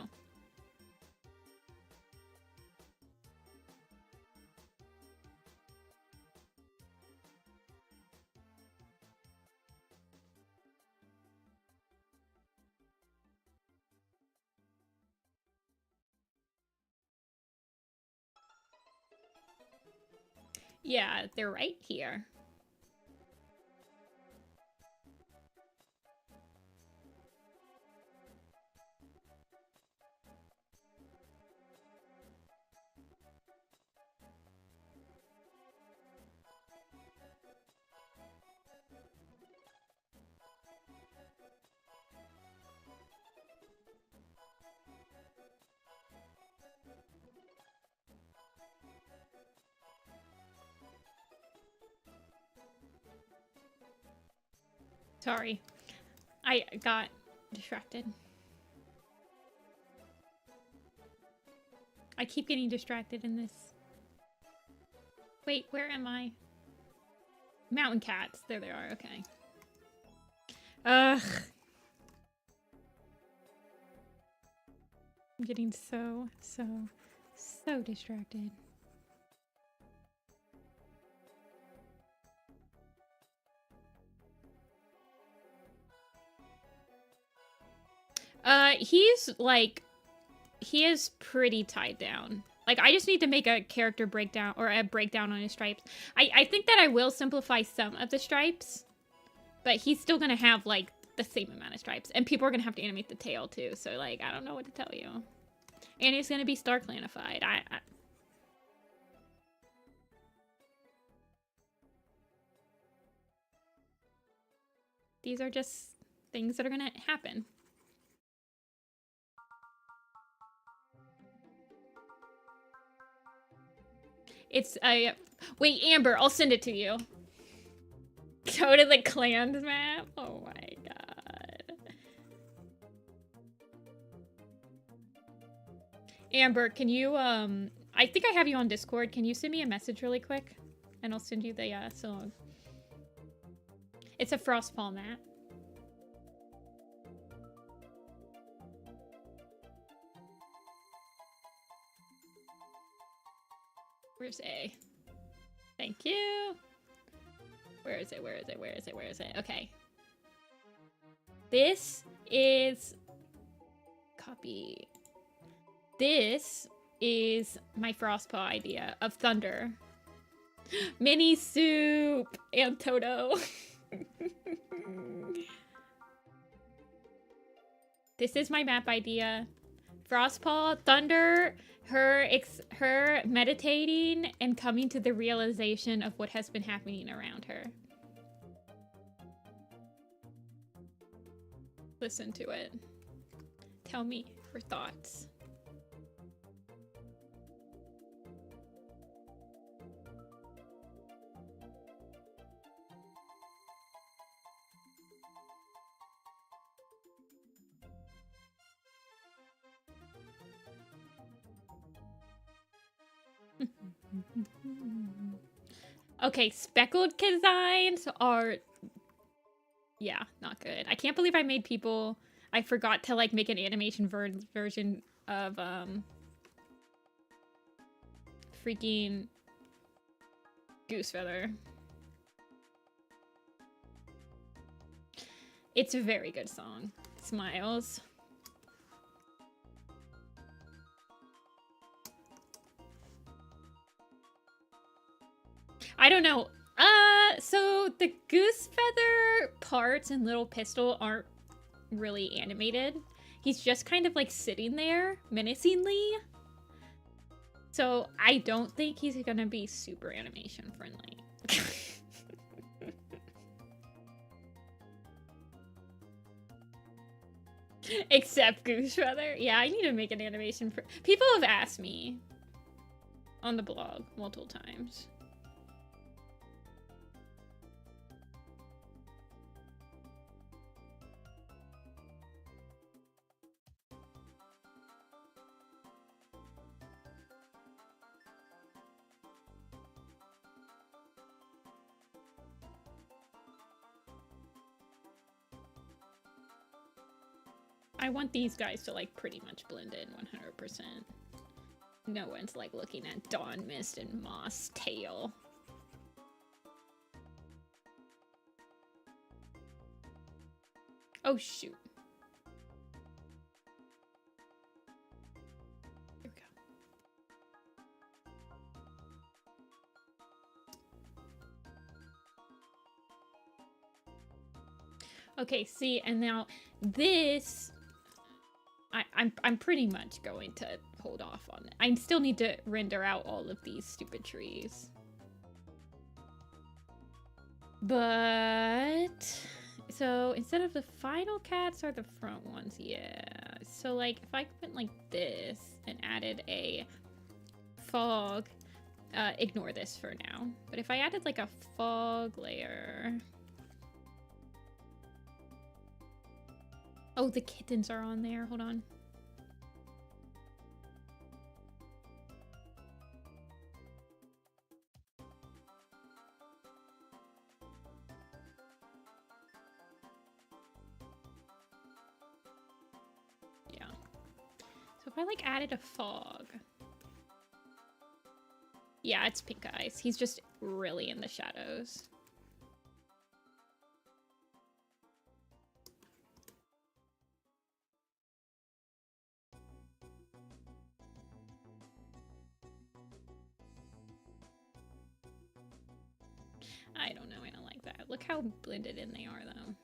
Yeah, they're right here. Sorry. I got distracted. I keep getting distracted in this. Wait, where am I? Mountain cats. There they are. Okay. Ugh. I'm getting so distracted. He's like, he is pretty tied down. Like, I just need to make a character breakdown, or a breakdown on his stripes. I think that I will simplify some of the stripes, but he's still gonna have, like, the same amount of stripes. And people are gonna have to animate the tail, too. So, like, I don't know what to tell you. And he's gonna be star clanified. These are just things that are gonna happen. It's a... Wait, Amber, I'll send it to you. Go to the clans map? Oh my god. Amber, can you, I think I have you on Discord. Can you send me a message really quick? And I'll send you the, song. It's a Frostfall map. Where's A? Thank you. Where is it? Where is it? Where is it? Where is it? Okay. This is... Copy. This is my Frostpaw idea of Thunder. Mini Soup and Toto. This is my map idea. Frostpaw, Thunder, her meditating and coming to the realization of what has been happening around her. Listen to it. Tell me your thoughts. Okay, speckled designs are... Yeah, not good. I can't believe I made people... I forgot to, like, make an animation version of, freaking... Goosefeather. It's a very good song. Smiles. I don't know. So the Goosefeather parts and Little Pistol aren't really animated. He's just kind of like sitting there menacingly. So I don't think he's gonna be super animation friendly. Except Goosefeather. Yeah, I need to make an animation for... People have asked me on the blog multiple times. I want these guys to, like, pretty much blend in 100%. No one's, like, looking at Dawn Mist and Moss tail. Oh, shoot. Here we go. Okay, see, and now this... I'm pretty much going to hold off on it. I still need to render out all of these stupid trees. But... So, instead of the final cats are the front ones, yeah. So, like, if I went like this and added a fog... ignore this for now. But if I added, like, a fog layer... Oh, the kittens are on there. Hold on. Yeah. So if I like added a fog. Yeah, it's Pink Eyes. He's just really in the shadows. I don't know. I don't like that. Look how blended in they are, though.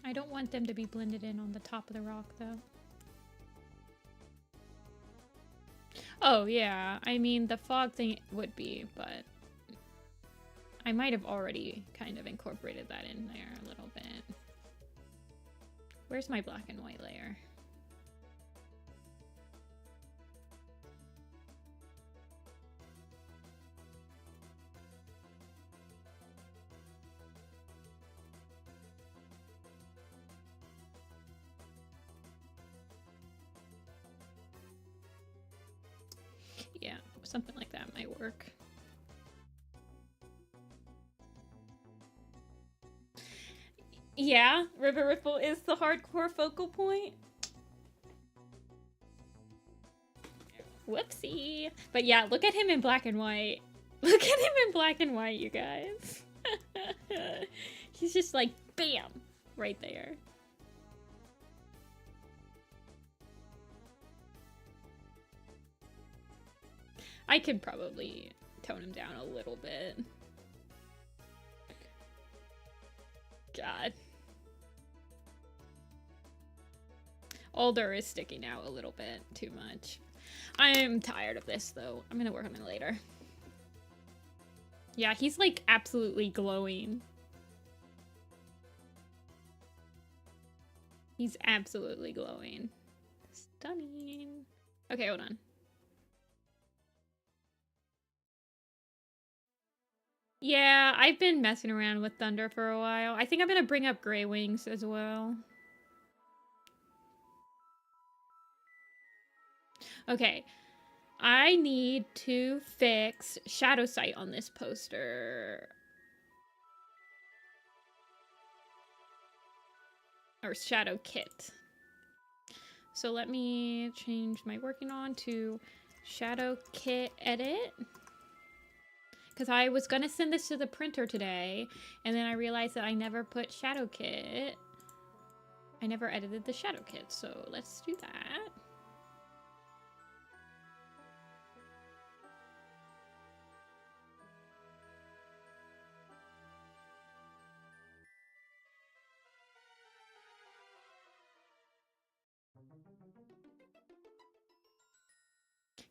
I don't want them to be blended in on the top of the rock, though. Oh, yeah. I mean, the fog thing would be, but I might have already kind of incorporated that in there a little bit. Where's my black and white layer? Yeah, something like that might work. Yeah, River Ripple is the hardcore focal point. Whoopsie. But yeah, look at him in black and white. Look at him in black and white, you guys. He's just like, bam, right there. I could probably tone him down a little bit. God. Alder is sticking out a little bit too much. I'm tired of this, though. I'm gonna work on it later. Yeah, he's like absolutely glowing. He's absolutely glowing. Stunning. Okay, hold on. Yeah, I've been messing around with Thunder for a while. I think I'm gonna bring up Grey Wings as well. Okay. I need to fix Shadow Sight on this poster. Or Shadow Kit. So let me change my working on to Shadow Kit Edit. Because I was going to send this to the printer today, and then I realized that I never put Shadow Kit. I never edited the Shadow Kit, so let's do that.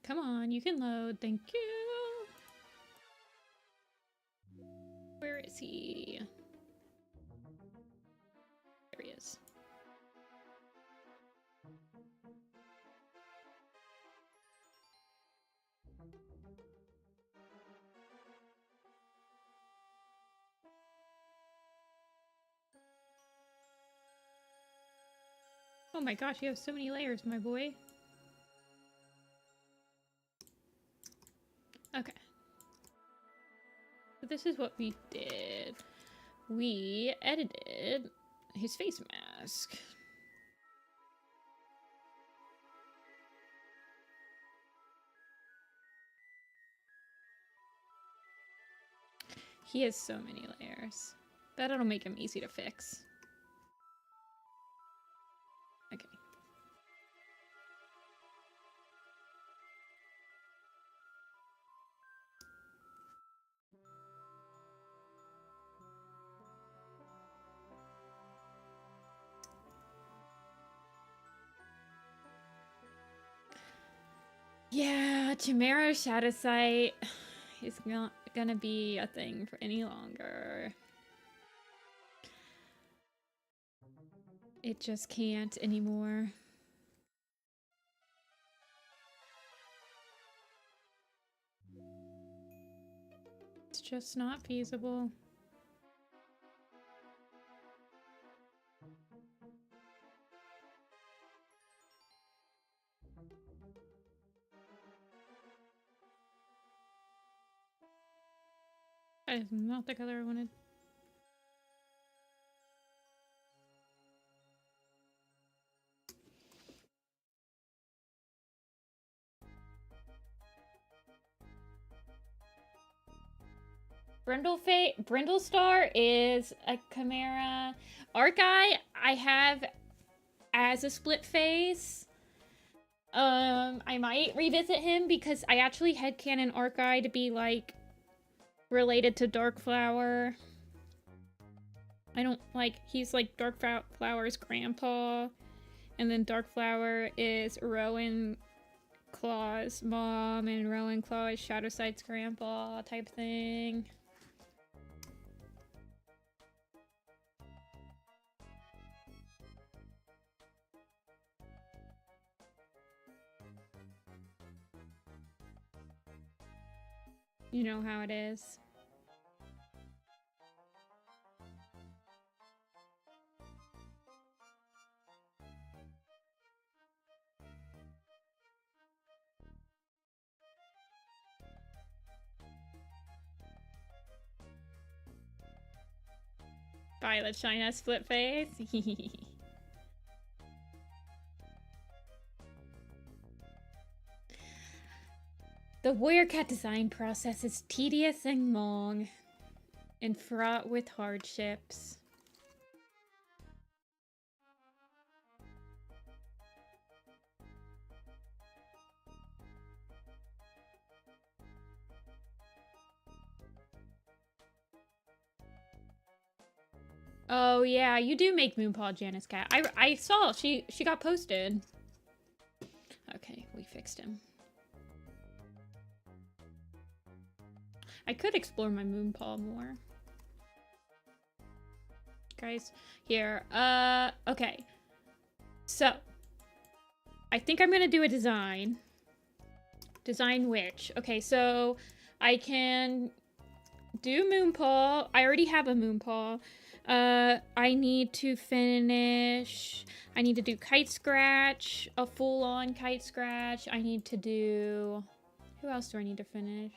Come on, you can load. Thank you. Where is he? There he is. Oh my gosh, you have so many layers, my boy. Okay. So this is what we did. We edited his face mask. He has so many layers. But it'll make him easy to fix. Okay. Yeah, Chimera Shadow Sight is not gonna be a thing for any longer. It just can't anymore. just not feasible. That is not the color I wanted. Brindlestar is a Chimera. Arceye, I have as a split face. I might revisit him because I actually headcanon Arceye to be, like, related to Darkflower. I don't, like, he's, like, Darkflower's grandpa. And then Darkflower is Rowan Claw's mom, and Rowan Claw is Shadowsight's grandpa type thing. You know how it is. Violet Shine has split face. The warrior cat design process is tedious and long, and fraught with hardships. Oh yeah, you do make Moonpaw Janice Cat. I saw she got posted. Okay, we fixed him. I could explore my Moonpaw more. Guys, here. Okay. So, I think I'm gonna do a design. Design which? Okay, so I can do Moonpaw. I already have a Moonpaw. I need to finish. I need to do Kite Scratch, a full-on Kite Scratch. I need to do. Who else do I need to finish?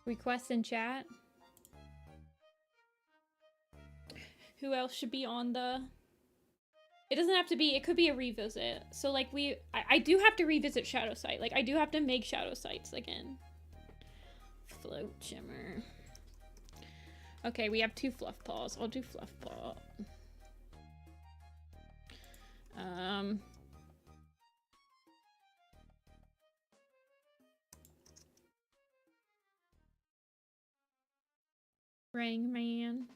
Requests in chat. Who else should be on the? It doesn't have to be. It could be a revisit. So like I do have to revisit Shadowsight. Like I do have to make Shadowsights again. Float Shimmer. Okay, we have 2 Fluff Paws. I'll do Fluff Paw. Ring Man.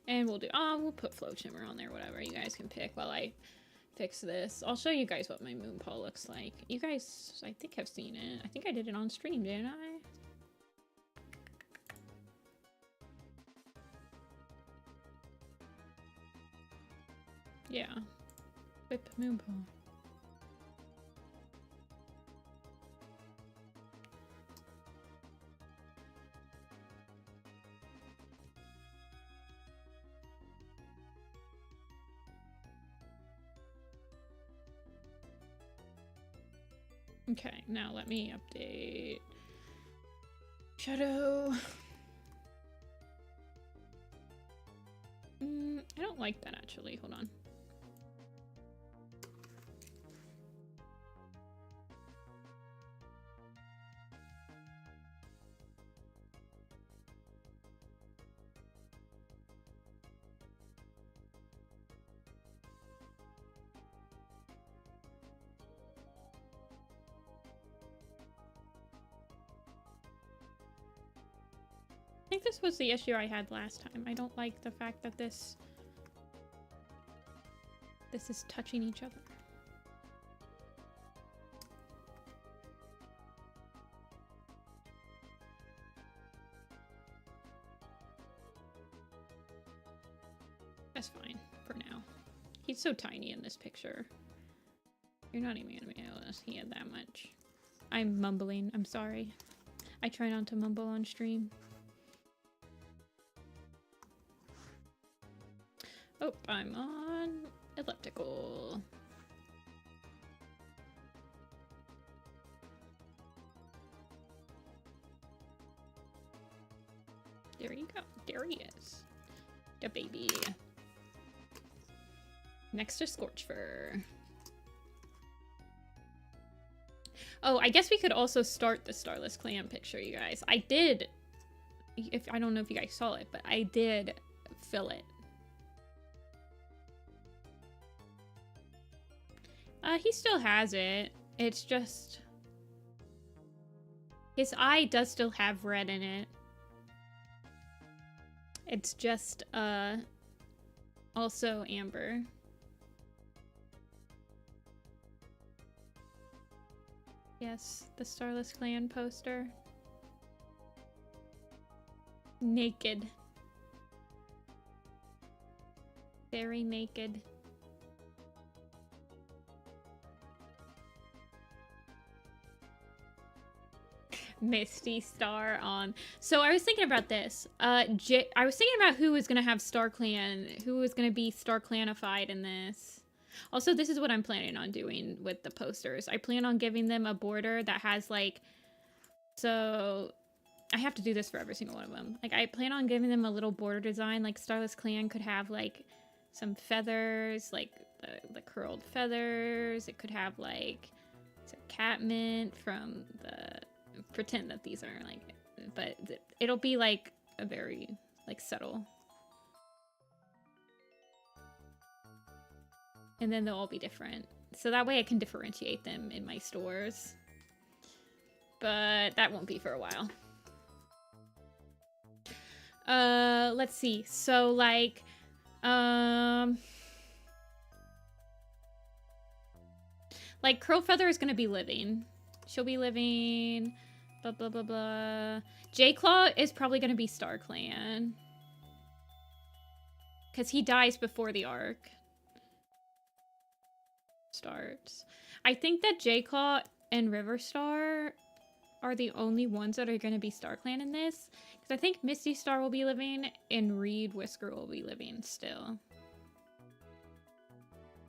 And we'll do, we'll put Float Shimmer on there, whatever. You guys can pick while I fix this. I'll show you guys what my Moonpaw looks like. You guys, I think, have seen it. I think I did it on stream, didn't I? Yeah. Whip Moonpaw. Okay, now let me update Shadow. I don't like that actually. Hold on. I think this was the issue I had last time. I don't like the fact that this is touching each other. That's fine for now. He's so tiny in this picture. You're not even gonna be able to see it that much. I'm mumbling. I'm sorry. I try not to mumble on stream. Oh, I'm on elliptical. There you go. There he is. The baby. Next to Scorchfur. Oh, I guess we could also start the Starless Clan picture, you guys. I did, I don't know if you guys saw it, but I did fill it. He still has it. It's just, his eye does still have red in it. It's just, also amber. Yes, the Starless Clan poster. Naked. Very naked. Misty Star on. So I was thinking about this. I was thinking about who was gonna have StarClan, who was gonna be StarClanified in this. Also, this is what I'm planning on doing with the posters. I plan on giving them a border that has like, so I have to do this for every single one of them. Like I plan on giving them a little border design. Like Starless Clan could have like some feathers, like the curled feathers. It could have like some catmint from the, pretend that these are like, but it'll be like a very like subtle. And then they'll all be different. So that way I can differentiate them in my stores. But that won't be for a while. Let's see. So like, like Curlfeather is gonna be living. She'll be living, blah, blah, blah, blah. J-Claw is probably gonna be StarClan. Because he dies before the arc starts. I think that J-Claw and Riverstar are the only ones that are going to be StarClan in this. Because I think Misty Star will be living and Reed Whisker will be living still.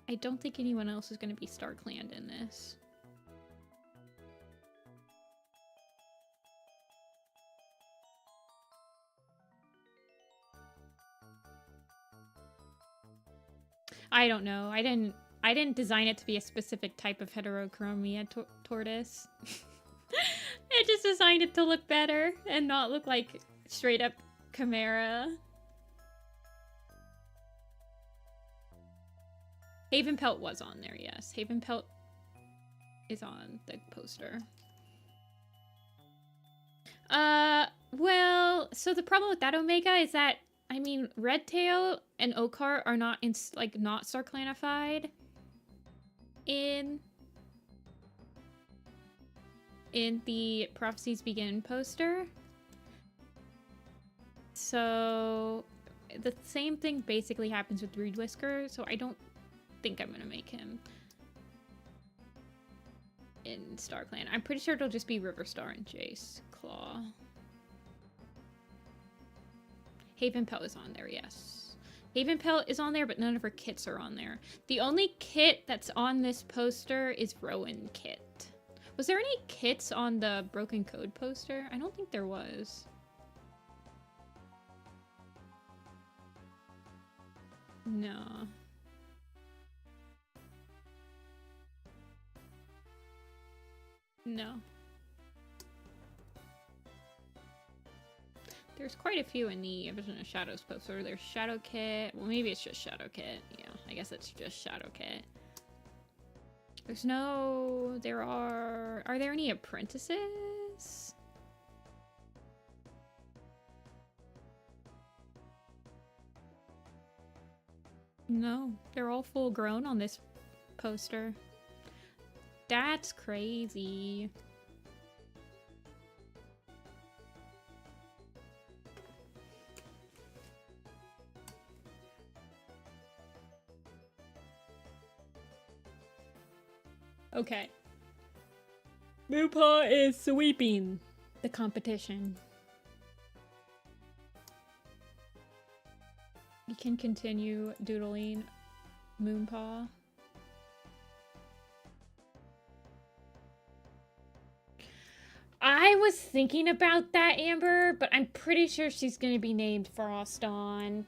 I don't think anyone else is going to be StarClan in this. I don't know. I didn't design it to be a specific type of heterochromia tortoise. I just designed it to look better and not look like straight up Chimera. Haven Pelt was on there, yes. Haven Pelt is on the poster. Well, so the problem with that, Omega, is that, I mean, Redtail and Oakheart are not not StarClanified in the Prophecies Begin poster. So the same thing basically happens with Reed Whisker, so I don't think I'm gonna make him in StarClan. I'm pretty sure it'll just be Riverstar and Jace Claw. Haven Pelt is on there, yes. Haven Pelt is on there, but none of her kits are on there. The only kit that's on this poster is Rowan Kit. Was there any kits on the Broken Code poster? I don't think there was. No. No. There's quite a few in the Vision of Shadows poster. There's Shadow Kit. Well, maybe it's just Shadow Kit. Yeah, I guess it's just Shadow Kit. There's no... There are... Are there any apprentices? No, they're all full grown on this poster. That's crazy. Okay. Moopaw is sweeping. The competition. You can continue doodling Moonpaw. I was thinking about that, Amber, but I'm pretty sure she's going to be named Froston.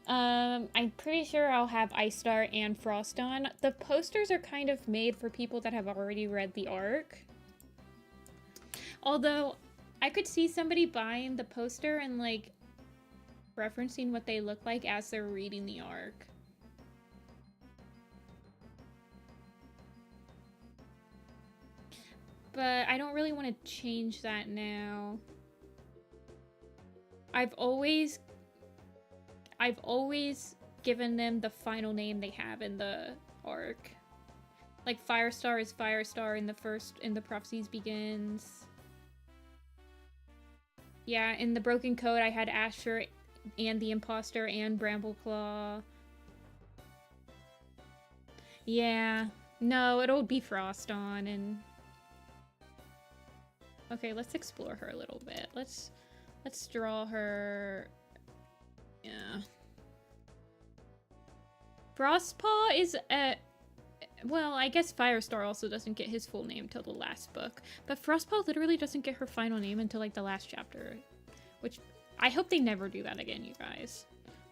I'm pretty sure I'll have Ice Star and Froston. The posters are kind of made for people that have already read the arc. Although, I could see somebody buying the poster and, like, referencing what they look like as they're reading the arc. But I don't really want to change that now. I've always given them the final name they have in the arc. Like Firestar is Firestar in the Prophecies Begins. Yeah, in the Broken Code I had Asher and the Imposter and Brambleclaw. Yeah. No, it'll be Froston and... Okay, let's explore her a little bit. Let's draw her... Yeah. Frostpaw is a... Well, I guess Firestar also doesn't get his full name till the last book. But Frostpaw literally doesn't get her final name until, like, the last chapter. Which, I hope they never do that again, you guys.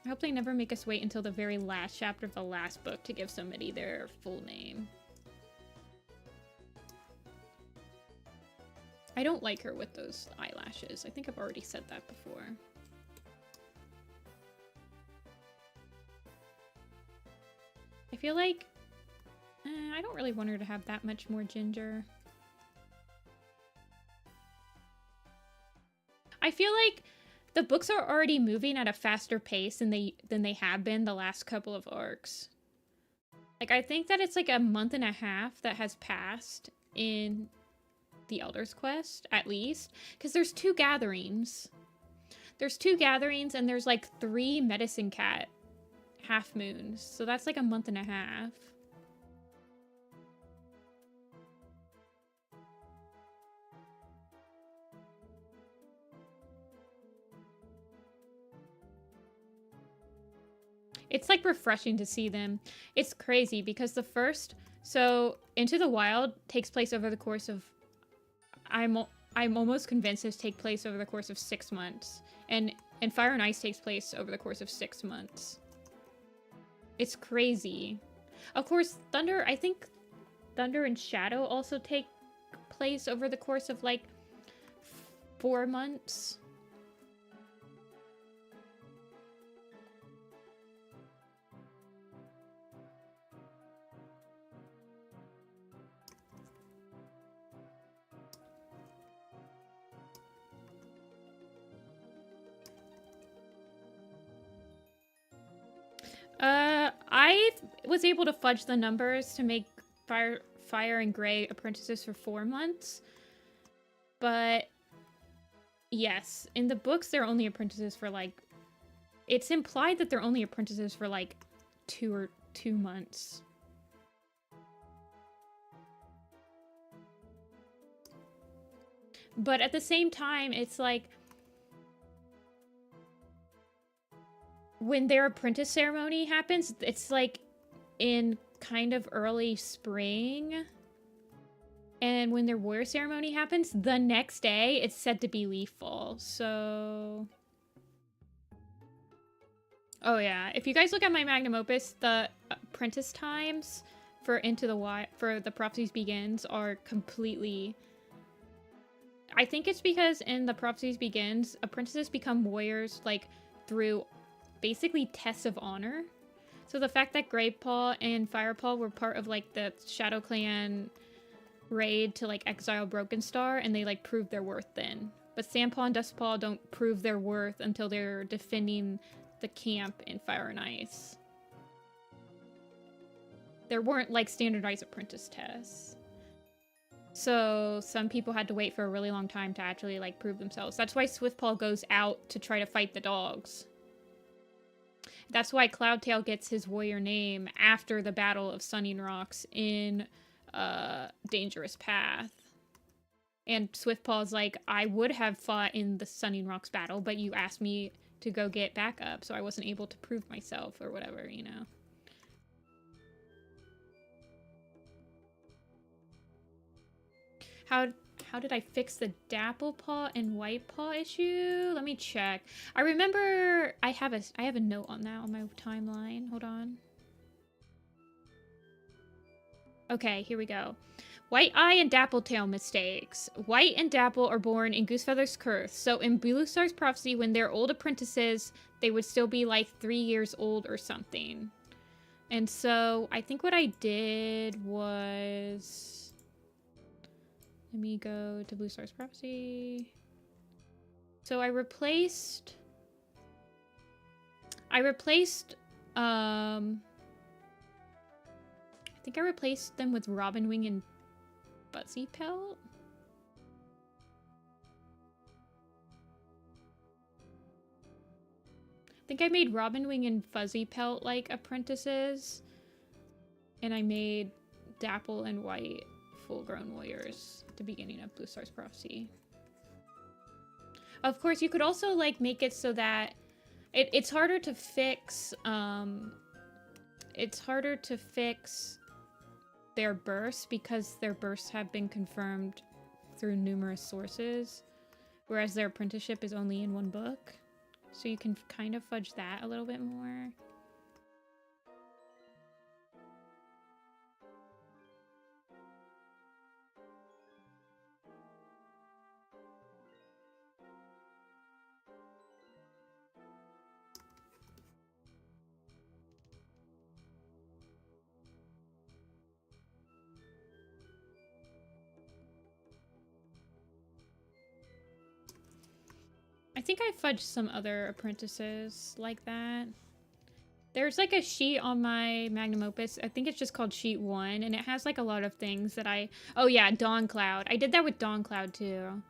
I hope they never make us wait until the very last chapter of the last book to give somebody their full name. I don't like her with those eyelashes. I think I've already said that before. I feel like... I don't really want her to have that much more ginger. I feel like the books are already moving at a faster pace than they have been the last couple of arcs. Like, I think that it's like a month and a half that has passed in the Elder's Quest, at least. Because there's 2 gatherings. There's 2 gatherings and there's like 3 Medicine Cat half moons. So that's like a month and a half. It's like refreshing to see them. It's crazy because the first... So, Into the Wild takes place over the course of... I'm almost convinced this takes place over the course of 6 months. And Fire and Ice takes place over the course of 6 months. It's crazy. Of course, Thunder... I think Thunder and Shadow also take place over the course of, like, 4 months. I was able to fudge the numbers to make Fire and Gray apprentices for 4 months. But, yes, in the books, they're only apprentices for, like... It's implied that they're only apprentices for, like, 2 months. But at the same time, it's like... When their apprentice ceremony happens, it's like in kind of early spring. And when their warrior ceremony happens, the next day, it's said to be leaf fall. So... Oh yeah, if you guys look at my magnum opus, the apprentice times for the Prophecies Begins are completely... I think it's because in the Prophecies Begins, apprentices become warriors, like, through... basically tests of honor. So the fact that Greypaw and Firepaw were part of, like, the Shadow Clan raid to, like, exile Broken Star, and they, like, proved their worth then. But Sandpaw and Dustpaw don't prove their worth until they're defending the camp in Fire and Ice. There weren't, like, standardized apprentice tests. So some people had to wait for a really long time to actually, like, prove themselves. That's why Swiftpaw goes out to try to fight the dogs. That's why Cloudtail gets his warrior name after the Battle of Sunning Rocks in Dangerous Path. And Swiftpaw's like, I would have fought in the Sunning Rocks battle, but you asked me to go get backup, so I wasn't able to prove myself or whatever, you know. How did I fix the Dapple Paw and White Paw issue? Let me check. I remember I have a note on that on my timeline. Hold on. Okay, here we go. White Eye and Dappletail mistakes. White and Dapple are born in Goosefeather's curse. So in Blue Star's prophecy, when they're old apprentices, they would still be like 3 years old or something. And so I think what I did was... Let me go to Blue Star's prophecy. So I replaced I think I replaced them with Robin Wing and Fuzzy Pelt. I think I made Robin Wing and Fuzzy Pelt like apprentices. And I made Dapple and White full-grown warriors at the beginning of Blue Star's prophecy. Of course, you could also like make it so that it's harder to fix their births because their births have been confirmed through numerous sources, whereas their apprenticeship is only in one book. So you can kind of fudge that a little bit more. I think I fudged some other apprentices like that. There's like a sheet on my magnum opus. I think it's just called sheet 1, and it has like a lot of things that oh yeah, Dawn Cloud. I did that with Dawn Cloud too.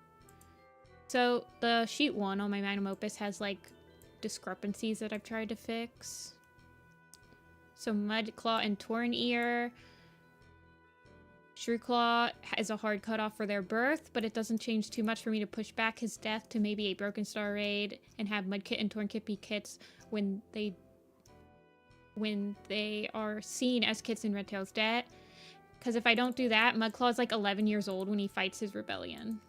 So the sheet 1 on my magnum opus has like discrepancies that I've tried to fix. So Mudclaw and Torn Ear. Shrewclaw has a hard cutoff for their birth, but it doesn't change too much for me to push back his death to maybe a Broken Star raid and have Mudkit and Tornkit be kits when they are seen as kits in Redtail's debt. Because if I don't do that, Mudclaw's like 11 years old when he fights his rebellion.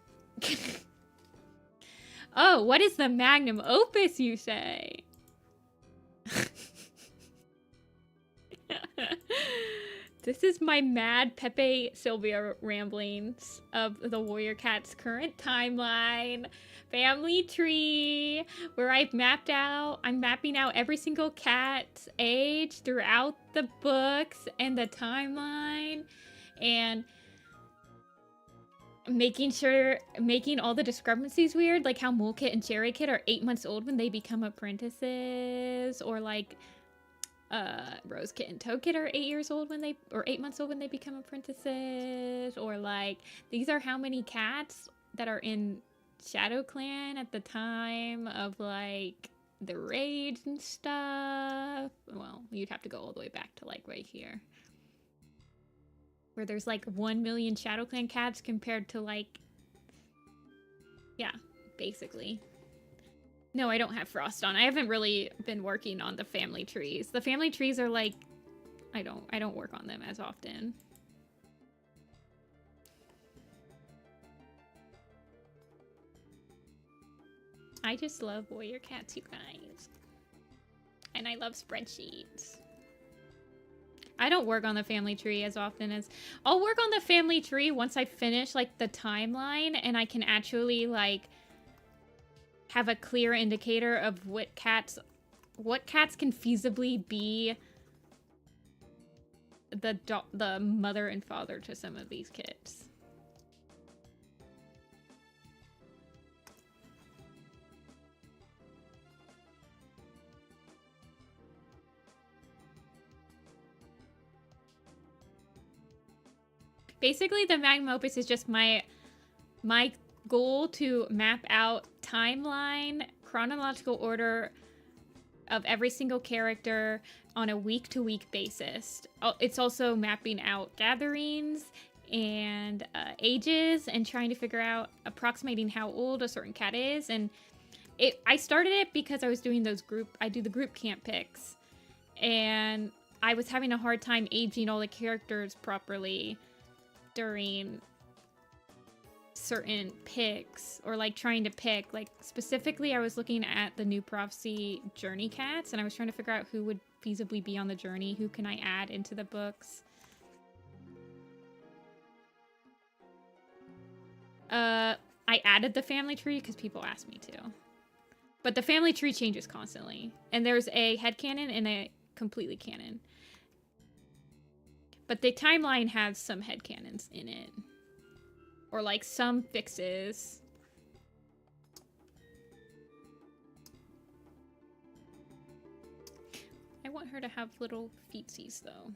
Oh, what is the magnum opus, you say? This is my mad Pepe Sylvia ramblings of the Warrior Cat's current timeline, family tree, where I'm mapping out every single cat's age throughout the books and the timeline, and making all the discrepancies weird, like how Mole Kit and Cherry Kit are 8 months old when they become apprentices, or like Rose Kit and Toad Kit are 8 months old when they become apprentices, or like these are how many cats that are in Shadow Clan at the time of like the raids and stuff. Well, you'd have to go all the way back to like right here, where there's like 1 million Shadow Clan cats compared to like, yeah, basically. No, I don't have Frost on. I haven't really been working on the family trees. The family trees are like, I don't work on them as often. I just love Warrior Cats, you guys. And I love spreadsheets. I don't work on the family tree as often as... I'll work on the family tree once I finish like the timeline and I can actually like have a clear indicator of what cats can feasibly be the mother and father to some of these kids. Basically, the magnum opus is just my goal to map out timeline, chronological order of every single character on a week-to-week basis. It's also mapping out gatherings and ages and trying to figure out approximating how old a certain cat is. And I started it because I was doing those I do the group camp pics, and I was having a hard time aging all the characters properly during certain picks, or like trying to pick, like specifically I was looking at the New Prophecy journey cats, and I was trying to figure out who would feasibly be on the journey, who can I add into the books. I added the family tree because people asked me to, but the family tree changes constantly, and there's a headcanon and a completely canon, but the timeline has some headcanons in it, or like some fixes. I want her to have little feetsies though.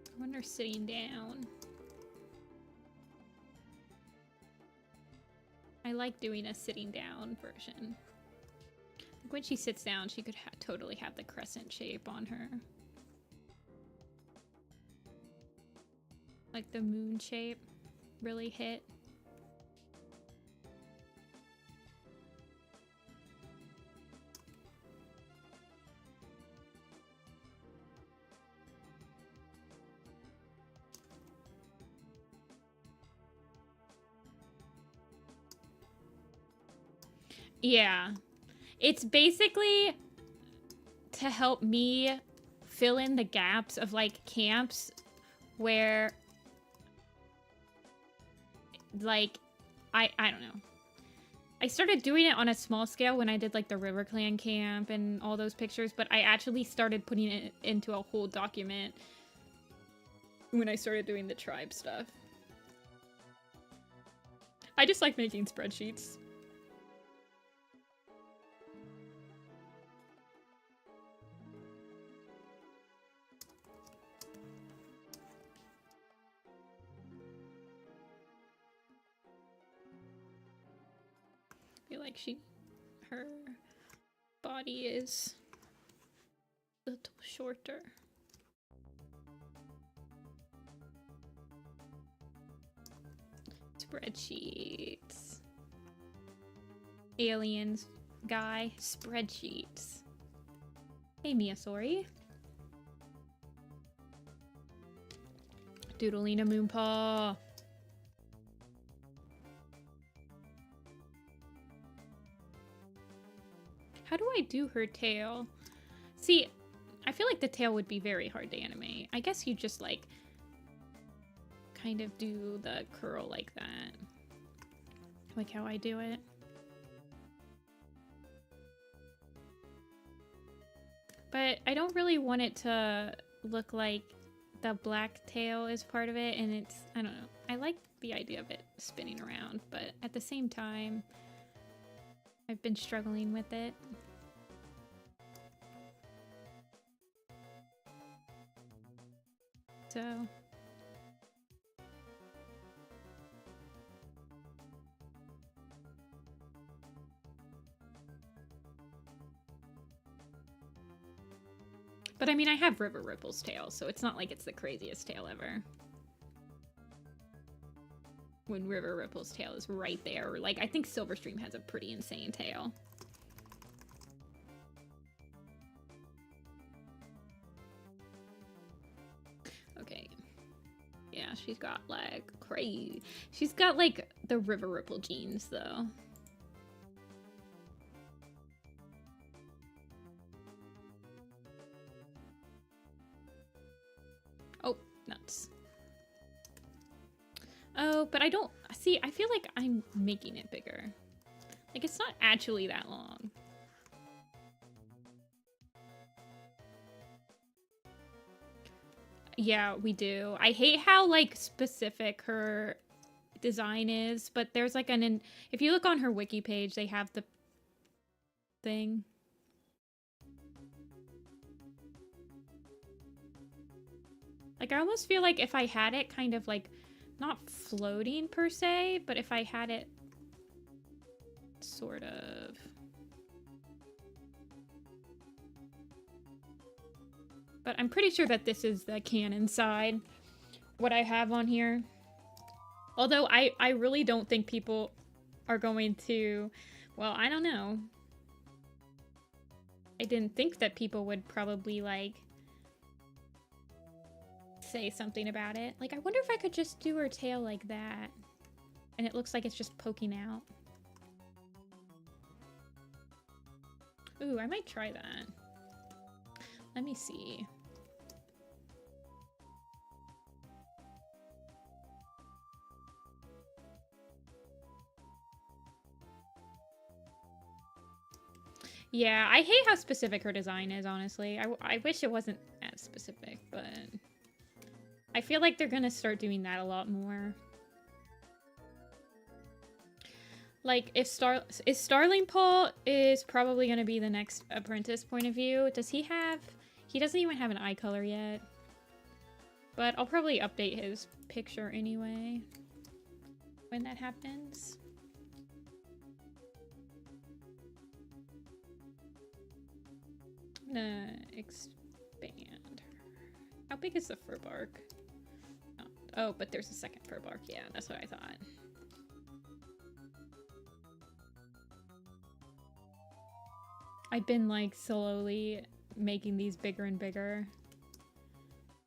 I wonder sitting down. I like doing a sitting down version. Like when she sits down, she could totally have the crescent shape on her. Like the moon shape really hit. Yeah, it's basically to help me fill in the gaps of like camps where like I don't know. I started doing it on a small scale when I did like the River Clan camp and all those pictures, but I actually started putting it into a whole document when I started doing the tribe stuff. I just like making spreadsheets. I feel like her body is a little shorter. Spreadsheets. Aliens guy. Spreadsheets. Hey, Miyasori. Doodlina Moonpaw. How do I do her tail? See, I feel like the tail would be very hard to animate. I guess you just like kind of do the curl like that. Like how I do it. But I don't really want it to look like the black tail is part of it, and it's, I don't know. I like the idea of it spinning around, but at the same time, I've been struggling with it. So. But I mean, I have River Ripple's tail, so it's not like it's the craziest tail ever. When River Ripple's tail is right there. Like, I think Silverstream has a pretty insane tail. Okay. Yeah, she's got, like, crazy. She's got, like, the River Ripple genes, though. Oh, nuts. Oh, but I don't... See, I feel like I'm making it bigger. Like, it's not actually that long. Yeah, we do. I hate how, like, specific her design is, but there's, like, if you look on her wiki page, they have the thing. Like, I almost feel like if I had it kind of, like, not floating per se, but if I had it Sort of. But I'm pretty sure that this is the canon side, what I have on here. Although I really don't think people are going to, well, I don't know. I didn't think that people would probably, like, say something about it. Like, I wonder if I could just do her tail like that. And it looks like it's just poking out. Ooh, I might try that. Let me see. Yeah, I hate how specific her design is, honestly. I wish it wasn't as specific, but I feel like they're gonna start doing that a lot more. Like, if Starling Paul is probably gonna be the next apprentice point of view. Does he have... He doesn't even have an eye color yet. But I'll probably update his picture anyway when that happens. Expand. How big is the fur bark? Oh, but there's a second fur bark. Yeah, that's what I thought. I've been, like, slowly making these bigger and bigger.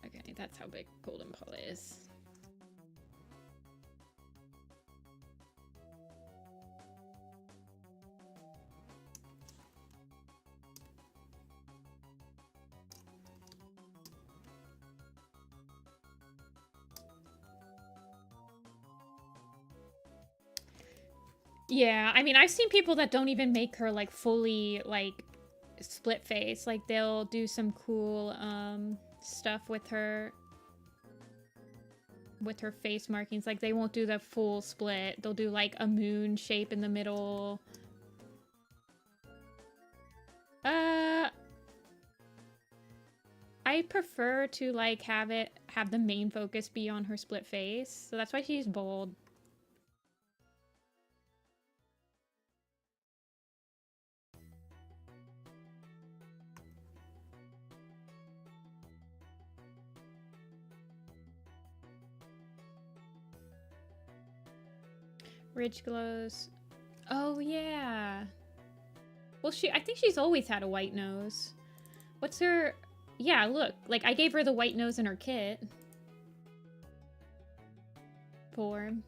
Okay, that's how big Golden Paul is. Yeah, I mean, I've seen people that don't even make her, like, fully, like, split face. Like, they'll do some cool, stuff with her face markings. Like, they won't do the full split. They'll do, like, a moon shape in the middle. I prefer to, like, have the main focus be on her split face. So that's why she's bold. Ridge glows. Oh, yeah. Well, I think she's always had a white nose. What's her... Yeah, look. Like, I gave her the white nose in her kit. Form.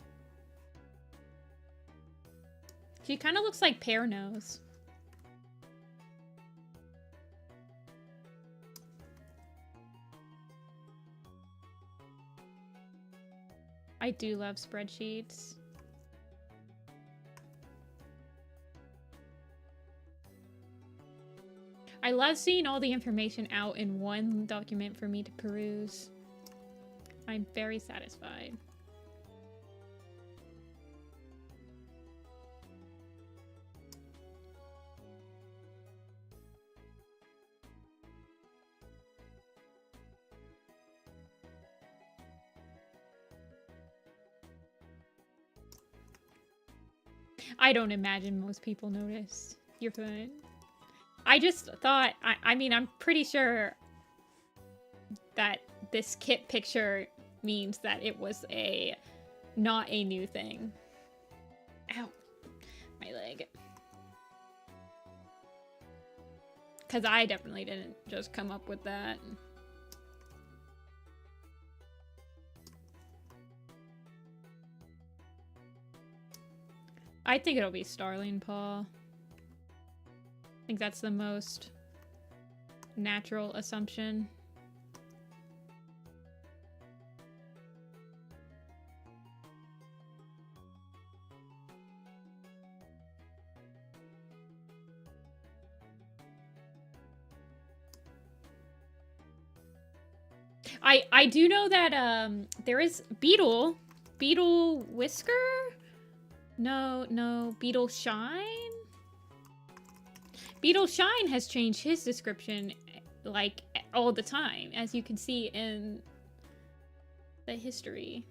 She kind of looks like Pear Nose. I do love spreadsheets. I love seeing all the information out in one document for me to peruse. I'm very satisfied. I don't imagine most people notice. You're fine. I just thought, I mean, I'm pretty sure that this kit picture means that it was not a new thing. Ow, my leg. Because I definitely didn't just come up with that. I think it'll be Starling Paw. I think that's the most natural assumption. I do know that there is Beetle Whisker? No, Beetle Shine? Beetle Shine has changed his description, like, all the time, as you can see in the history.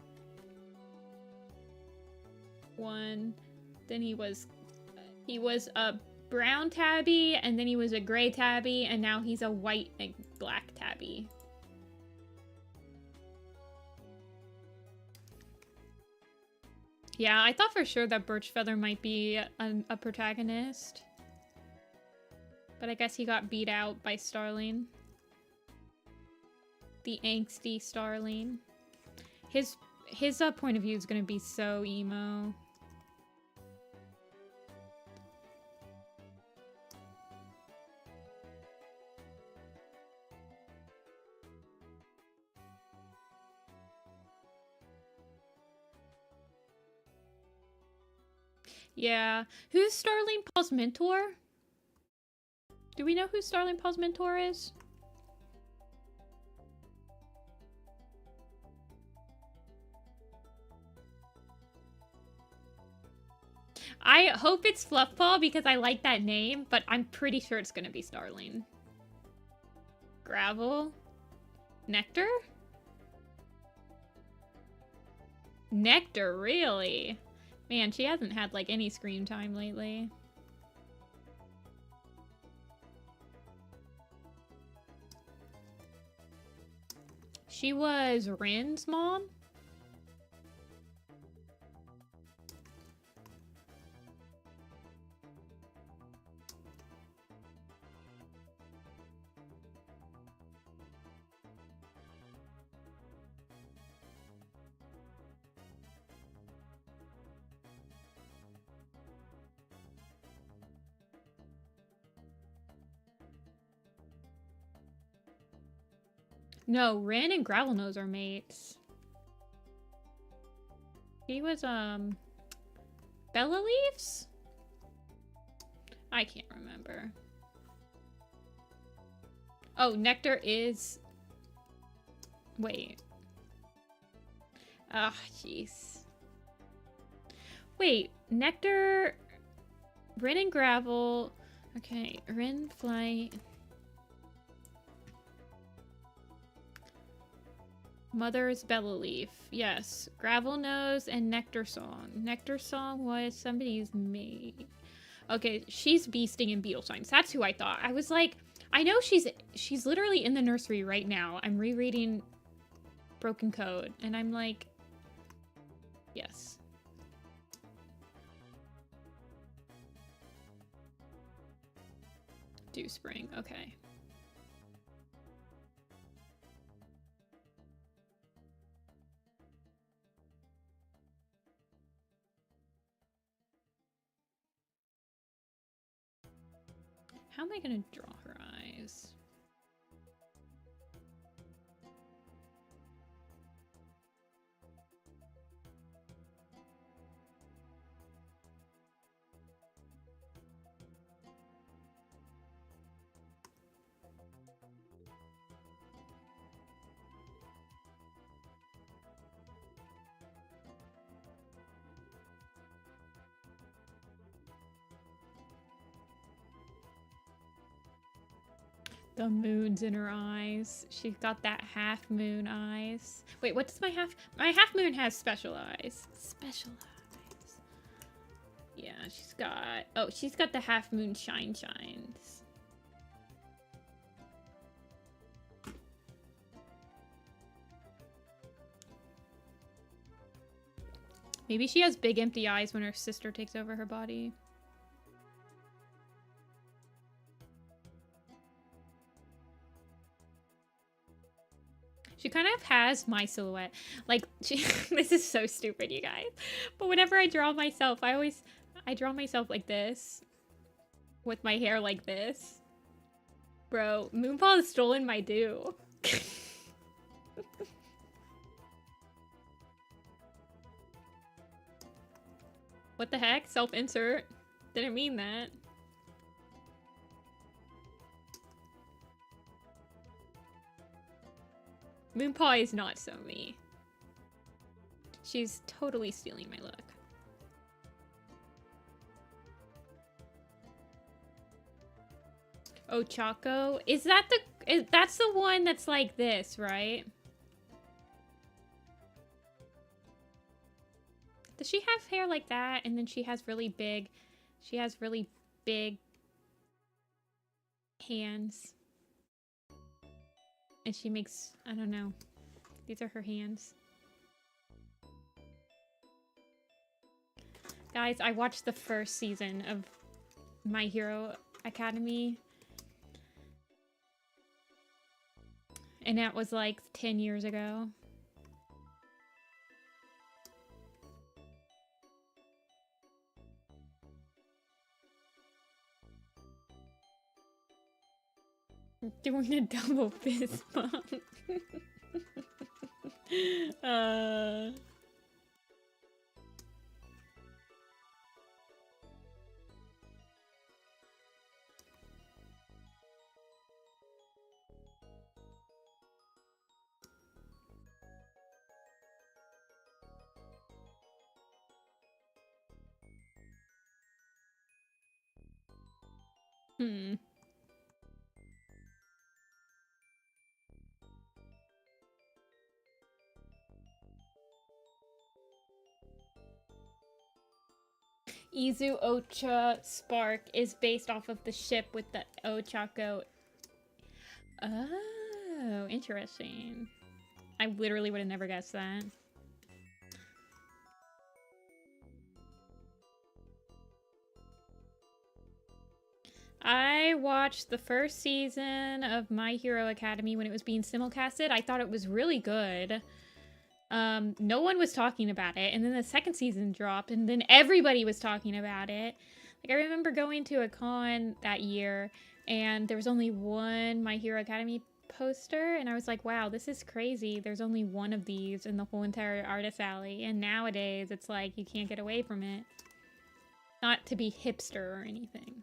One, then he was He was a brown tabby, and then he was a gray tabby, and now he's a white and black tabby. Yeah, I thought for sure that Birchfeather might be a protagonist. But I guess he got beat out by Starling. The angsty Starling. His point of view is gonna be so emo. Yeah. Who's Starling Paul's mentor? Do we know who Starling Paul's mentor is? I hope it's Fluffball because I like that name, but I'm pretty sure it's gonna be Starling. Gravel? Nectar? Nectar, really? Man, she hasn't had like any screen time lately. She was Rin's mom? No, Rin and Gravelnose are mates. He was, Bella Leaves? I can't remember. Oh, Nectar is... Wait. Ah, jeez. Wait, Nectar... Rin and Gravel... Okay, Rin, Flight... Mother is Bella Leaf. Yes. Gravelnose and Nectar Song. Nectar Song was somebody's maid. Okay, she's Beasting in Beetle Signs. That's who I thought. I was like, I know she's literally in the nursery right now. I'm rereading Broken Code, and I'm like, yes. Dew Spring. Okay. How am I gonna draw her eyes? The moon's in her eyes. She's got that half moon eyes. Wait, what does my half moon has special eyes. Special eyes. Yeah, she's got the half moon shines. Maybe she has big empty eyes when her sister takes over her body. She kind of has my silhouette. Like, this is so stupid, you guys. But whenever I draw myself, I draw myself like this. With my hair like this. Bro, Moonpaw has stolen my do. What the heck? Self-insert. Didn't mean that. Moonpaw is not so me. She's totally stealing my look. Oh, Choco? Is that that's the one that's like this, right? Does she have hair like that? And then she has really big, She has really big hands. And she makes, I don't know. These are her hands. Guys, I watched the first season of My Hero Academia. And that was like 10 years ago. Doing a double fist bump. Izu Ocha Spark is based off of the ship with the Ochako. Oh, interesting. I literally would have never guessed that. I watched the first season of My Hero Academia when it was being simulcasted. I thought it was really good. No one was talking about it, and then the second season dropped, and then everybody was talking about it. Like, I remember going to a con that year, and there was only one My Hero Academia poster, and I was like, wow, this is crazy. There's only one of these in the whole entire artist alley, and nowadays it's like you can't get away from it. Not to be hipster or anything.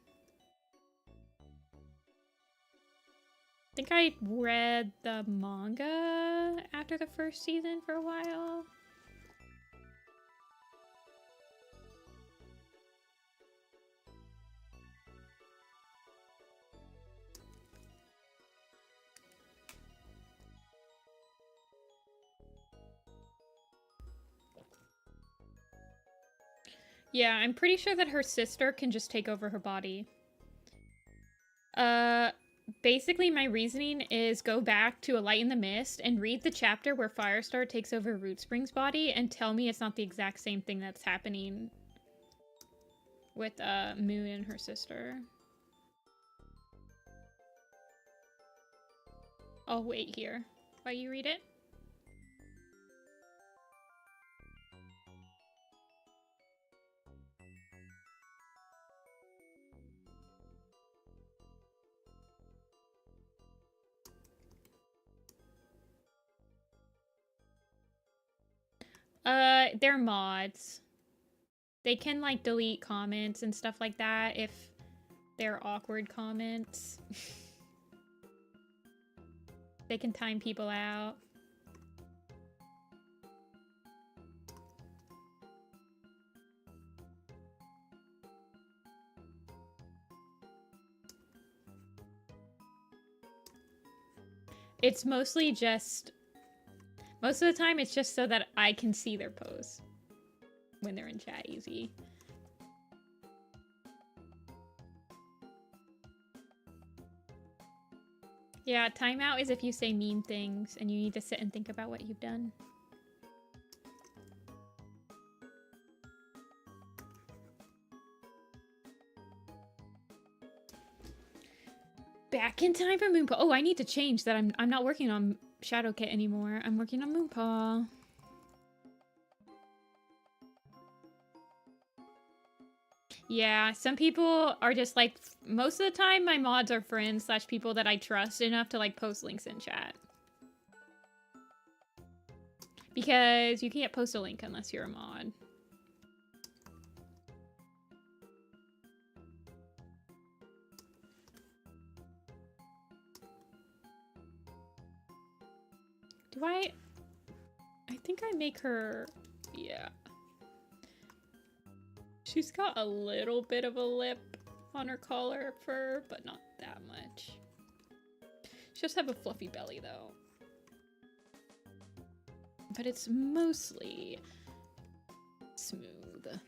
I think I read the manga after the first season for a while. Yeah, I'm pretty sure that her sister can just take over her body. Basically, my reasoning is go back to A Light in the Mist and read the chapter where Firestar takes over Rootspring's body and tell me it's not the exact same thing that's happening with Moon and her sister. I'll wait here while you read it. They're mods. They can, like, delete comments and stuff like that if they're awkward comments. They can time people out. It's mostly just... Most of the time, it's just so that I can see their posts when they're in chat easy. Yeah, timeout is if you say mean things and you need to sit and think about what you've done. Back in time for Moonpaw. Oh, I need to change that. I'm not working on Shadowkit anymore. I'm working on Moonpaw. Yeah, some people are just like, most of the time my mods are friends / people that I trust enough to like post links in chat. Because you can't post a link unless you're a mod. Do I think I make her, yeah. She's got a little bit of a lip on her collar fur, but not that much. She does have a fluffy belly though. But it's mostly smooth.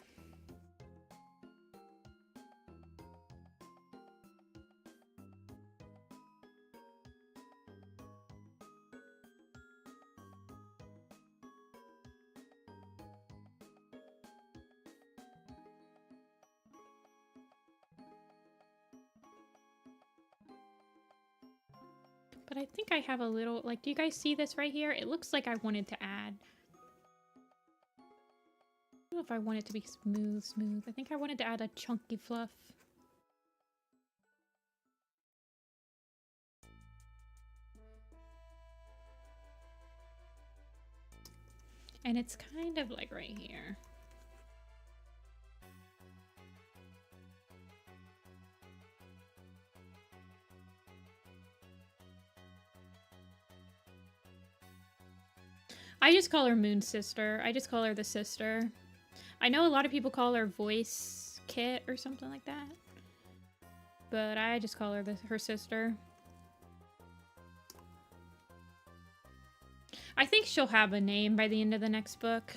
But I think I have a little, like, do you guys see this right here? It looks like I wanted to add. I don't know if I want it to be smooth. I think I wanted to add a chunky fluff. And it's kind of like right here. I just call her Moon Sister. I just call her the sister. I know a lot of people call her Voice Kit or something like that. But I just call her her sister. I think she'll have a name by the end of the next book.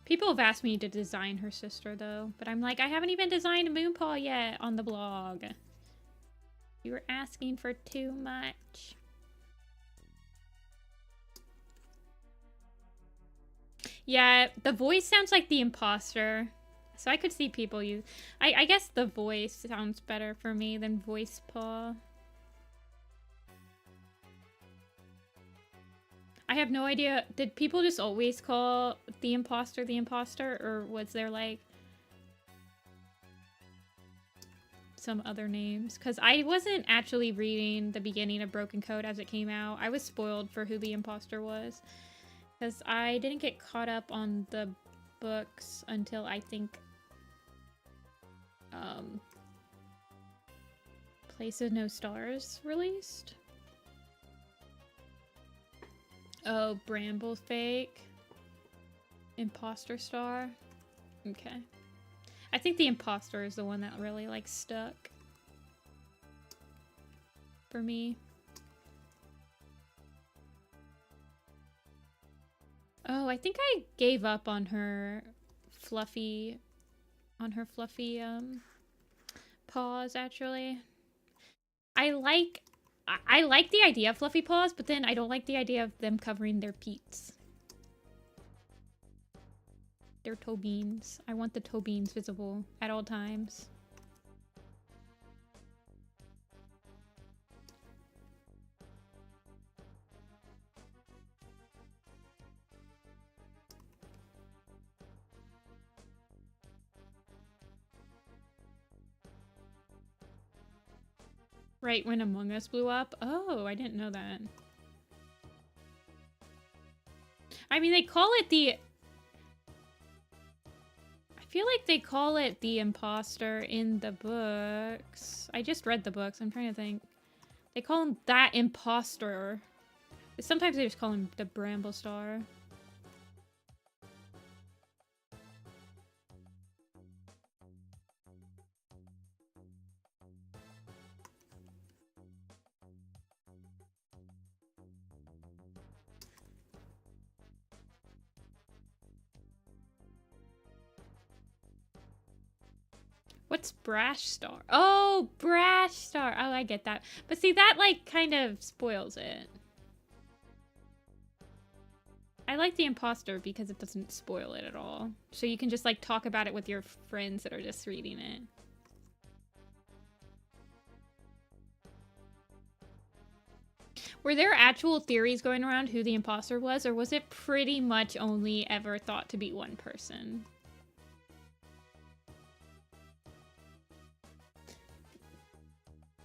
People have asked me to design her sister, though. But I'm like, I haven't even designed Moonpaw yet on the blog. You were asking for too much. Yeah, the voice sounds like the imposter. So I could see people use... I guess the voice sounds better for me than voice paw. I have no idea. Did people just always call the imposter, or was there like some other names? Because I wasn't actually reading the beginning of Broken Code as it came out. I was spoiled for who the imposter was. Because I didn't get caught up on the books until I think Place of No Stars released. Oh, Bramble Fake. Imposter Star. Okay. I think the imposter is the one that really, like, stuck. For me. Oh, I think I gave up on her fluffy... paws, actually. I like the idea of fluffy paws, but then I don't like the idea of them covering their peats. Their toe beans. I want the toe beans visible at all times. Right when Among Us blew up? Oh, I didn't know that. I mean, they call it the... I feel like they call it the imposter in the books. I just read the books. I'm trying to think. They call him that imposter. Sometimes they just call him the Bramble Star. What's Brash Star? Oh, Brash Star. Oh, I get that. But see, that, like, kind of spoils it. I like the imposter because it doesn't spoil it at all. So you can just, like, talk about it with your friends that are just reading it. Were there actual theories going around who the imposter was, or was it pretty much only ever thought to be one person?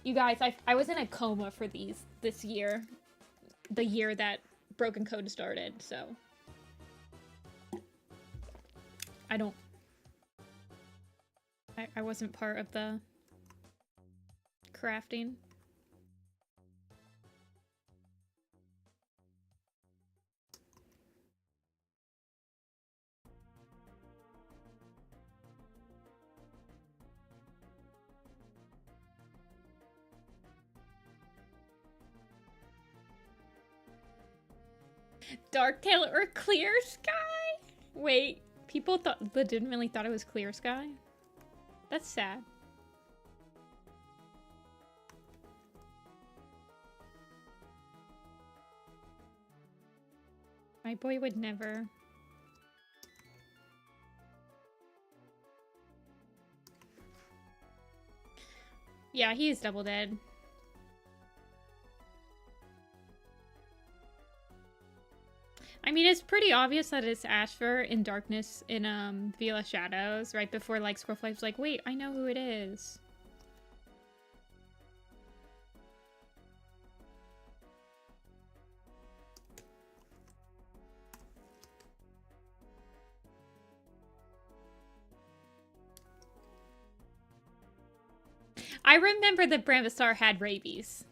You guys, I was in a coma for this year. The year that Broken Code started, so... I wasn't part of the crafting. Dark Tail or Clear Sky? Wait, people legitimately thought it was Clear Sky? That's sad. My boy would never. Yeah, he is double dead. I mean, it's pretty obvious that it's Ashfur in Darkness in Vila Shadows, right before like Squirrelflight's like, wait, I know who it is. I remember that Brambistar had rabies.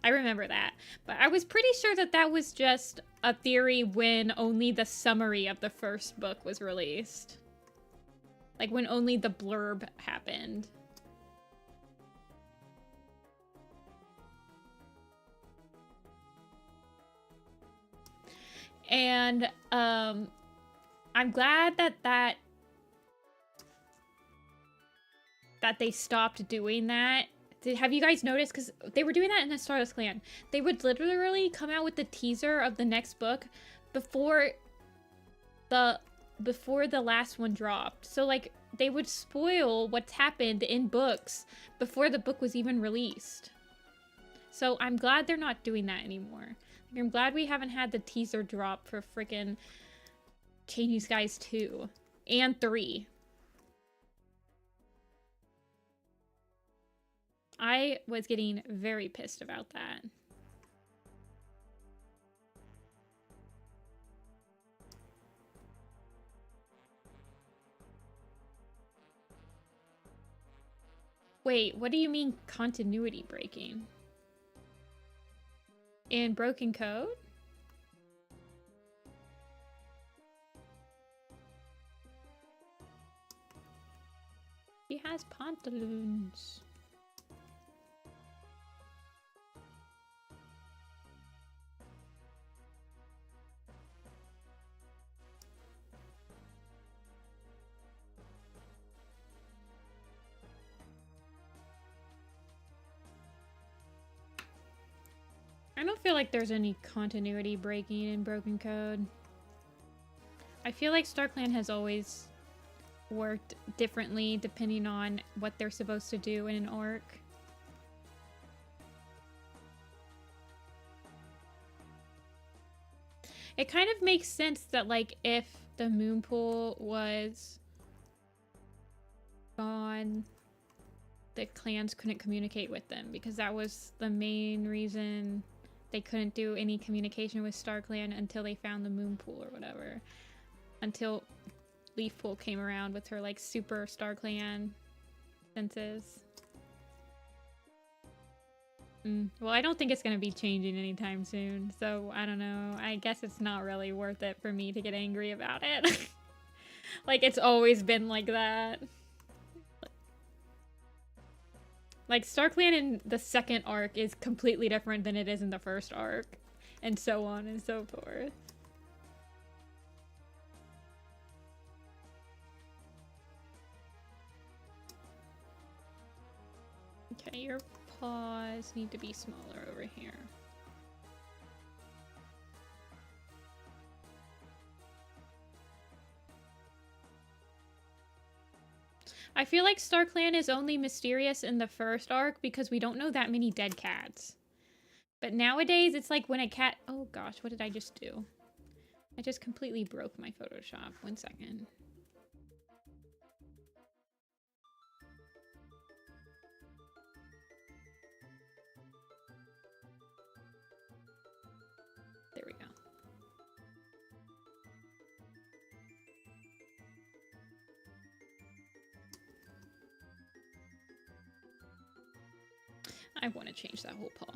I remember that. But I was pretty sure that that was just a theory when only the summary of the first book was released. Like when only the blurb happened. And I'm glad that they stopped doing that. Have you guys noticed? Because they were doing that in the Stardust Clan. They would literally come out with the teaser of the next book before the last one dropped. So like they would spoil what's happened in books before the book was even released. So I'm glad they're not doing that anymore. I'm glad we haven't had the teaser drop for freaking Changing Skies 2 and 3. I was getting very pissed about that. Wait, what do you mean continuity breaking? In Broken Code? He has pantaloons. I don't feel like there's any continuity breaking in Broken Code. I feel like StarClan has always worked differently depending on what they're supposed to do in an arc. It kind of makes sense that like if the moon pool was gone, the clans couldn't communicate with them because that was the main reason they couldn't do any communication with StarClan until they found the moon pool or whatever. Until Leafpool came around with her like super StarClan senses. Well, I don't think it's gonna be changing anytime soon, so I don't know. I guess it's not really worth it for me to get angry about it. Like, it's always been like that. Like, StarClan in the second arc is completely different than it is in the first arc. And so on and so forth. Okay, your paws need to be smaller over here. I feel like StarClan is only mysterious in the first arc because we don't know that many dead cats. But nowadays, it's like when a cat... Oh gosh, what did I just do? I just completely broke my Photoshop. 1 second. There we go. I want to change that whole paw.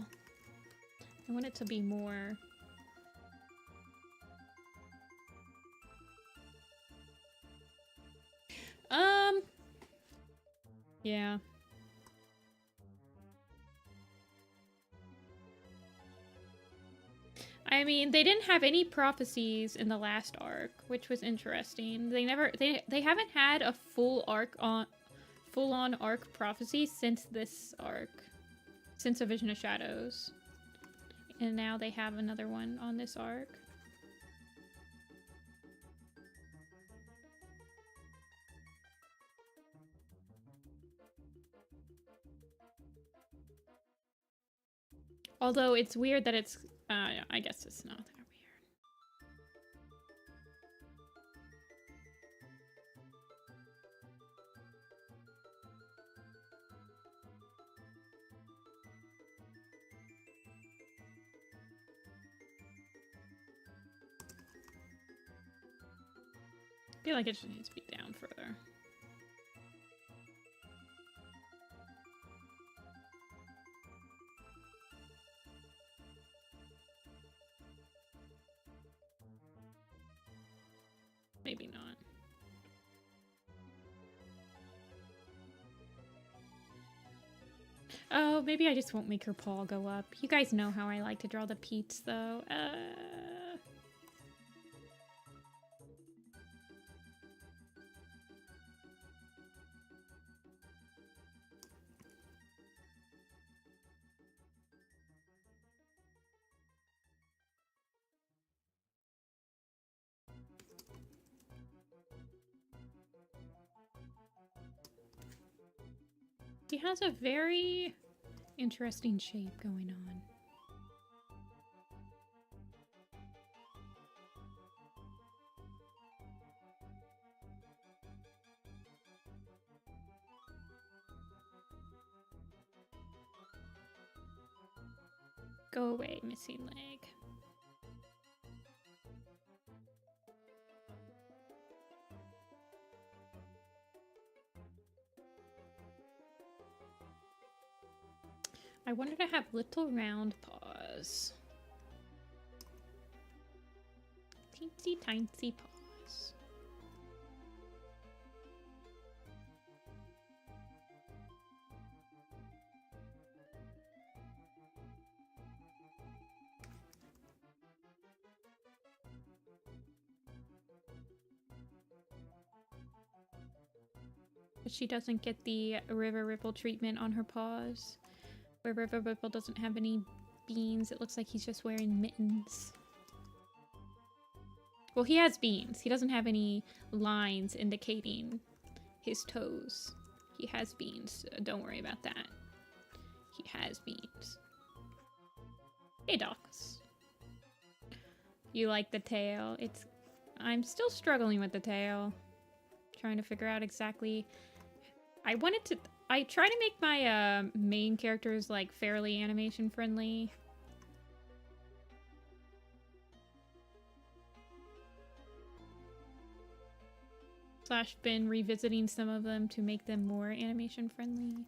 I want it to be more... Yeah. I mean, they didn't have any prophecies in the last arc, which was interesting. They haven't had a full-on arc prophecy since this arc. Since A Vision of Shadows. And now they have another one on this arc. Although it's weird that it's, I guess it's not that weird. I feel like it just needs to be down further. Maybe not. Oh, maybe I just won't make her paw go up. You guys know how I like to draw the Pete's, though. She has a very interesting shape going on. Go away, missing leg. I wanted to have little round paws. Teensy tiny paws. But she doesn't get the River Ripple treatment on her paws. Where River Ripple doesn't have any beans, it looks like he's just wearing mittens. Well, he has beans. He doesn't have any lines indicating his toes. He has beans. Don't worry about that. He has beans. Hey, Docs. You like the tail? I'm still struggling with the tail. Trying to figure out exactly... I try to make my main characters like fairly animation friendly. Slash been revisiting some of them to make them more animation friendly.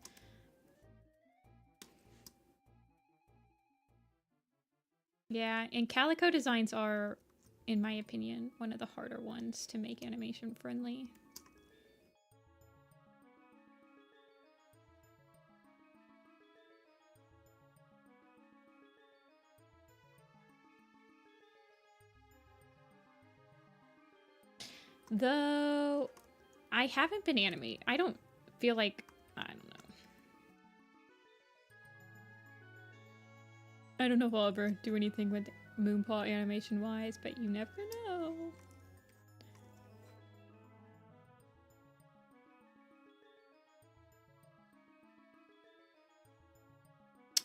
Yeah, and calico designs are, in my opinion, one of the harder ones to make animation friendly. Though I haven't been animating. I don't feel like, I don't know. I don't know if I'll ever do anything with Moonpaw animation wise, but you never know.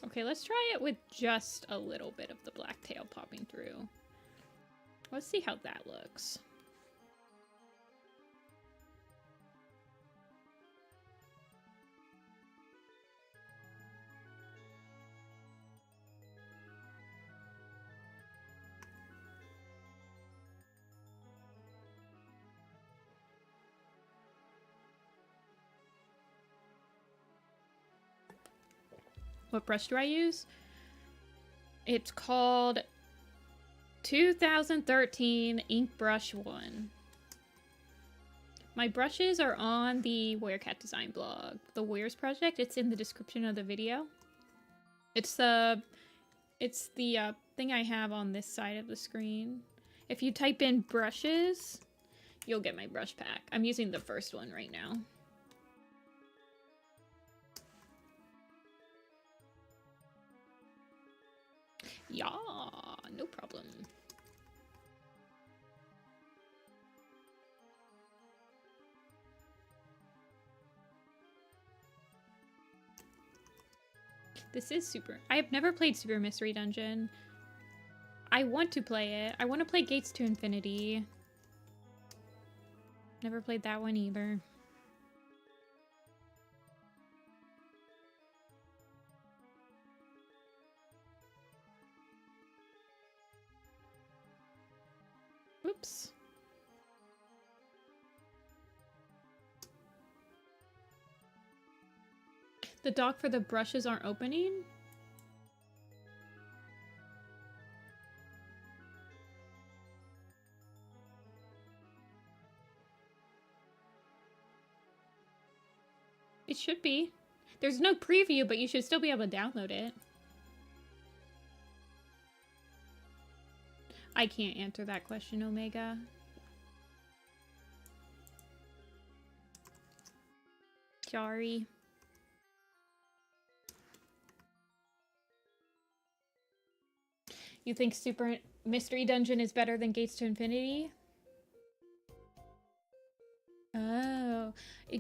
Okay, let's try it with just a little bit of the black tail popping through. Let's see how that looks. What brush do I use? It's called 2013 Ink Brush 1. My brushes are on the Werecat Design blog, the Wears project. It's in the description of the video. It's the thing I have on this side of the screen. If you type in brushes, you'll get my brush pack. I'm using the first one right now. Yeah, no problem. This is super... I have never played Super Mystery Dungeon. I want to play it. I want to play Gates to Infinity. Never played that one either. Oops. The dock for the brushes aren't opening? It should be. There's no preview, but you should still be able to download it. I can't answer that question, Omega. Sorry. You think Super Mystery Dungeon is better than Gates to Infinity? Oh.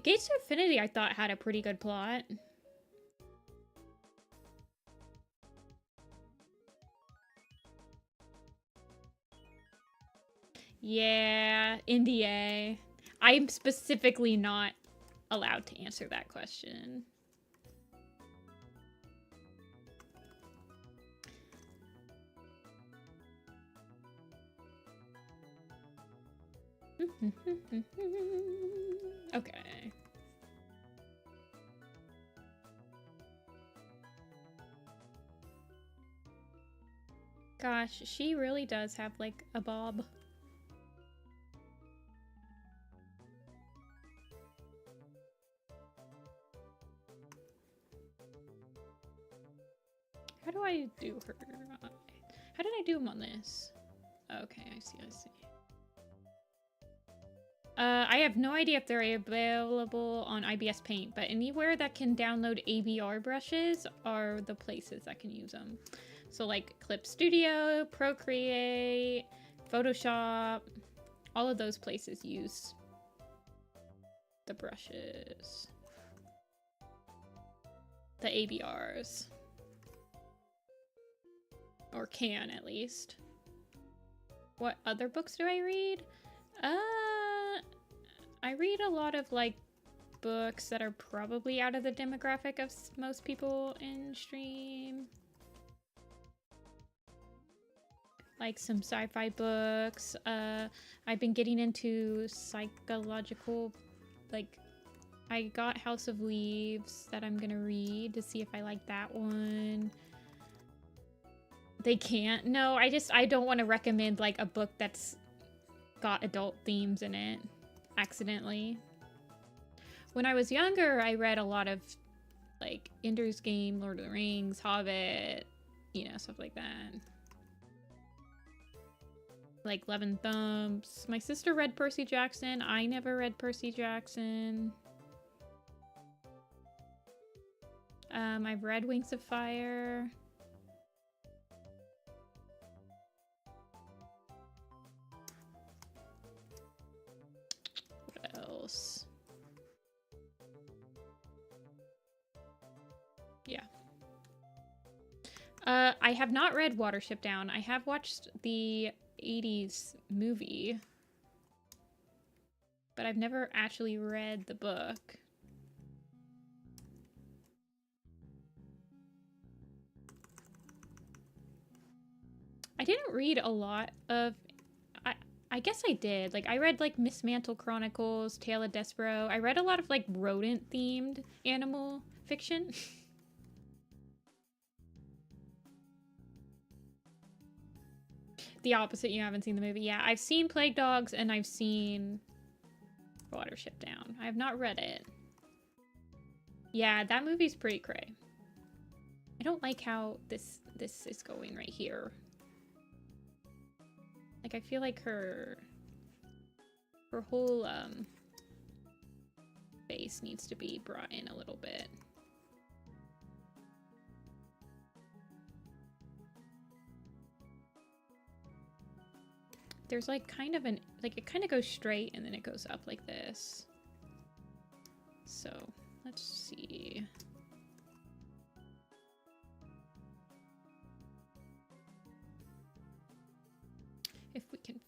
Gates to Infinity I thought had a pretty good plot. Yeah, NDA. I'm specifically not allowed to answer that question. Okay. Gosh, she really does have like a bob. How do I do her? How did I do him on this? Okay, I see, I see. I have no idea if they're available on IBS Paint, but anywhere that can download ABR brushes are the places that can use them. So like Clip Studio, Procreate, Photoshop, all of those places use the brushes. The ABRs. Or can, at least. What other books do I read? I read a lot of, like, books that are probably out of the demographic of most people in stream. Like some sci-fi books. I've been getting into psychological, like, I got House of Leaves that I'm gonna read to see if I like that one. They can't. No, I don't want to recommend, like, a book that's got adult themes in it accidentally. When I was younger, I read a lot of, like, Ender's Game, Lord of the Rings, Hobbit, you know, stuff like that. Like Love and Thumps. My sister read Percy Jackson. I never read Percy Jackson. I've read Wings of Fire. What else? Yeah. I have not read Watership Down. I have watched the 80s movie, but I've never actually read the book. I didn't read a lot of... I guess I did. Like, I read, like, Miss Mantle Chronicles, Tale of Despero. I read a lot of, like, rodent-themed animal fiction. The opposite, you haven't seen the movie. Yeah, I've seen Plague Dogs and I've seen Watership Down. I have not read it. Yeah, that movie's pretty cray. I don't like how this is going right here. Like, I feel like her whole face needs to be brought in a little bit. There's like kind of an, like it kind of goes straight and then it goes up like this. So let's see.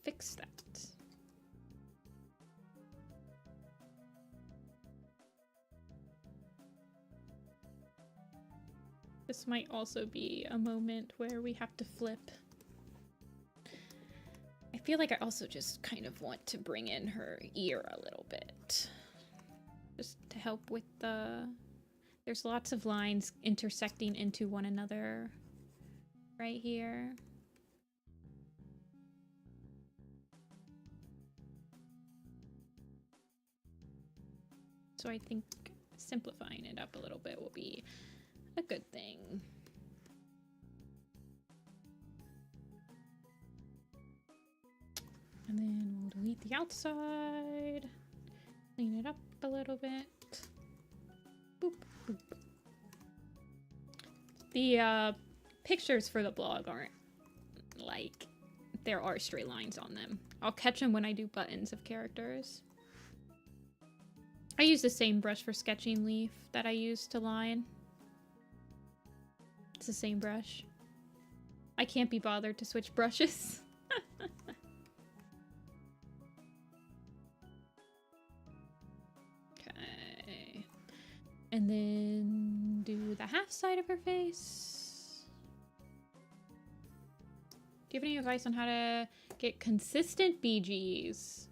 fix that. This might also be a moment where we have to flip. I feel like I also just kind of want to bring in her ear a little bit. Just to help with the... There's lots of lines intersecting into one another right here. So I think simplifying it up a little bit will be a good thing. And then we'll delete the outside, clean it up a little bit. Boop, boop. The pictures for the blog aren't like, there are straight lines on them. I'll catch them when I do buttons of characters. I use the same brush for sketching Leaf that I use to line. It's the same brush. I can't be bothered to switch brushes. Okay. And then do the half side of her face. Do you have any advice on how to get consistent BGs?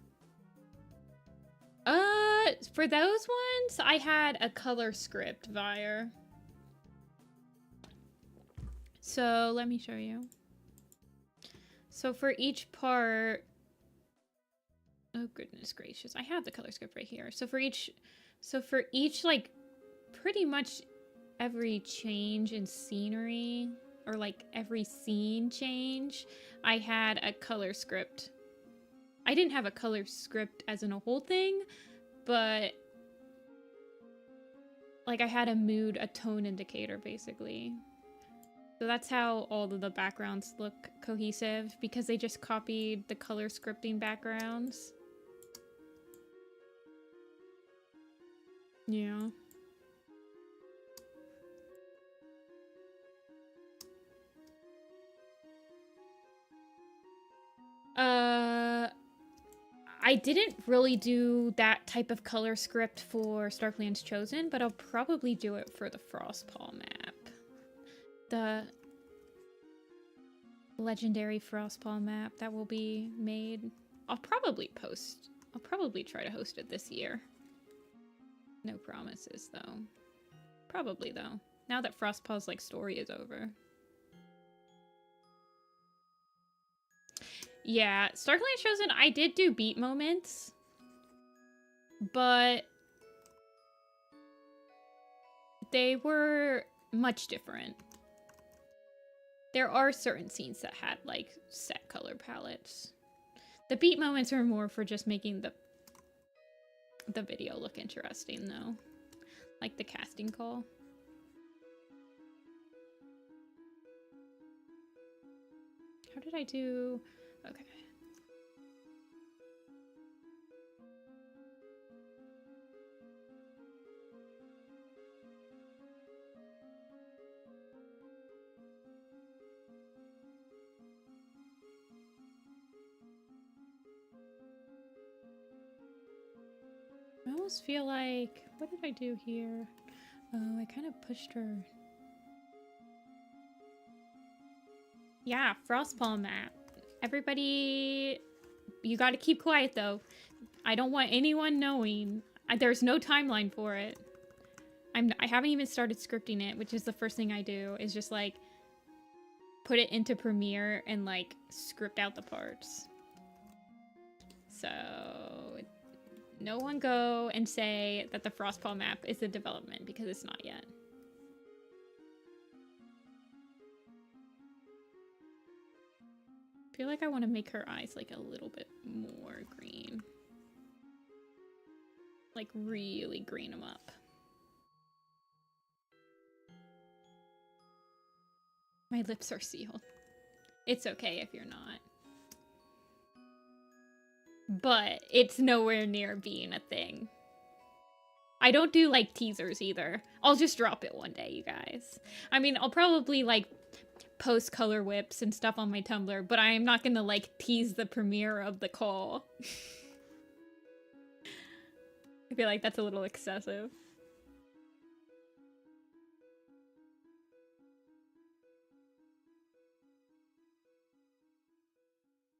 For those ones, I had a color script Vire. So let me show you. So for each part, oh goodness gracious, I have the color script right here. So for each like pretty much every change in scenery or like every scene change, I had a color script. I didn't have a color script as in a whole thing, but like I had a mood, a tone indicator basically. So that's how all of the backgrounds look cohesive, because they just copied the color scripting backgrounds. Yeah. I didn't really do that type of color script for Starklands Chosen, but I'll probably do it for the Frostpaw map. The legendary Frostpaw map that will be made. I'll probably try to host it this year. No promises, though. Probably, though. Now that Frostpaw's, like, story is over. Yeah, Starklands Chosen, I did do beat moments. But they were much different. There are certain scenes that had, like, set color palettes. The beat moments are more for just making the video look interesting, though. Like the casting call. How did I do? Okay. I almost feel like, what did I do here? Oh, I kind of pushed her. Yeah, Frostpaw map. Everybody, you gotta keep quiet though. I don't want anyone knowing. There's no timeline for it. I haven't even started scripting it, which is the first thing I do, is just like put it into Premiere and like script out the parts. So no one go and say that the Frostpaw map is a development, because it's not yet. I feel like I want to make her eyes like a little bit more green. Like really green them up. My lips are sealed. It's okay if you're not. But it's nowhere near being a thing. I don't do like teasers either. I'll just drop it one day, you guys. I mean, I'll probably like post color whips and stuff on my Tumblr, but I am not gonna like tease the premiere of the call. I feel like that's a little excessive.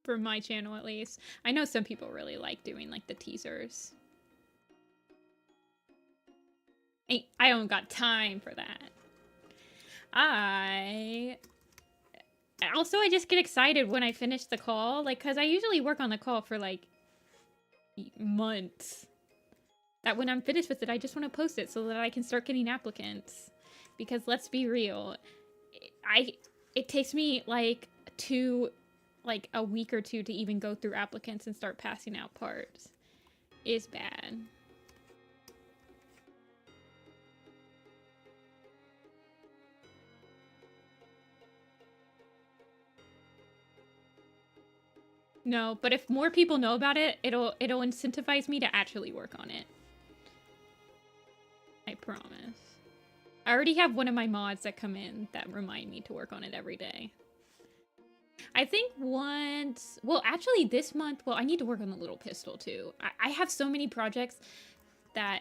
For my channel, at least. I know some people really like doing, like, the teasers. I don't got time for that. I just get excited when I finish the call, like, because I usually work on the call for, like, months. That when I'm finished with it, I just want to post it so that I can start getting applicants. Because let's be real, it takes me, like, a week or two to even go through applicants and start passing out parts. Is bad. No, but if more people know about it, it'll incentivize me to actually work on it. I promise. I already have one of my mods that come in that remind me to work on it every day. I think once... Well, actually this month... Well, I need to work on the little pistol too. I have so many projects that...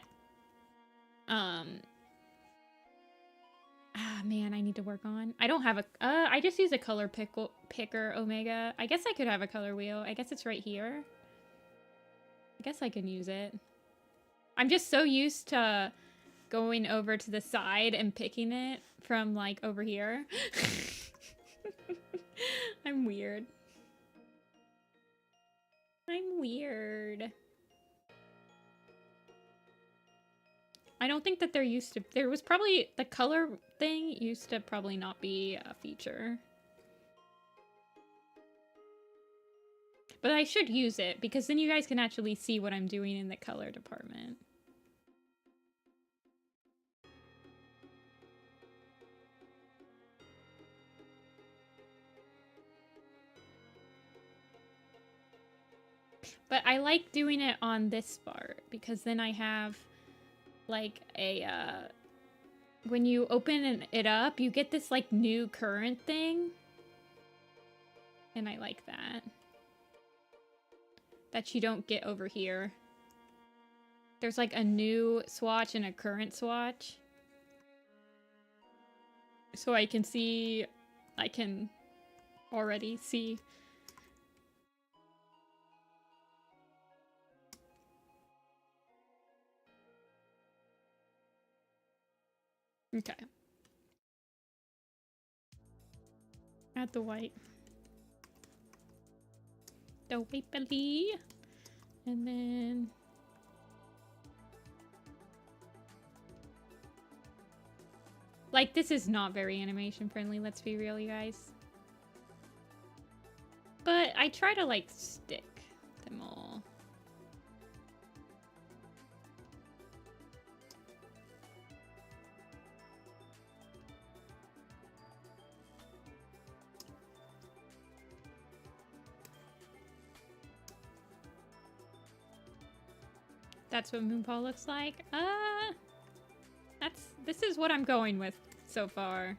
man, I need to work on. I don't have a... I just use a color picker Omega. I guess I could have a color wheel. I guess it's right here. I guess I can use it. I'm just so used to going over to the side and picking it from, like, over here. I'm weird. I'm weird. I don't think that there was probably, the color thing used to probably not be a feature. But I should use it, because then you guys can actually see what I'm doing in the color department. But I like doing it on this part, because then I have, like, a, when you open it up, you get this, like, new current thing. And I like that. That you don't get over here. There's, like, a new swatch and a current swatch. So I can already see. Okay. Add the white. The white belly. And then... Like, this is not very animation friendly, let's be real, you guys. But I try to, like, stick them all. That's what Moonpaw looks like. This is what I'm going with so far.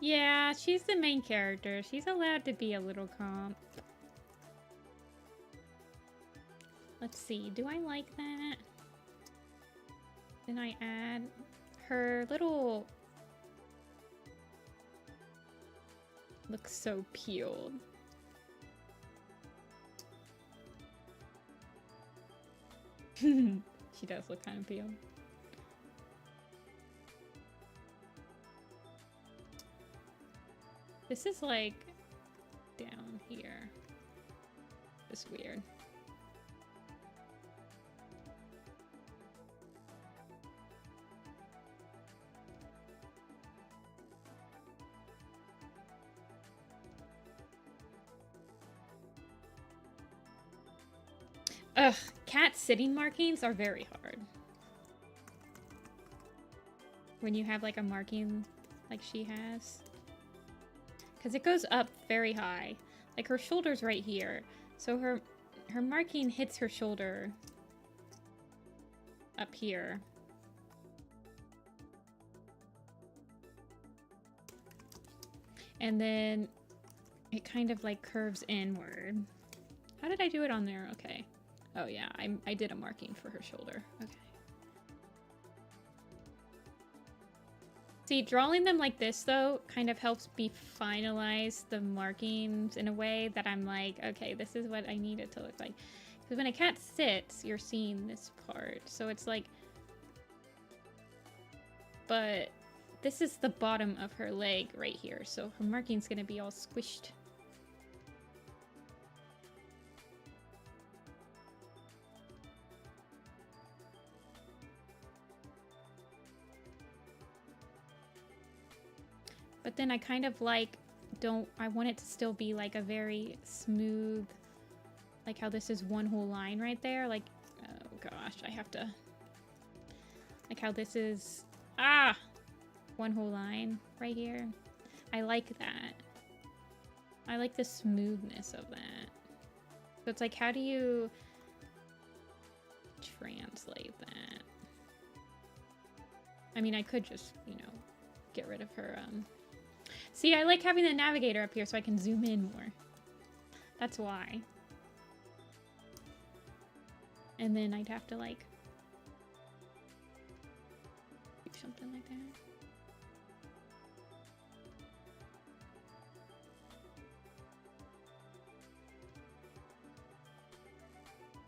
Yeah, she's the main character. She's allowed to be a little comp. Let's see, do I like that? Then I add her little... Looks so peeled. She does look kind of peeled. This is like down here. It's weird. Ugh, cat sitting markings are very hard. When you have like a marking like she has. Because it goes up very high. Like her shoulder's right here. So her marking hits her shoulder up here. And then it kind of like curves inward. How did I do it on there? Okay. Oh yeah, I did a marking for her shoulder. Okay. See, drawing them like this though kind of helps me finalize the markings in a way that I'm like, okay, this is what I need it to look like. Because when a cat sits, you're seeing this part. So it's like, but this is the bottom of her leg right here. So her marking's gonna be all squished. But then I kind of like, I want it to still be like a very smooth, like how this is one whole line right there. Like, oh gosh, I have to, like how this is, one whole line right here. I like that. I like the smoothness of that. So it's like, how do you translate that? I mean, I could just, you know, get rid of her, See, I like having the navigator up here so I can zoom in more. That's why. And then I'd have to, like, do something like that.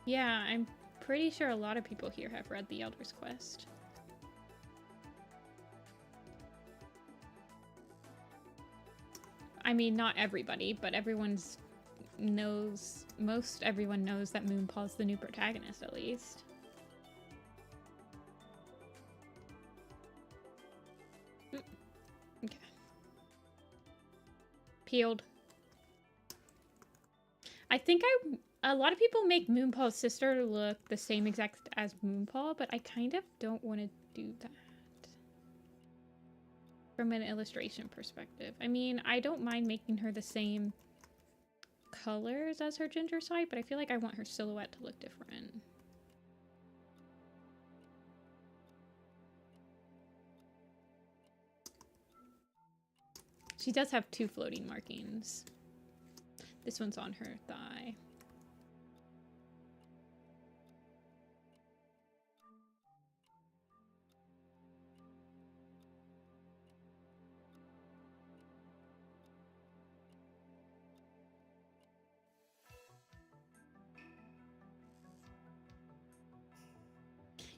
Yeah, I'm pretty sure a lot of people here have read The Elder's Quest. I mean, not everybody, but everyone knows that Moonpaw's the new protagonist, at least. Okay. Peeled. I think a lot of people make Moonpaw's sister look the same exact as Moonpaw, but I kind of don't want to do that. From an illustration perspective. I mean, I don't mind making her the same colors as her ginger side, but I feel like I want her silhouette to look different. She does have 2 floating markings. This one's on her thigh.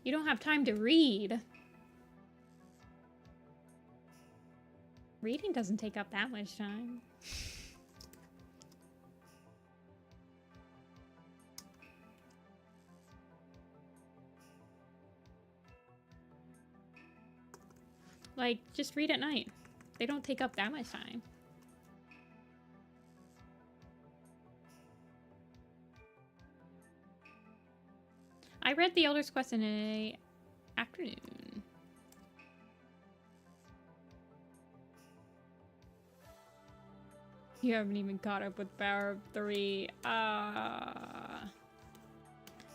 You don't have time to read. Reading doesn't take up that much time. Like, just read at night. They don't take up that much time. I read The Elder's Quest in an afternoon. You haven't even caught up with Power of 3.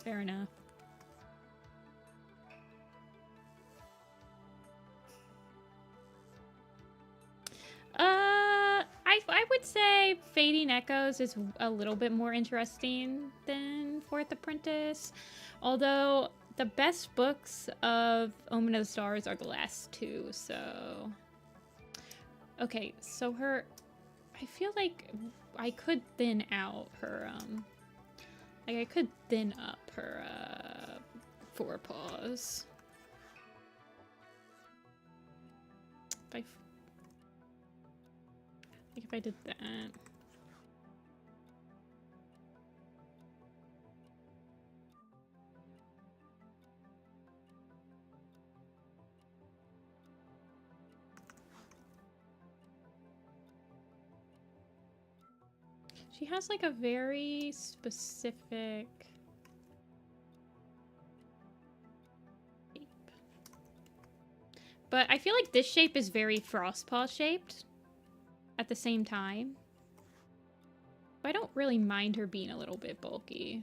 Fair enough. I would say Fading Echoes is a little bit more interesting than Fourth Apprentice. Although the best books of Omen of the Stars are the last 2, so... Okay, so her... I feel like I could thin out her, like I could thin up her, forepaws. If I did that. She has like a very specific shape. But I feel like this shape is very Frostpaw shaped. at the same time. But I don't really mind her being a little bit bulky.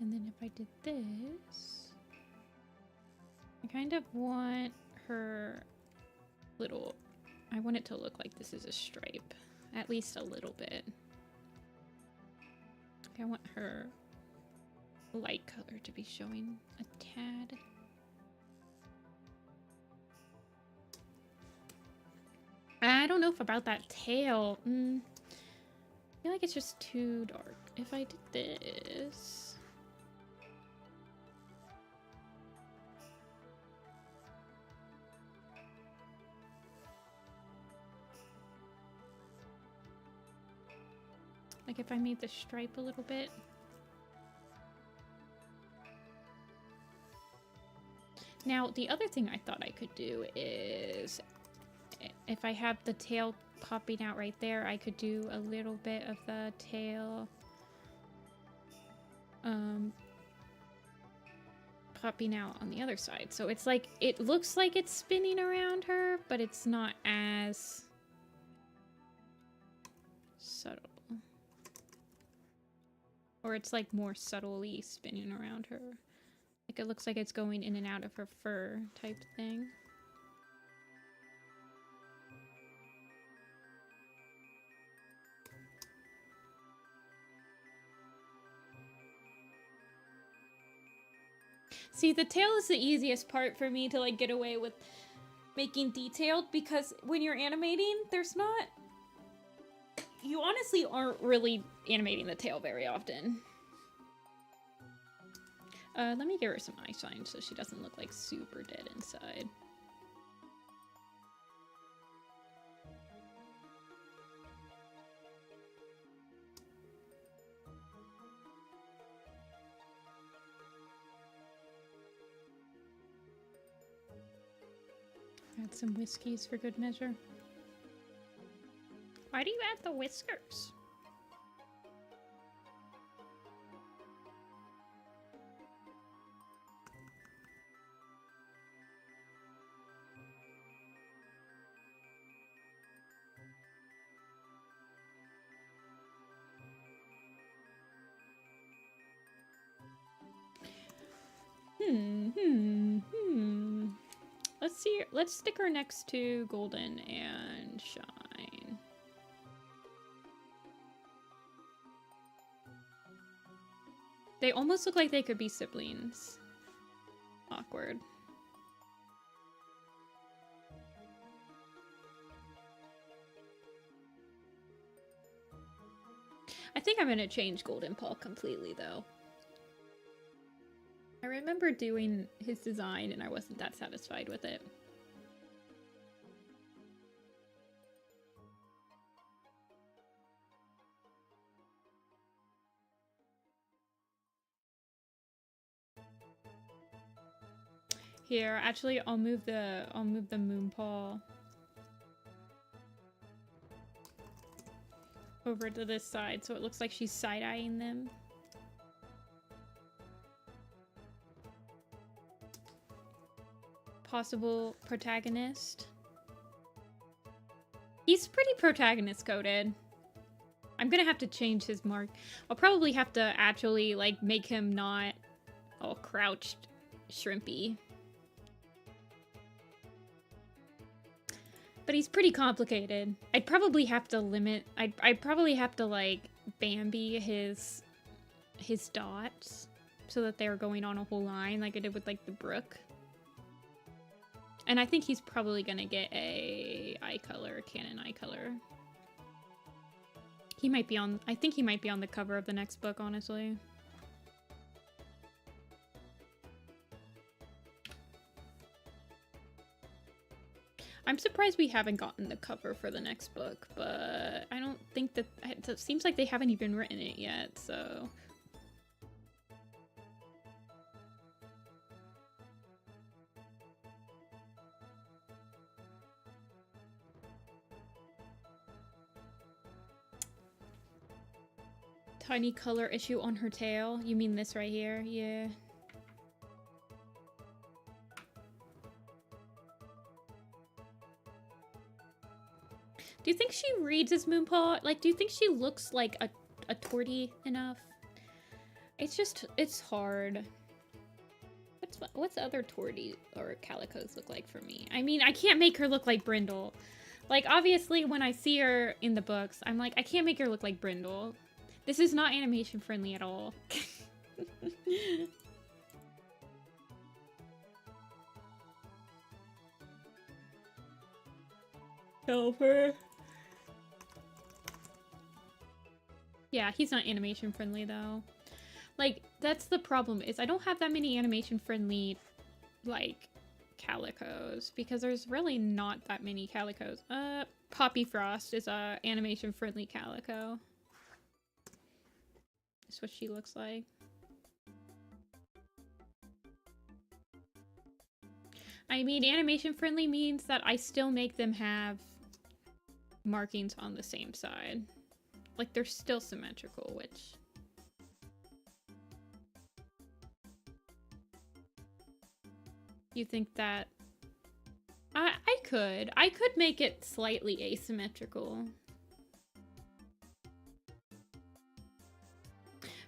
And then if I did this, I kind of want her little, I want it to look like this is a stripe, at least a little bit. I want her light color to be showing a tad. I don't know if about that tail. I feel like it's just too dark. If I did this... Like if I made the stripe a little bit. Now, the other thing I thought I could do is, if I have the tail popping out right there, I could do a little bit of the tail popping out on the other side. So it's like, it looks like it's spinning around her, but it's not as subtle. Or it's like more subtly spinning around her. Like it looks like it's going in and out of her fur type thing. See, the tail is the easiest part for me to like get away with making detailed, because when you're animating, there's not... You honestly aren't really animating the tail very often. Let me give her some eye shine so she doesn't look like super dead inside. Add some whiskeys for good measure. Why do you add the whiskers? Let's see. Let's stick her next to Golden and Shine. They almost look like they could be siblings. Awkward. I think I'm gonna change Golden Paul completely, though. I remember doing his design and I wasn't that satisfied with it. Here, actually, I'll move the moon paw over to this side so it looks like she's side-eyeing them. Possible protagonist. He's pretty protagonist coded. I'm gonna have to change his mark. I'll probably have to actually like make him not all crouched shrimpy. But he's pretty complicated. I'd probably have to limit, I'd probably have to like Bambi his dots so that they're going on a whole line like I did with like the brook. And I think he's probably gonna get a eye color, canon eye color. He might be on, I think he might be on the cover of the next book, honestly. I'm surprised we haven't gotten the cover for the next book, but I don't think that, it seems like they haven't even written it yet, so... Tiny color issue on her tail. You mean this right here? Yeah. Do you think she reads as Moonpaw? Like, do you think she looks like a tortie enough? It's just, it's hard. What's other tortie or calicos look like for me? I mean, I can't make her look like Brindle. Like, obviously, when I see her in the books, I'm like, I can't make her look like Brindle. This is not animation friendly at all. Help her. Yeah, he's not animation friendly though. Like, that's the problem, is I don't have that many animation friendly, like, calicos, because there's really not that many calicos. Poppy Frost is a animation friendly calico. That's what she looks like. I mean, animation friendly means that I still make them have markings on the same side. Like, they're still symmetrical, which... You think that... I could. I could make it slightly asymmetrical.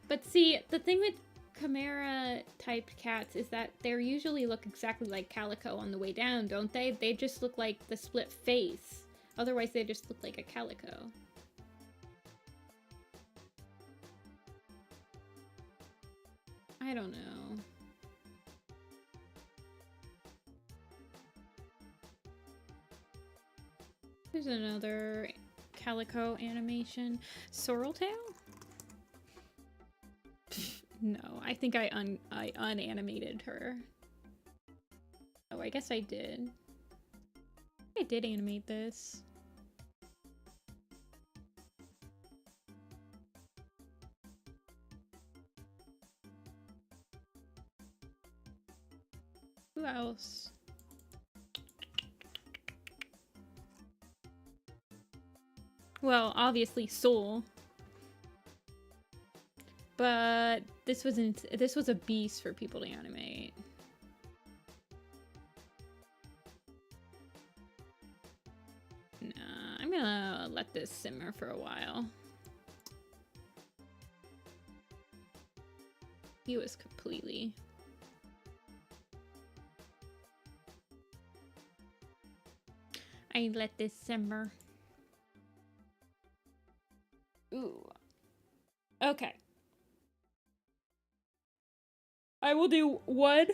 But see, the thing with Chimera-typed cats is that they usually look exactly like Calico on the way down, don't they? They just look like the split face. Otherwise, they just look like a Calico. I don't know. There's another Calico animation. Sorreltail? No, I think I unanimated her. Oh, I guess I did. I did animate this. Who else? Well, obviously Soul. But this was a beast for people to animate. Nah, I'm gonna let this simmer for a while. He was completely... I let this simmer. Ooh. Okay. I will do one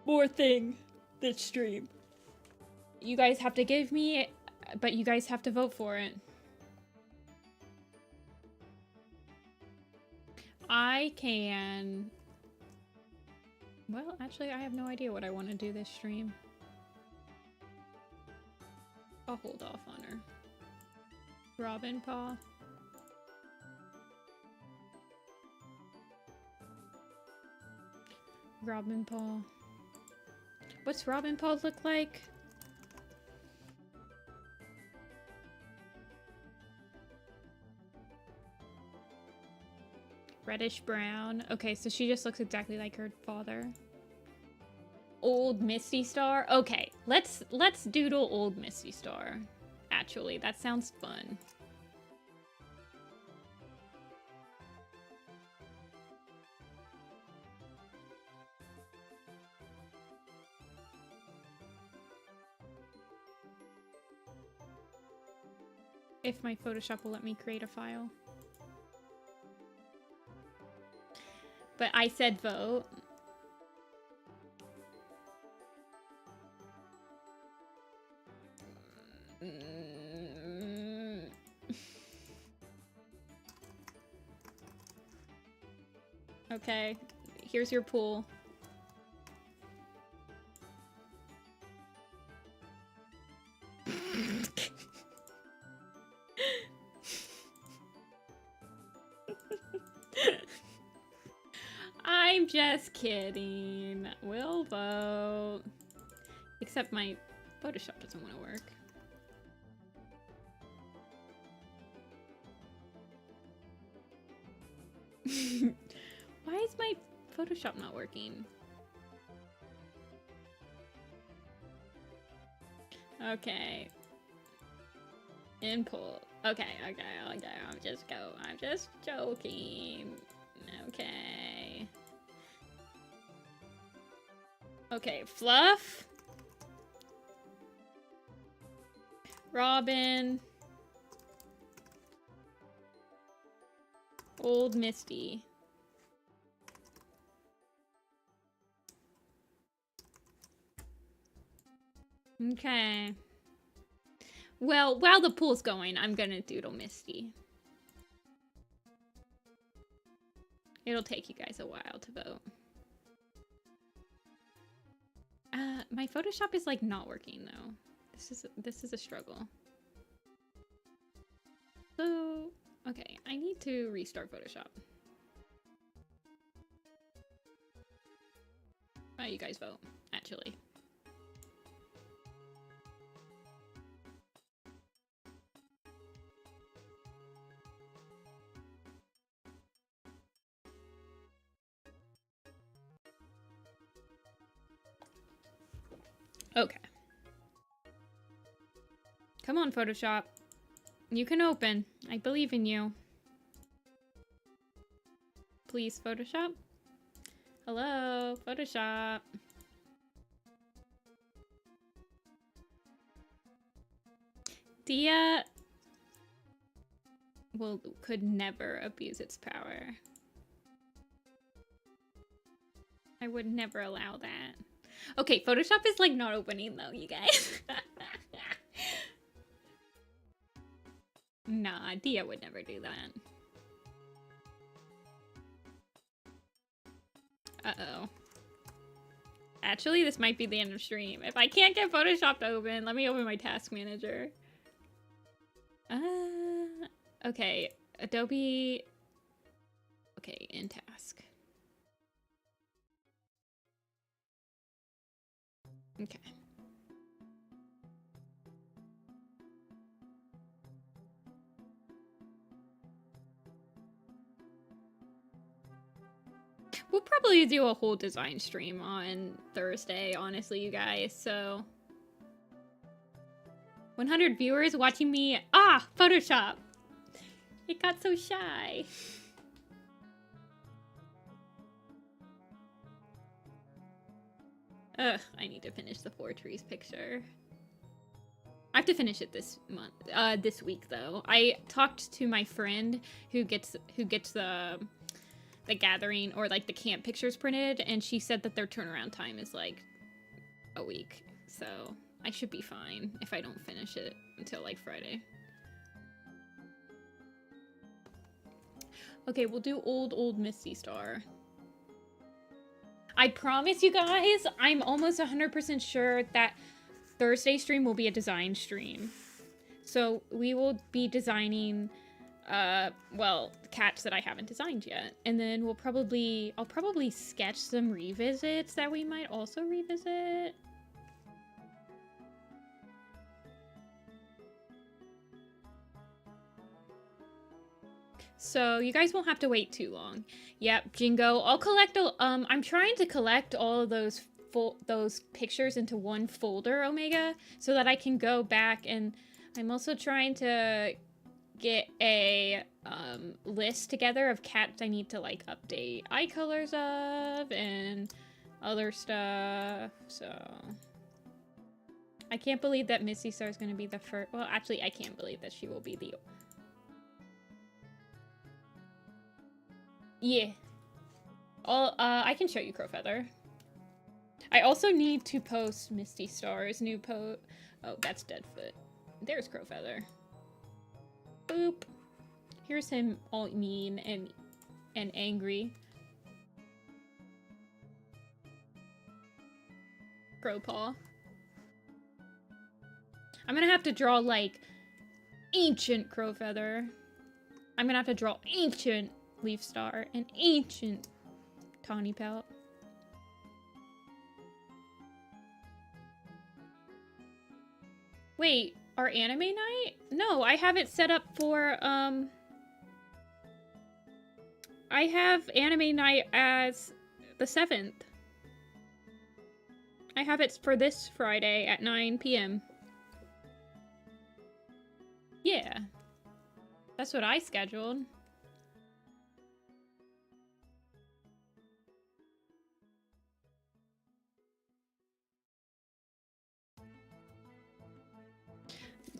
more thing this stream. You guys have to give me, but you guys have to vote for it. I can... Well, actually, I have no idea what I want to do this stream. I'll hold off on her. Robin Paw. Robin Paw. What's Robin Paw look like? Reddish brown. Okay, so she just looks exactly like her father. Old Misty Star. Okay, let's doodle old Misty Star. Actually, that sounds fun. If my Photoshop will let me create a file. But I said vote. Okay, here's your pool. I'm just kidding. We'll vote. Except my Photoshop doesn't want to work. Why is my Photoshop not working? Okay. Import. Okay. I'm just joking. Okay. Okay, Fluff. Robin. Old Misty. Okay. Well, while the pool's going, I'm gonna doodle Misty. It'll take you guys a while to vote. My Photoshop is like not working though. This is a struggle. So, okay, I need to restart Photoshop. Oh, you guys vote, actually. Okay. Come on, Photoshop. You can open. I believe in you. Please, Photoshop. Hello, Photoshop. Dia could never abuse its power. I would never allow that. Okay, Photoshop is like not opening though, you guys. Nah, Dia would never do that. Uh-oh. Actually, this might be the end of stream. If I can't get Photoshop to open, let me open my task manager. Okay. Adobe. Okay, in task. Okay. We'll probably do a whole design stream on Thursday, honestly, you guys, so... 100 viewers watching me... Ah! Photoshop! It got so shy. Ugh, I need to finish the Fourtrees picture. I have to finish it this month, this week though. I talked to my friend who gets the gathering or like the camp pictures printed, and she said that their turnaround time is like a week. So I should be fine if I don't finish it until like Friday. Okay, we'll do old Misty Star. I promise you guys, I'm almost 100% sure that Thursday stream will be a design stream. So we will be designing, well, cats that I haven't designed yet. And then I'll probably sketch some revisits that we might also revisit. So you guys won't have to wait too long. Yep, Jingo. I'll collect, I'm trying to collect all of those pictures into one folder, Omega, so that I can go back, and I'm also trying to get a list together of cats I need to like update eye colors of and other stuff. So I can't believe that Misty Star is going to be the first. Well, actually, I can't believe that she will be the. Yeah. I can show you Crowfeather. I also need to post Misty Star's new Oh, that's Deadfoot. There's Crowfeather. Boop. Here's him all mean and angry. Crowpaw. I'm gonna have to draw, like, ancient Crowfeather. I'm gonna have to draw ancient Leaf Star and ancient Tawny Pelt. Wait, our anime night? No, I have it set up for, I have anime night as the 7th. I have it for this Friday at 9 p.m. Yeah. That's what I scheduled.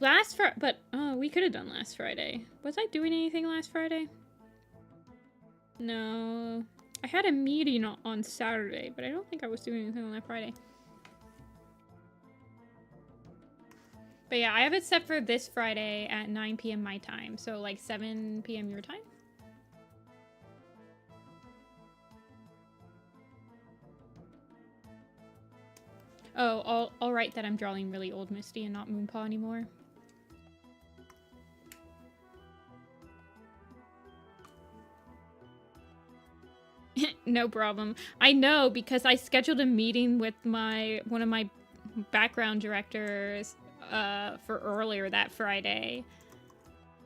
Last Friday, but oh, we could have done last Friday. Was I doing anything last Friday? No. I had a meeting on Saturday, but I don't think I was doing anything on that Friday. But yeah, I have it set for this Friday at 9 p.m. my time, so like 7 p.m. your time. Oh, I'll write that I'm drawing really old Misty and not Moonpaw anymore. No problem. I know, because I scheduled a meeting with one of my background directors for earlier that Friday.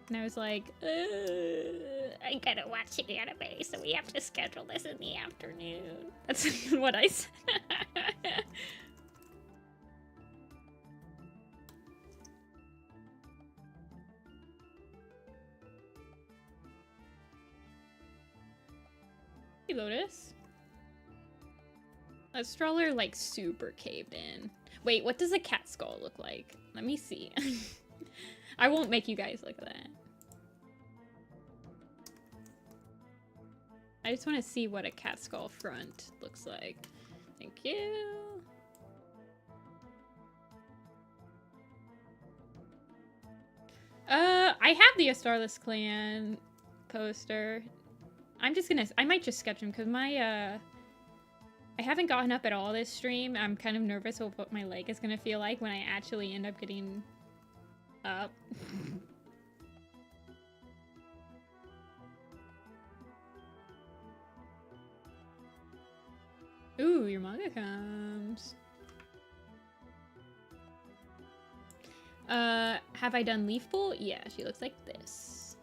And I was like, I gotta watch an anime, so we have to schedule this in the afternoon. That's what I said. Hey, Lotus. That stroller, like, super caved in. Wait, what does a cat skull look like? Let me see. I won't make you guys look at that. I just want to see what a cat skull front looks like. Thank you. I have the A Starless Clan poster. I might just sketch him because I haven't gotten up at all this stream. I'm kind of nervous of what my leg is gonna feel like when I actually end up getting up. Ooh, your manga comes. Have I done Leaf Pool? Yeah, she looks like this.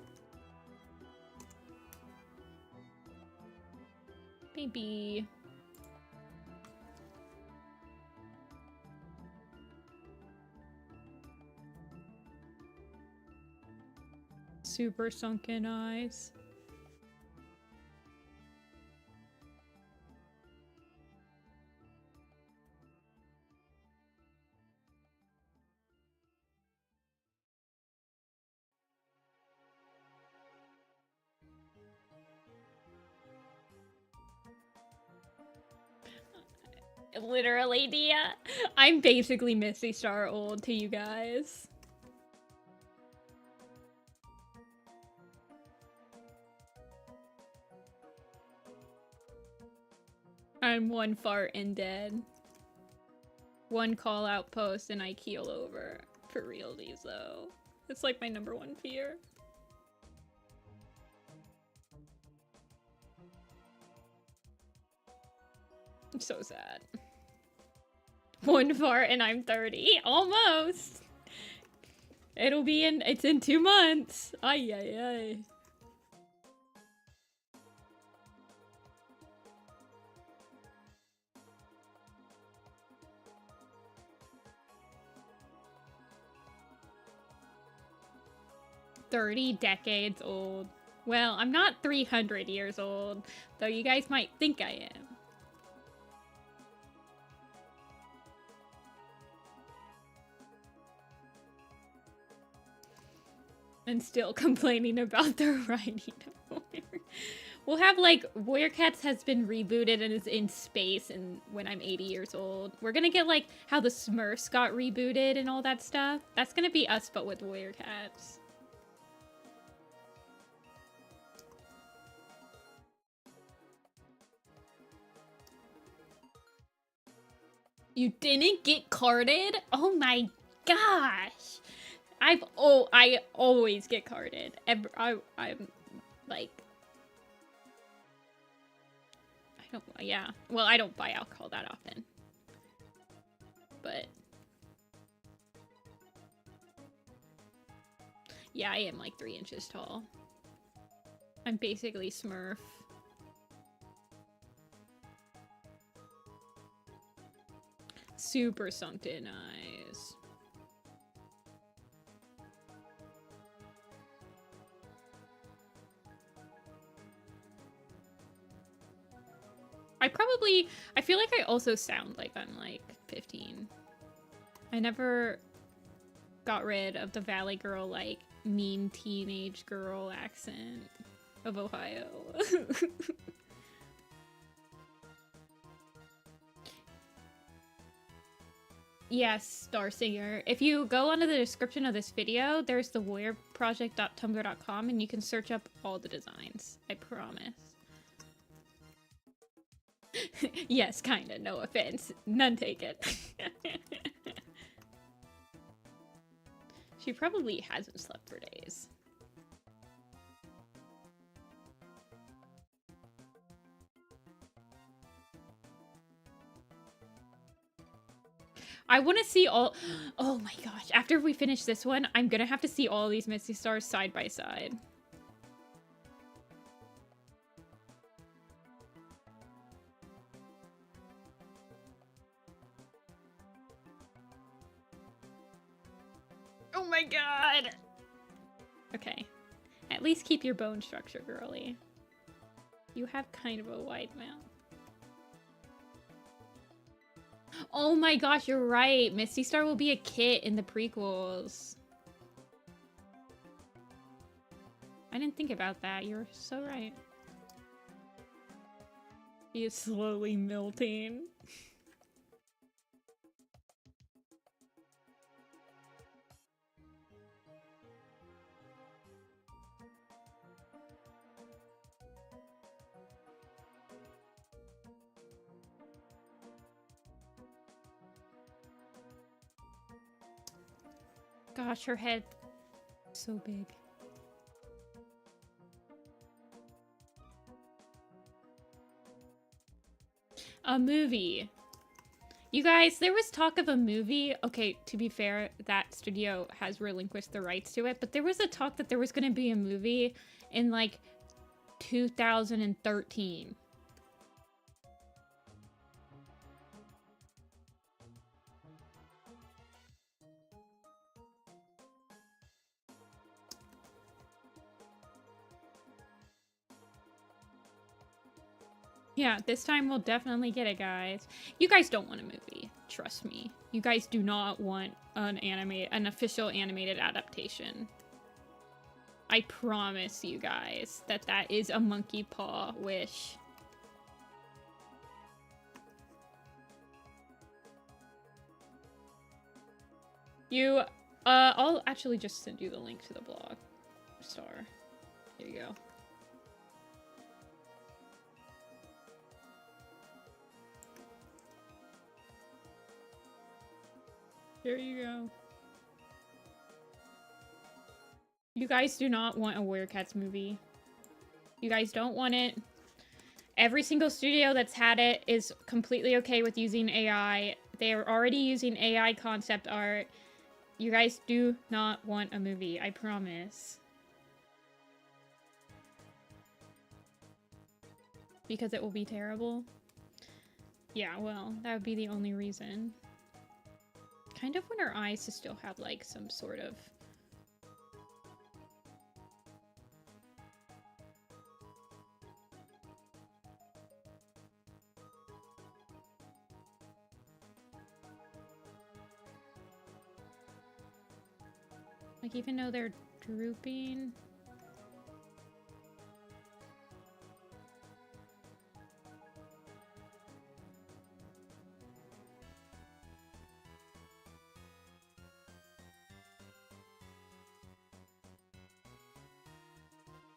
Maybe. Super sunken eyes. Literally, Dia. I'm basically Misty Star old to you guys. I'm one fart and dead. One call out post and I keel over. For realties though. It's like my #1 fear. I'm so sad. One fart and I'm 30. Almost. It's in 2 months. Ay, ay, ay. "30 decades old." Well, I'm not 300 years old, though you guys might think I am. And still complaining about the writing of Warrior. We'll have, like, Warrior Cats has been rebooted and is in space and when I'm 80 years old. We're gonna get, like, how the Smurfs got rebooted and all that stuff. That's gonna be us, but with Warrior Cats. You didn't get carded? Oh my gosh! I always get carded. I'm like, yeah. Well, I don't buy alcohol that often. But yeah, I am like 3 inches tall. I'm basically Smurf. Super sunk in eyes. I feel like I also sound like I'm like 15. I never got rid of the Valley Girl, like, mean teenage girl accent of Ohio. Yes, Starsinger. If you go onto the description of this video, there's the warriorproject.tumblr.com and you can search up all the designs. I promise. Yes, kinda, no offense. None taken. She probably hasn't slept for days. I want to see all... Oh my gosh, after we finish this one, I'm gonna have to see all these Misty Stars side by side. Oh my god! Okay. At least keep your bone structure, girly. You have kind of a wide mouth. Oh my gosh, you're right. Misty Star will be a kit in the prequels. I didn't think about that. You're so right. He is slowly melting. Gosh, her head so big. A movie. You guys, there was talk of a movie. Okay, to be fair, that studio has relinquished the rights to it, but there was a talk that there was going to be a movie in like 2013. Yeah, this time we'll definitely get it, guys. You guys don't want a movie. Trust me. You guys do not want an official animated adaptation. I promise you guys that that is a monkey paw wish. I'll actually just send you the link to the blog. Star. Here you go. Here you go. You guys do not want a Werecats movie. You guys don't want it. Every single studio that's had it is completely okay with using AI. They are already using AI concept art. You guys do not want a movie, I promise. Because it will be terrible? Yeah, well, that would be the only reason. Kind of want our eyes to still have, like, some sort of... Like, even though they're drooping...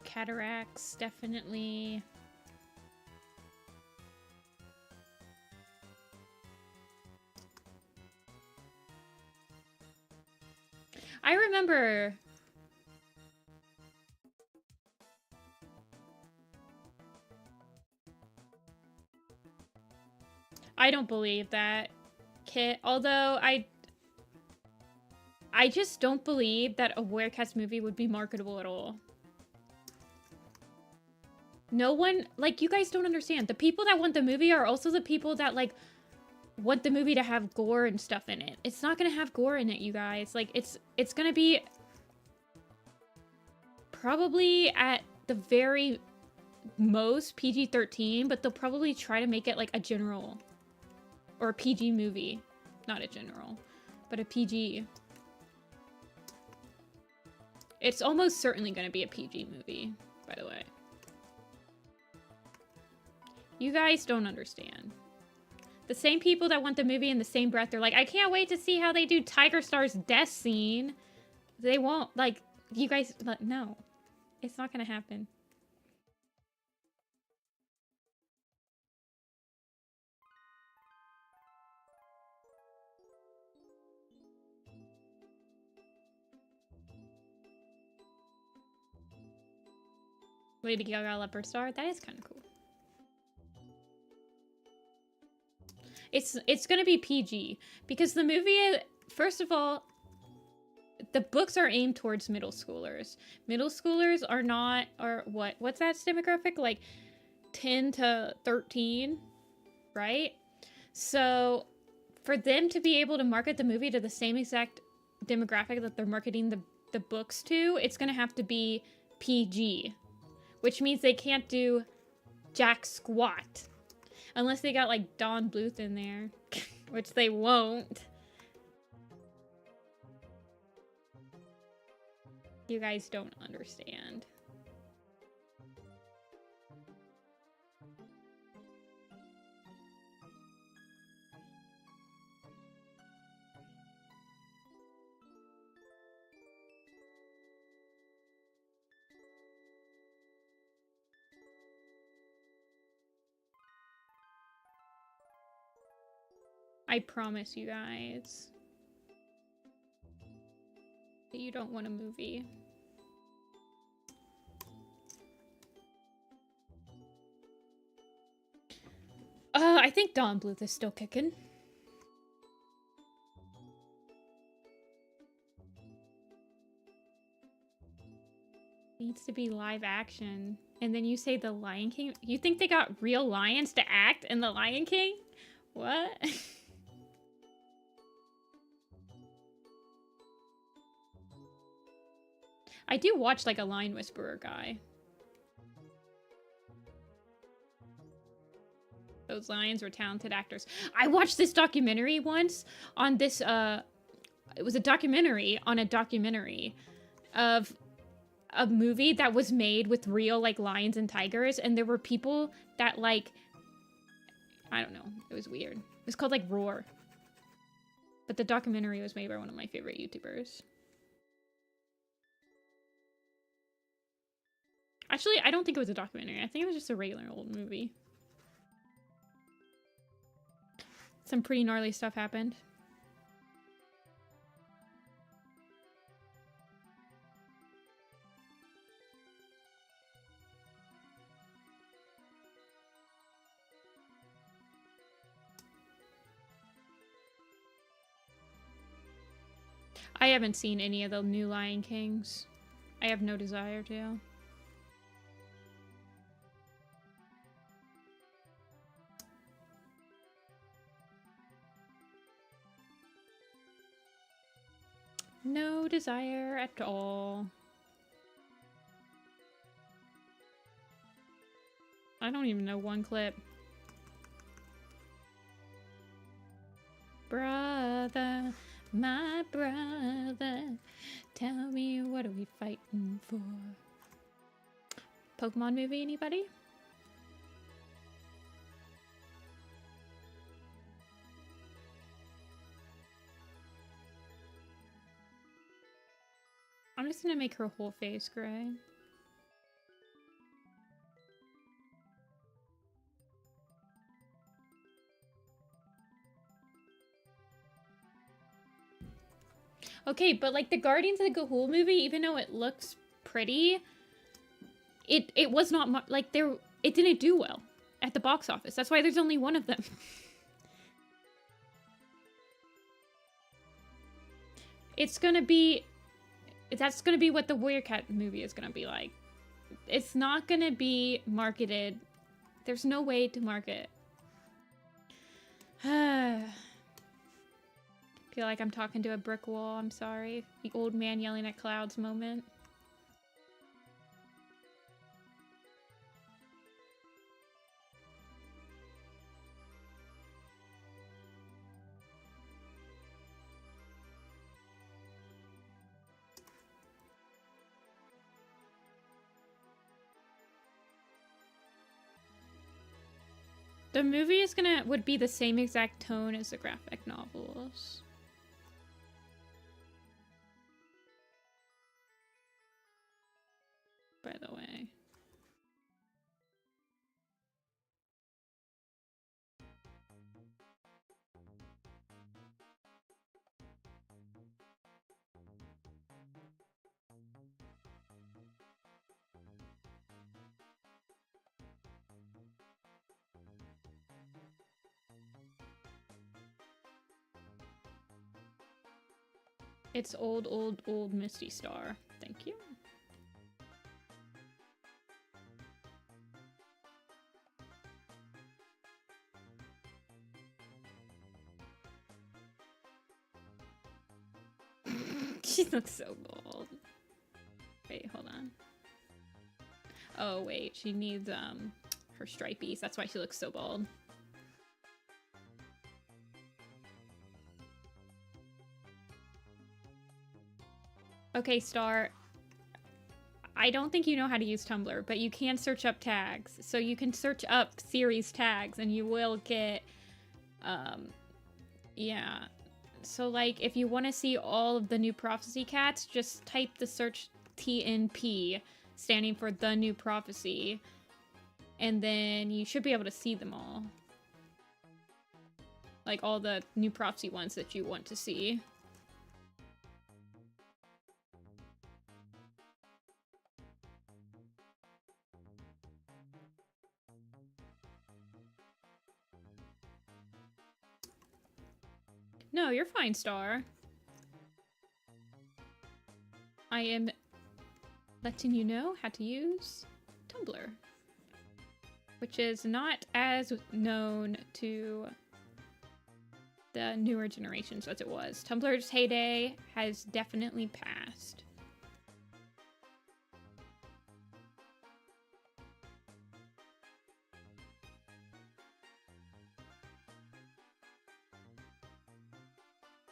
Cataracts, definitely. I remember... I don't believe that, Kit. Although, I just don't believe that a Werecats movie would be marketable at all. No one, like, you guys don't understand. The people that want the movie are also the people that, like, want the movie to have gore and stuff in it. It's not gonna have gore in it, you guys. Like, it's gonna be probably at the very most PG-13, but they'll probably try to make it like a general or a PG movie. Not a general, but a PG. It's almost certainly going to be a PG movie, by the way. You guys don't understand. The same people that want the movie in the same breath, they're like, I can't wait to see how they do Tiger Star's death scene. They won't, like, you guys, no. It's not going to happen. Lady Gaga Leopard Star, that is kind of cool. It's gonna be PG because the movie, first of all, the books are aimed towards middle schoolers. Middle schoolers are what's that demographic? Like 10 to 13, right? So for them to be able to market the movie to the same exact demographic that they're marketing the books to, it's gonna have to be PG, which means they can't do jack squat. Unless they got, like, Don Bluth in there. Which they won't. You guys don't understand. I promise you guys that you don't want a movie. I think Don Bluth is still kicking. Needs to be live action. And then you say the Lion King? You think they got real lions to act in the Lion King? What? I do watch, like, a Lion Whisperer guy. Those lions were talented actors. I watched this documentary once on this, it was a documentary on a documentary of a movie that was made with real, like, lions and tigers, and there were people that, like, I don't know, it was weird. It was called, like, Roar. But the documentary was made by one of my favorite YouTubers. Actually, I don't think it was a documentary. I think it was just a regular old movie. Some pretty gnarly stuff happened. I haven't seen any of the new Lion Kings. I have no desire to. No desire at all. I don't even know one clip. Brother, my brother, tell me what are we fighting for? Pokemon movie, anybody? I'm just gonna make her whole face gray. Okay, but like the Guardians of the Gahul movie, even though it looks pretty, it was not like it didn't do well at the box office. That's why there's only one of them. It's gonna be, that's gonna be what the Warrior Cat movie is gonna be like. It's not gonna be marketed. There's no way to market. Feel like I'm talking to a brick wall. I'm sorry. The old man yelling at clouds moment. The movie would be the same exact tone as the graphic novels. By the way. It's old, old, old Misty Star. Thank you. She looks so bald. Wait, hold on. Oh, wait. She needs, her stripies. That's why she looks so bald. Okay, Star. I don't think you know how to use Tumblr, but you can search up tags. So you can search up series tags and you will get, yeah. So, like, if you want to see all of the new Prophecy cats, just type the search TNP, standing for The New Prophecy, and then you should be able to see them all. Like, all the new Prophecy ones that you want to see. No, you're fine, Star. I am letting you know how to use Tumblr, which is not as known to the newer generations as it was. Tumblr's heyday has definitely passed.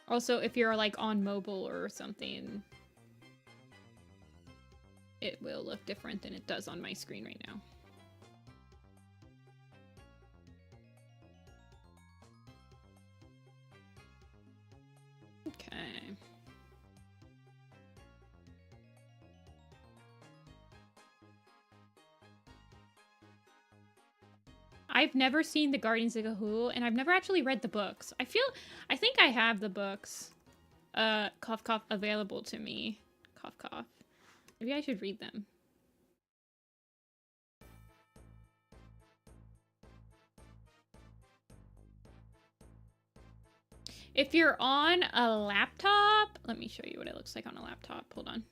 Also, if you're like on mobile or something, it will look different than it does on my screen right now. Okay. I've never seen the Guardians of Ga'Hoole, and I've never actually read the books. I think I have the books, cough cough, available to me. Cough cough. Maybe I should read them. If you're on a laptop, let me show you what it looks like on a laptop. Hold on.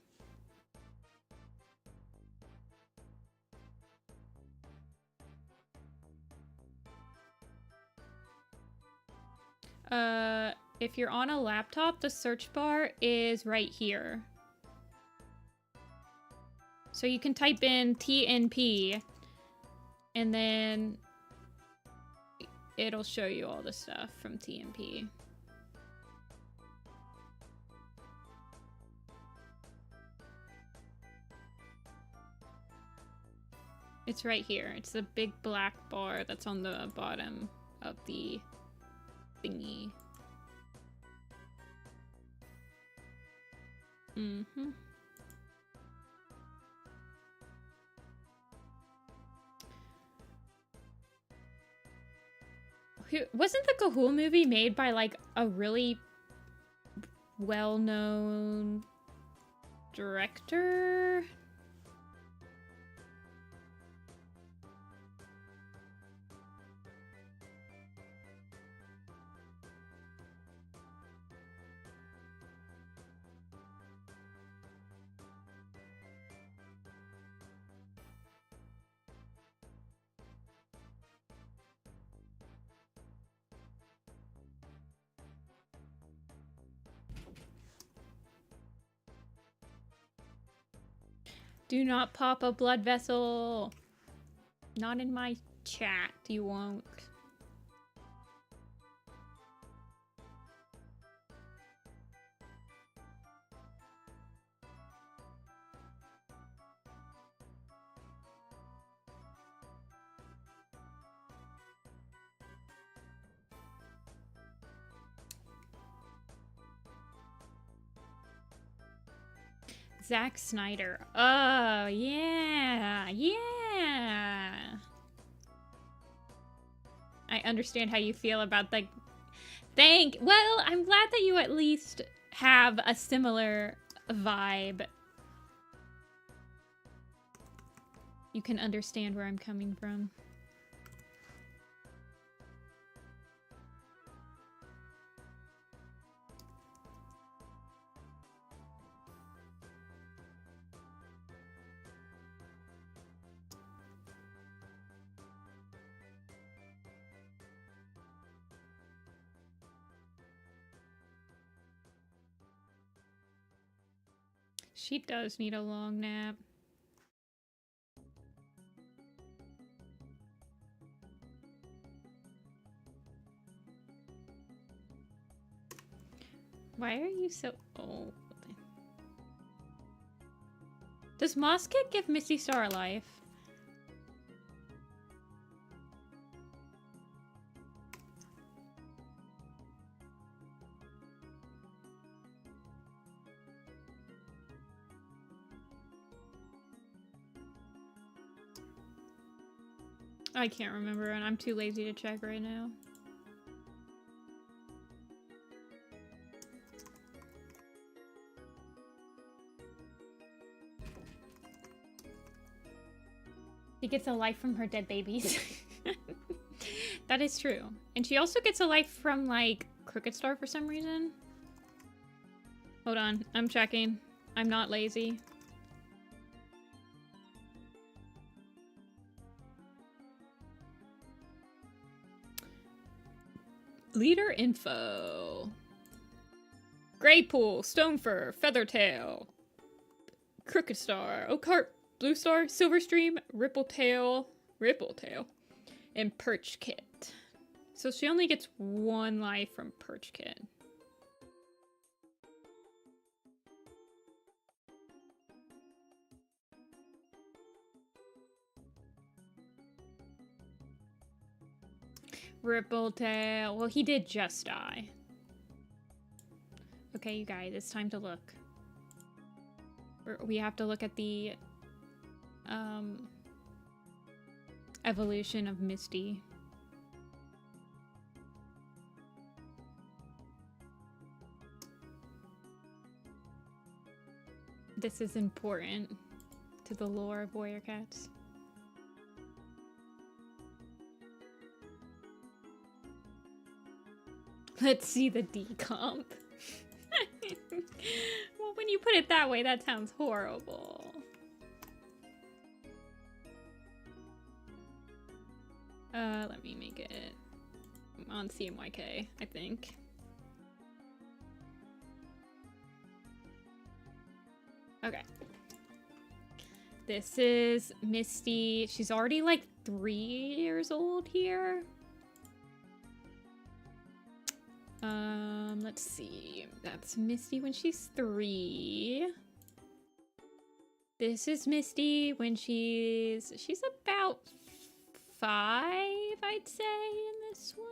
If you're on a laptop, the search bar is right here. So you can type in TNP, and then it'll show you all the stuff from TNP. It's right here. It's the big black bar that's on the bottom of the thingy. Mm-hmm. Wasn't the Ga'Hoole movie made by, like, a really well-known director? Do not pop a blood vessel. Not in my chat, you won't. Zack Snyder. Oh, yeah. Yeah. I understand how you feel about the... Well, I'm glad that you at least have a similar vibe. You can understand where I'm coming from. She does need a long nap. Why are you so old? Does Moss Kid give Misty Star a life? I can't remember, and I'm too lazy to check right now. She gets a life from her dead babies. That is true. And she also gets a life from, like, Crooked Star for some reason. Hold on, I'm checking. I'm not lazy. Leader info. Greypool, Stonefur, Feathertail, Crooked Star, Oakheart, Blue Star, Silverstream, Rippletail, and Perch Kit. So she only gets one life from Perch Kit. Rippletail. Well, he did just die. Okay, you guys, it's time to look. We have to look at the evolution of Misty. This is important to the lore of Warrior Cats. Let's see the decomp. Well, when you put it that way, that sounds horrible. Let me make it on CMYK, I think. Okay. This is Misty. She's already like 3 years old here. Let's see. That's Misty when she's 3. This is Misty when she's about 5, I'd say, in this one.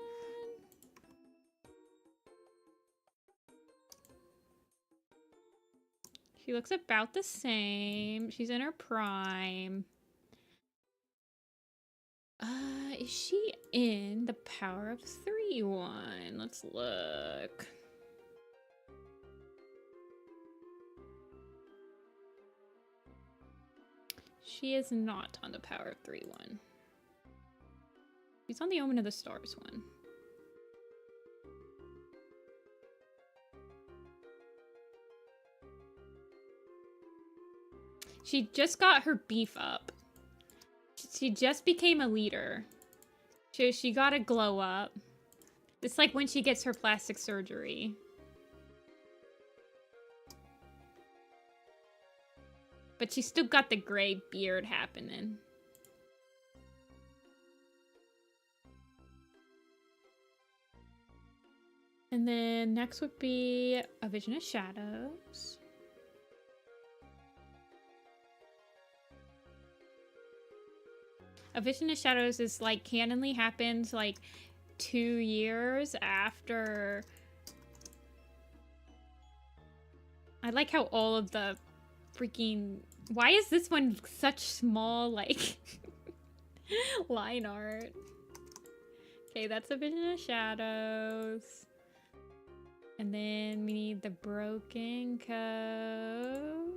She looks about the same. She's in her prime. Is she in the Power of 3 one? Let's look. She is not on the Power of 3 one. She's on the Omen of the Stars one. She just got her beef up. She just became a leader. She got a glow up. It's like when she gets her plastic surgery. But she's still got the gray beard happening. And then next would be A Vision of Shadows. A Vision of Shadows is like canonly happens like 2 years after. I like how all of the freaking. Why is this one such small, like, line art? Okay, that's A Vision of Shadows. And then we need the Broken Code.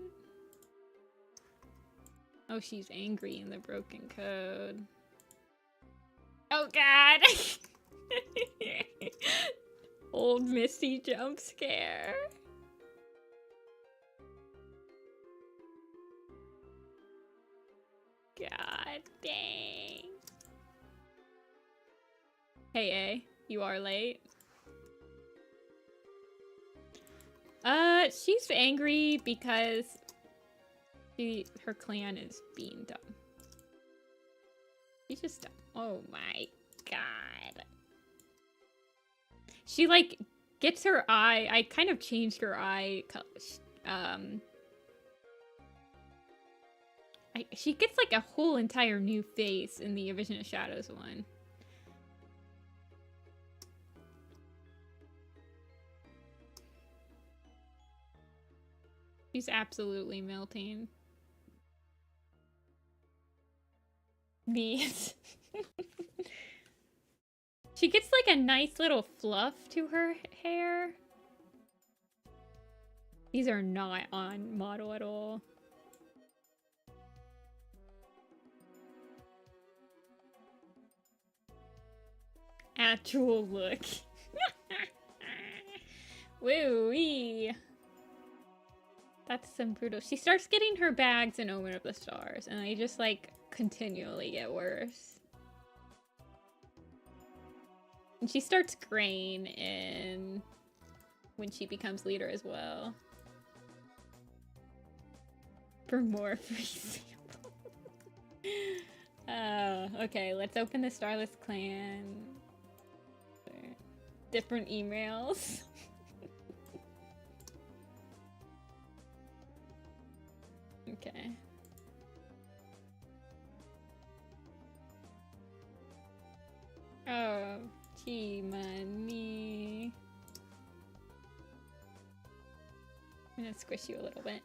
Oh, she's angry in the Broken Code. Oh, God! Old Misty jump scare. God dang. Hey, A, you are late. She's angry because her clan is being dumb. She's just dumb. Oh my god. She, like, gets her eye. I kind of changed her eye color. She gets, like, a whole entire new face in the A Vision of Shadows one. She's absolutely melting. These. She gets like a nice little fluff to her hair. These are not on model at all. Actual look. Woo-wee. That's some brutal. She starts getting her bags in Omen of the Stars, and they just, like, continually get worse. And she starts graying in when she becomes leader as well. For more free samples. Okay, let's open the Starless Clan. Different emails. Okay. Oh, gee, money. I'm gonna squish you a little bit.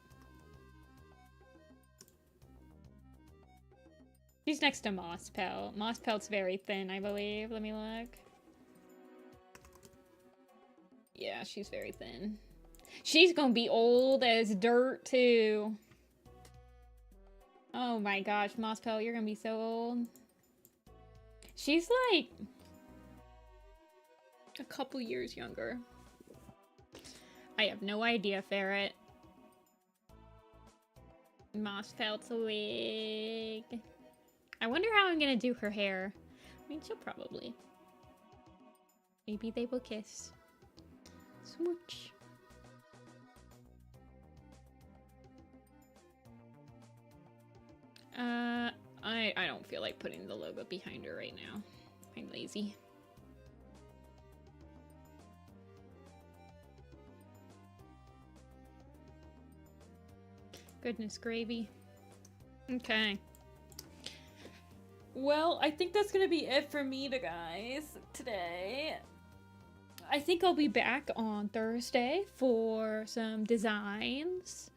She's next to Mosspelt. Mosspelt's very thin, I believe. Let me look. Yeah, she's very thin. She's gonna be old as dirt, too. Oh my gosh, Mosspelt, you're gonna be so old. She's like a couple years younger. I have no idea, Ferret. Mosspelt's a wig. I wonder how I'm gonna do her hair. I mean, she'll probably. Maybe they will kiss. Smooch. I don't feel like putting the logo behind her right now. I'm lazy. Goodness gravy. Okay. Well, I think that's gonna be it for me, guys, today. I think I'll be back on Thursday for some designs.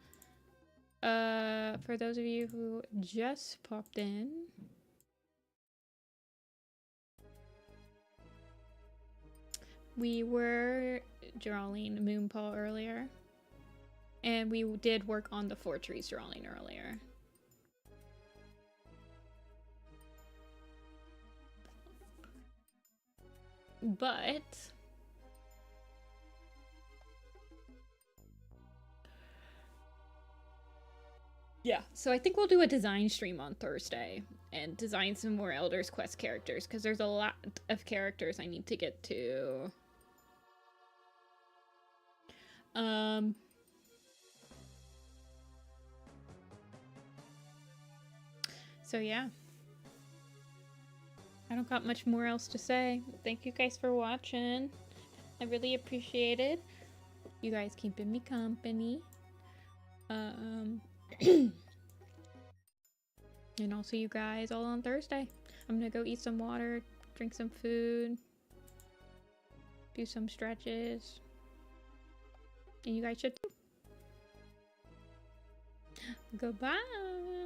For those of you who just popped in. We were drawing Moonpaw earlier. And we did work on the Fourtrees drawing earlier. But yeah, so I think we'll do a design stream on Thursday and design some more Elder's Quest characters because there's a lot of characters I need to get to. So yeah. I don't got much more else to say. Thank you guys for watching. I really appreciate it. You guys keeping me company. And I'll see you guys all on Thursday. I'm gonna go eat some water, drink some food, do some stretches. And you guys should too. Goodbye.